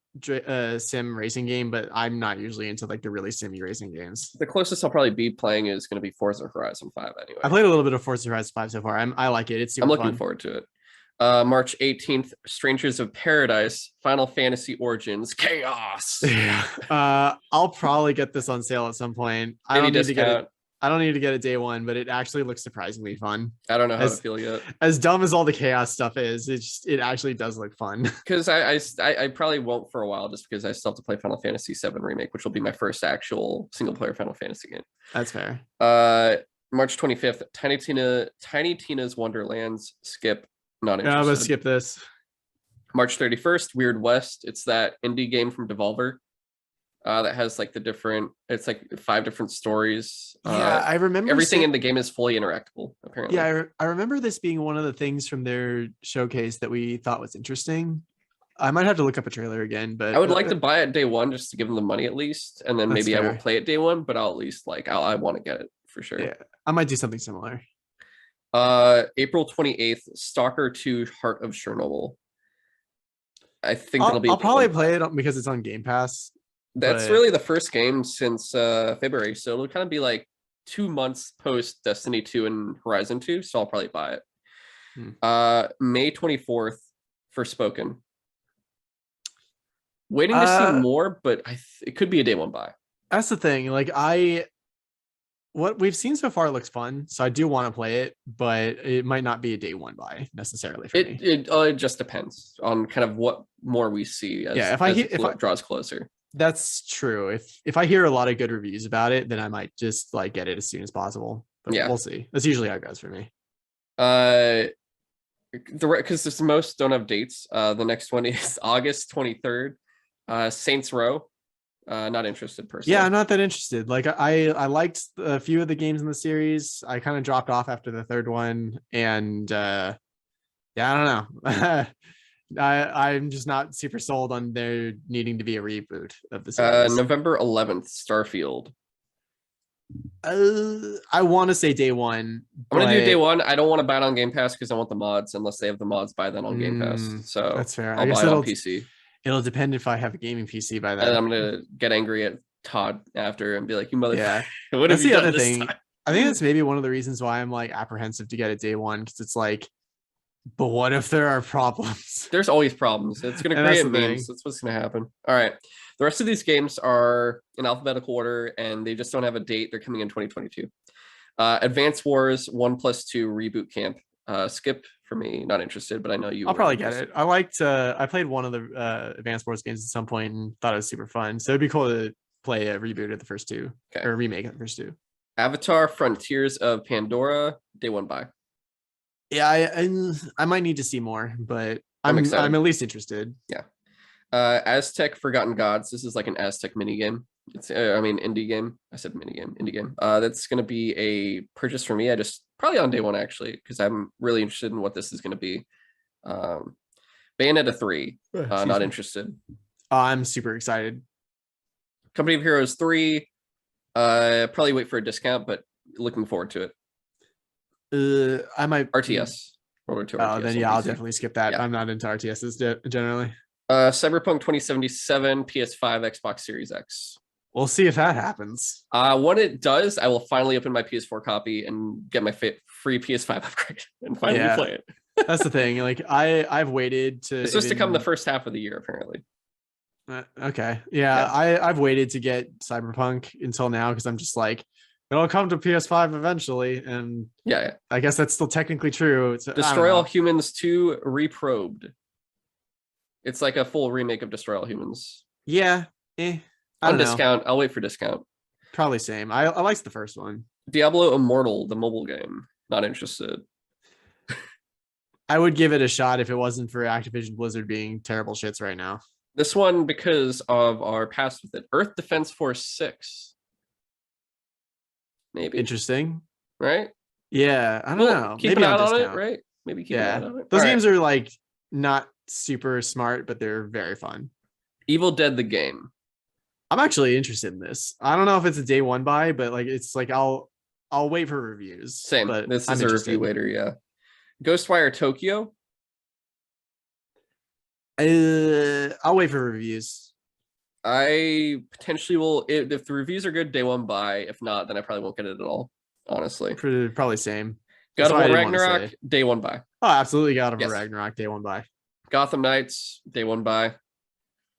S2: sim racing game, but I'm not usually into like the really simmy racing games.
S1: The closest I'll probably be playing is going to be Forza Horizon 5 anyway.
S2: I played a little bit of Forza Horizon 5 so far. I like it. It's super
S1: I'm looking
S2: fun.
S1: forward to it. March 18th, Strangers of Paradise, Final Fantasy Origins, Chaos.
S2: Yeah. I'll probably get this on sale at some point. I don't need to get a day one, but it actually looks surprisingly fun.
S1: I don't know how to feel yet.
S2: As dumb as all the chaos stuff is, it actually does look fun.
S1: Because I probably won't for a while, just because I still have to play Final Fantasy VII Remake, which will be my first actual single player Final Fantasy game.
S2: That's fair.
S1: March 25th, Tiny Tina's Wonderlands, skip. Not interested.
S2: I'm gonna skip this.
S1: March 31st, Weird West. It's that indie game from Devolver. That has like it's like 5 different stories.
S2: Yeah, I remember
S1: everything in the game is fully interactable, apparently.
S2: Yeah, I remember this being one of the things from their showcase that we thought was interesting. I might have to look up a trailer again, but
S1: I would like to buy it day one just to give them the money at least, and then maybe I won't play it day one, but I'll at least I want to get it for sure.
S2: Yeah, I might do something similar.
S1: April 28th, Stalker 2: Heart of Chernobyl. I think
S2: I'll probably play it because it's on Game Pass.
S1: That's really the first game since February, so it'll kind of be like 2 months post Destiny 2 and Horizon 2, so I'll probably buy it. May 24th, Forspoken. Waiting to see more, but it could be a day one buy.
S2: That's the thing. Like what we've seen so far looks fun, so I do want to play it, but it might not be a day one buy necessarily for me.
S1: It just depends on kind of what more we see as, if it draws closer.
S2: That's true. If I hear a lot of good reviews about it, then I might just like get it as soon as possible. But we'll see. That's usually how it goes for me.
S1: Because most don't have dates. The next one is August 23rd. Saints Row. Not interested personally.
S2: Yeah, I'm not that interested. Like I liked a few of the games in the series. I kind of dropped off after the third one, and I don't know. I'm just not super sold on there needing to be a reboot of the series.
S1: November 11th, Starfield.
S2: I want to say day one.
S1: I'm gonna do day one. I don't want to buy it on Game Pass because I want the mods. Unless they have the mods by then on Game Pass, so
S2: that's fair.
S1: I'll buy it on PC.
S2: It'll depend if I have a gaming PC by then.
S1: And I'm gonna get angry at Todd after and be like, "You motherfucker!"
S2: Yeah,
S1: what
S2: that's
S1: have you
S2: the
S1: done
S2: other thing.
S1: time?
S2: I think that's maybe one of the reasons why I'm like apprehensive to get it day one, because it's like, but what if there are problems?
S1: There's always problems. It's gonna create memes. That's what's gonna happen. All right. The rest of these games are in alphabetical order, and they just don't have a date. They're coming in 2022. Advance Wars 1+2 Reboot Camp. Skip for me, not interested, but I know you.
S2: I'll probably get it. I played one of the Advance Wars games at some point and thought it was super fun. So it'd be cool to play a reboot of the first two, or a remake of the first two.
S1: Avatar: Frontiers of Pandora, day one buy.
S2: Yeah, I might need to see more, but
S1: I'm excited.
S2: I'm at least interested.
S1: Yeah. Aztec Forgotten Gods. This is like an Aztec mini game. It's indie game. I said mini game, indie game. That's gonna be a purchase for me. I just probably on day one actually, because I'm really interested in what this is gonna be. Bayonetta 3. Not interested.
S2: I'm super excited.
S1: Company of Heroes 3. Probably wait for a discount, but looking forward to
S2: it. I might
S1: RTS. World War II RTS
S2: then yeah, I'll definitely skip that. Yeah. I'm not into RTSs generally.
S1: Cyberpunk 2077, PS5, Xbox Series X.
S2: We'll see if that happens.
S1: When it does, I will finally open my PS4 copy and get my free PS5 upgrade and finally play it.
S2: That's the thing. Like I've waited to.
S1: It's supposed to come the first half of the year, apparently.
S2: Okay. Yeah. I've waited to get Cyberpunk until now because I'm just like, it'll come to PS5 eventually, and I guess that's still technically true.
S1: Destroy All Humans 2 Reprobed. It's like a full remake of Destroy All Humans.
S2: Yeah.
S1: On discount. I'll wait for discount.
S2: Probably same. I liked the first one.
S1: Diablo Immortal, the mobile game. Not interested.
S2: I would give it a shot if it wasn't for Activision Blizzard being terrible shits right now.
S1: This one because of our past with it. Earth Defense Force 6. Maybe.
S2: Interesting.
S1: Right?
S2: Yeah. I don't know.
S1: Keep an eye on it, right? Maybe keep an eye on it.
S2: Those games are like not super smart, but they're very fun.
S1: Evil Dead the game.
S2: I'm actually interested in this. I don't know if it's a day one buy, but like it's like I'll wait for reviews.
S1: Same.
S2: But
S1: this is a review later, yeah. Ghostwire Tokyo.
S2: I'll wait for reviews.
S1: I potentially will if the reviews are good, day one buy. If not, then I probably won't get it at all. Honestly.
S2: Probably same.
S1: God of War Ragnarok, day one buy.
S2: Oh, absolutely. God of War Ragnarok, day one buy.
S1: Gotham Knights, day one buy.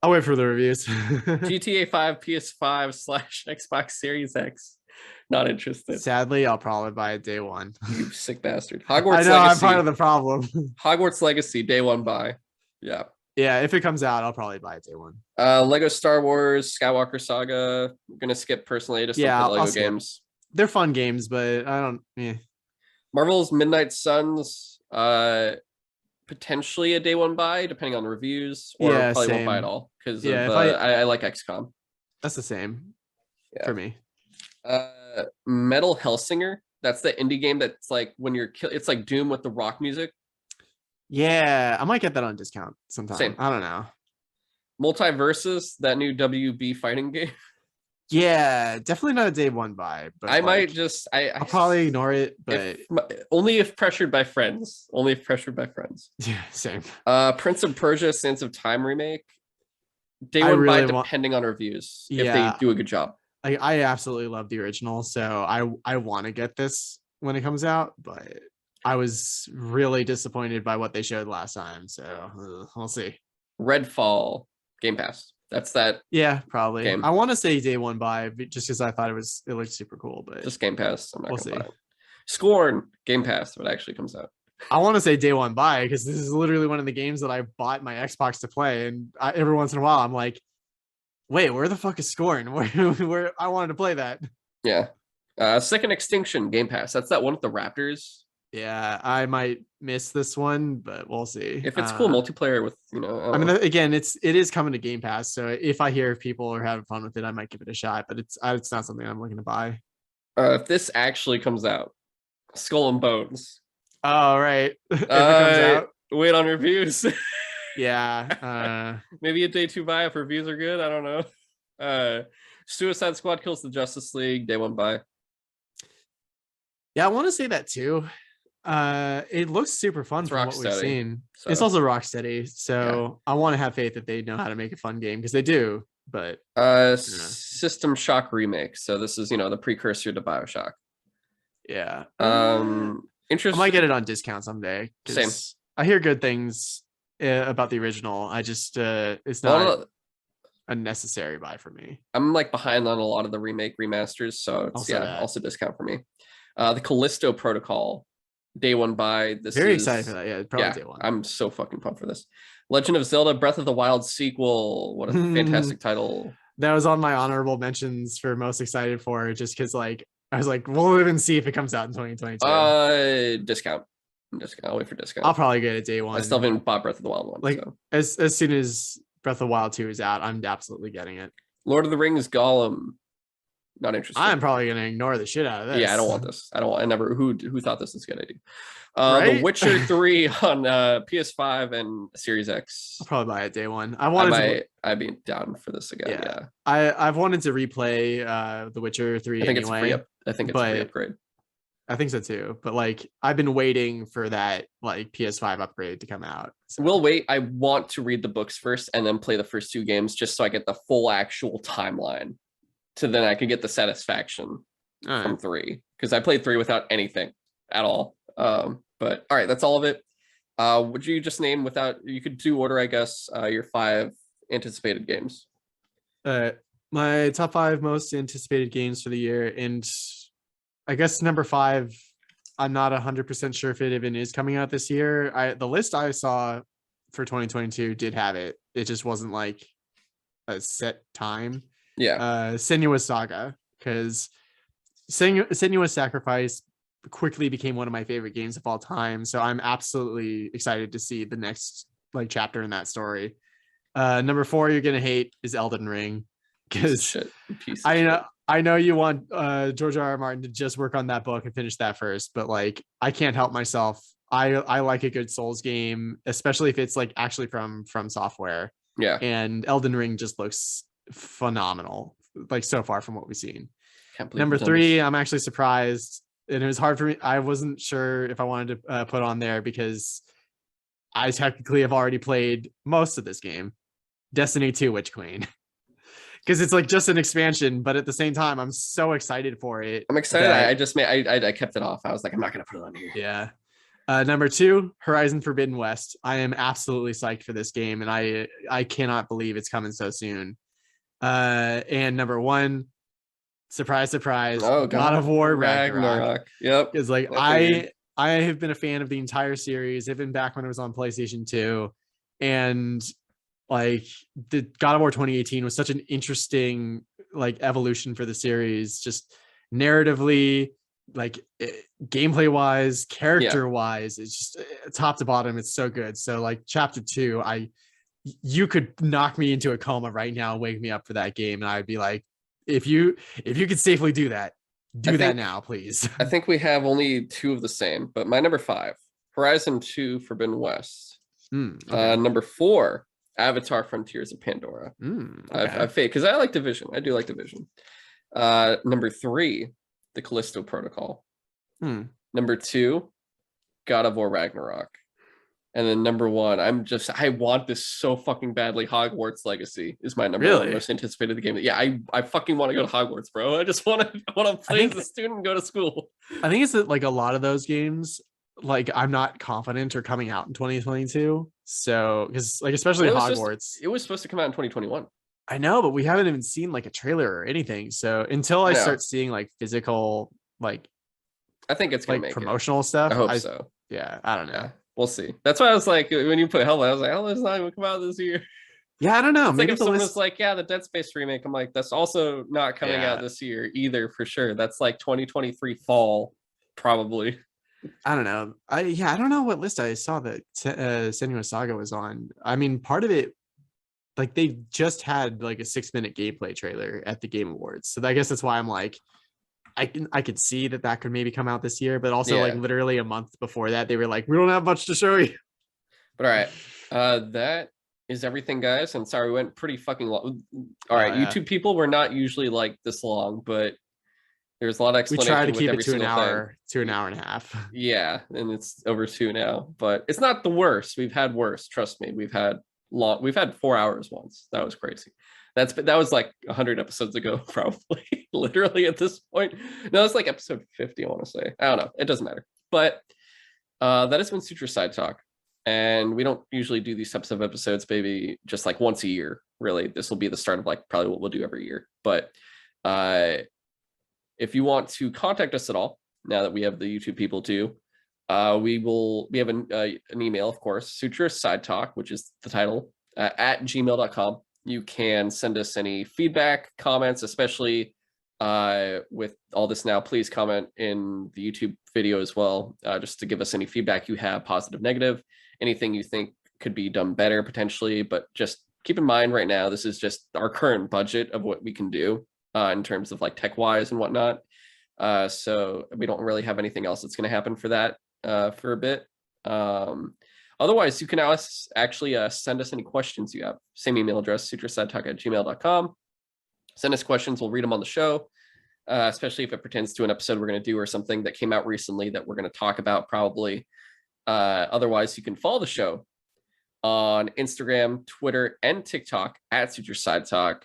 S2: I'll wait for the reviews.
S1: GTA 5, PS5 / Xbox Series X. Not interested.
S2: Sadly, I'll probably buy it day one.
S1: You sick bastard. Hogwarts
S2: I know, Legacy. I'm part of the problem.
S1: Hogwarts Legacy, day one buy. Yeah.
S2: Yeah, if it comes out, I'll probably buy it day one.
S1: Lego Star Wars, Skywalker Saga. I'm gonna skip personally. I just don't play Lego games.
S2: They're fun games, but I don't.
S1: Marvel's Midnight Suns. Potentially a day one buy, depending on reviews, or probably won't buy it all because I like XCOM.
S2: That's the same for me.
S1: Metal Hellsinger. That's the indie game that's like when you're it's like Doom with the rock music.
S2: Yeah, I might get that on discount sometime.
S1: Same.
S2: I don't know.
S1: Multiverses, that new WB fighting game.
S2: Yeah, definitely not a day one buy. But
S1: I might just
S2: I'll probably ignore it, but
S1: only if pressured by friends. Only if pressured by friends.
S2: Yeah, same.
S1: Prince of Persia: Sands of Time remake. Day one buy, depending on reviews. If they do a good job.
S2: I absolutely love the original, so I want to get this when it comes out, but I was really disappointed by what they showed last time, so we'll see.
S1: Redfall Game Pass. That's that.
S2: Yeah, probably.
S1: Game.
S2: I want to say day one buy just because I thought it looked super cool, but
S1: just Game Pass. I'm not gonna buy it. Scorn Game Pass, when it actually comes out.
S2: I want to say day one buy because this is literally one of the games that I bought my Xbox to play, and every once in a while I'm like, wait, where the fuck is Scorn? Where I wanted to play that. Yeah.
S1: Second Extinction Game Pass. That's that one with the Raptors.
S2: Yeah, I might miss this one, but we'll see.
S1: If it's cool multiplayer with,
S2: I mean, again, it is coming to Game Pass, so if I hear people are having fun with it, I might give it a shot. But it's not something I'm looking to buy.
S1: If this actually comes out, Skull and Bones.
S2: Oh right. If it comes out,
S1: wait on reviews.
S2: Yeah.
S1: Maybe a day two buy if reviews are good. I don't know. Suicide Squad Kills the Justice League, day one buy.
S2: Yeah, I want to say that too. It looks super fun from what we've seen. So. It's also Rocksteady, so I want to have faith that they know how to make a fun game because they do. But
S1: System Shock remake. So this is the precursor to BioShock.
S2: Yeah.
S1: Interesting.
S2: I might get it on discount someday.
S1: Same.
S2: I hear good things about the original. I just it's not a necessary buy for me.
S1: I'm like behind on a lot of the remake remasters, so it's also discount for me. The Callisto Protocol, day one buy. This
S2: very excited for that. Yeah, probably day one.
S1: I'm so fucking pumped for this. Legend of Zelda: Breath of the Wild sequel. What a fantastic title!
S2: That was on my honorable mentions for most excited for, just because I was like, we'll live and see if it comes out in 2022.
S1: Discount. I'll wait for discount.
S2: I'll probably get it day one.
S1: I still haven't bought Breath of the Wild 1.
S2: Like
S1: so.
S2: as soon as Breath of the Wild 2 is out, I'm absolutely getting it.
S1: Lord of the Rings Gollum. Not interested.
S2: I'm probably gonna ignore the shit out of this.
S1: Yeah, I don't want this. I never. Who thought this was a good idea?
S2: Right?
S1: The Witcher 3 on PS5 and Series X.
S2: I'll probably buy it day one.
S1: I'd be down for this again. Yeah.
S2: I've wanted to replay The Witcher 3
S1: I think
S2: anyway.
S1: it's a free upgrade.
S2: I think so too. But like I've been waiting for that like PS5 upgrade to come out.
S1: So. We'll wait. I want to read the books first and then play the first 2 games just so I get the full actual timeline. So then I can get the satisfaction from 3. Because I played 3 without anything at all. But all right, that's all of it. Would you just name you could do order, I guess, your 5 anticipated games?
S2: My top 5 most anticipated games for the year, and I guess number 5, I'm not 100% sure if it even is coming out this year. The list I saw for 2022 did have it. It just wasn't like a set time.
S1: Yeah.
S2: Senua's Saga, because Senua's Sacrifice quickly became one of my favorite games of all time. So I'm absolutely excited to see the next like chapter in that story. Number 4 you're gonna hate is Elden Ring, because I know you want George R.R. Martin to just work on that book and finish that first, but like I can't help myself. I like a good Souls game, especially if it's like actually from Software.
S1: Yeah.
S2: And Elden Ring just looks phenomenal, like so far from what we've seen. Number 3, I'm actually surprised, and it was hard for me. I wasn't sure if I wanted to put on there because I technically have already played most of this game, Destiny 2 Witch Queen. Because it's like just an expansion, but at the same time, I'm so excited for it.
S1: I'm excited. I kept it off. I was like, I'm not gonna put it on here.
S2: Yeah. Number 2, Horizon Forbidden West. I am absolutely psyched for this game, and I cannot believe it's coming so soon. And number 1, surprise, God of War Ragnarok.
S1: Yep.
S2: It's like I have been a fan of the entire series, even back when it was on PlayStation 2, and like the God of War 2018 was such an interesting like evolution for the series, just narratively, like gameplay wise, character wise. It's just top to bottom, it's so good. So like chapter 2, you could knock me into a coma right now, wake me up for that game, and I'd be like, if you could safely do that now, please.
S1: I think we have only 2 of the same, but my number 5, Horizon 2 Forbidden West.
S2: Okay.
S1: Number 4, Avatar Frontiers of Pandora.
S2: Okay.
S1: I've faith because I like Division. I do like Division. Number 3, the Callisto Protocol. Number 2, God of War Ragnarok. And then number 1, I want this so fucking badly. Hogwarts Legacy is my number 1 most anticipated game. Yeah, I fucking want to go to Hogwarts, bro. I just want to play as a student and go to school.
S2: I think it's that like a lot of those games, like I'm not confident are coming out in 2022. So because like especially Hogwarts,
S1: it was supposed to come out in 2021.
S2: I know, but we haven't even seen like a trailer or anything. So until I start seeing like physical, like
S1: I think it's gonna make
S2: promotional stuff.
S1: I hope so.
S2: Yeah, I don't know.
S1: Yeah, we'll see. That's why I was like, when you put Hellblade, I was like, Hellblade's not even come out this year.
S2: Yeah, I don't know.
S1: It's maybe like if someone was like, yeah, the Dead Space remake, I'm like, that's also not coming out this year either for sure. That's like 2023 fall, probably.
S2: I don't know. I don't know what list I saw that Senua's Saga was on. I mean, part of it, like they just had like a 6-minute gameplay trailer at the Game Awards, so I guess that's why I'm like, I could see that could maybe come out this year, but also like literally a month before that, they were like, we don't have much to show you.
S1: But all right, that is everything, guys. And sorry, we went pretty fucking long. All right, YouTube people, we're not usually like this long, but there's a lot of explanation.
S2: We try to keep it to an hour, to an hour and a half.
S1: Yeah, and it's over 2 now, but it's not the worst. We've had worse. Trust me. We've had 4 hours once. That was crazy. That was like 100 episodes ago, probably. Literally at this point. No, it's like episode 50, I want to say. I don't know. It doesn't matter. But that has been Sutro Sidetalk. And we don't usually do these types of episodes, maybe just like once a year, really. This will be the start of like probably what we'll do every year. But if you want to contact us at all, now that we have the YouTube people too, we have an email, of course, Sutro Sidetalk, which is the title, at gmail.com. You can send us any feedback, comments, especially with all this now, please comment in the YouTube video as well, just to give us any feedback you have, positive, negative, anything you think could be done better potentially. But just keep in mind right now, this is just our current budget of what we can do in terms of like tech wise and whatnot. So we don't really have anything else that's going to happen for that for a bit. Otherwise, you can actually send us any questions you have. Same email address, sutrosidetalk@gmail.com. Send us questions. We'll read them on the show, especially if it pertains to an episode we're going to do or something that came out recently that we're going to talk about probably. Otherwise, you can follow the show on Instagram, Twitter, and TikTok at Sutro Sidetalk.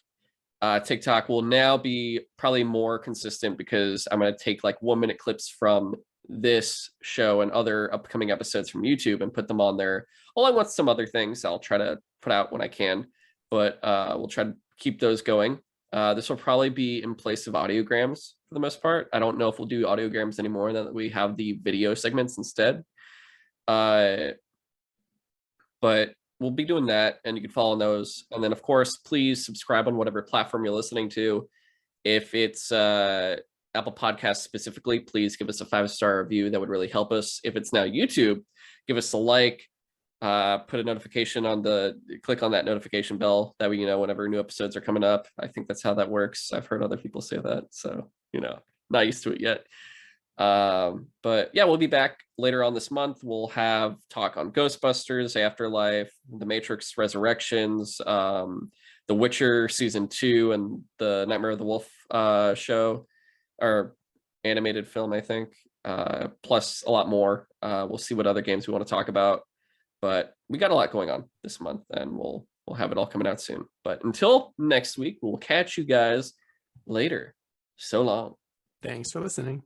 S1: TikTok will now be probably more consistent because I'm going to take like 1-minute clips from this show and other upcoming episodes from YouTube and put them on there, along with some other things I'll try to put out when I can. But we'll try to keep those going. This will probably be in place of audiograms for the most part. I don't know if we'll do audiograms anymore now that we have the video segments instead. But we'll be doing that, and you can follow those. And then, of course, please subscribe on whatever platform you're listening to. If it's Apple Podcasts specifically, please give us a 5-star review. That would really help us. If it's now YouTube, give us a like. Put a notification on click on that notification bell. That way, whenever new episodes are coming up. I think that's how that works. I've heard other people say that. So, not used to it yet. But yeah, we'll be back later on this month. We'll have talk on Ghostbusters, Afterlife, The Matrix Resurrections, The Witcher season 2, and the Nightmare of the Wolf show, or animated film, I think, plus a lot more. We'll see what other games we want to talk about, but we got a lot going on this month, and we'll have it all coming out soon. But until next week, we'll catch you guys later. So long.
S2: Thanks for listening.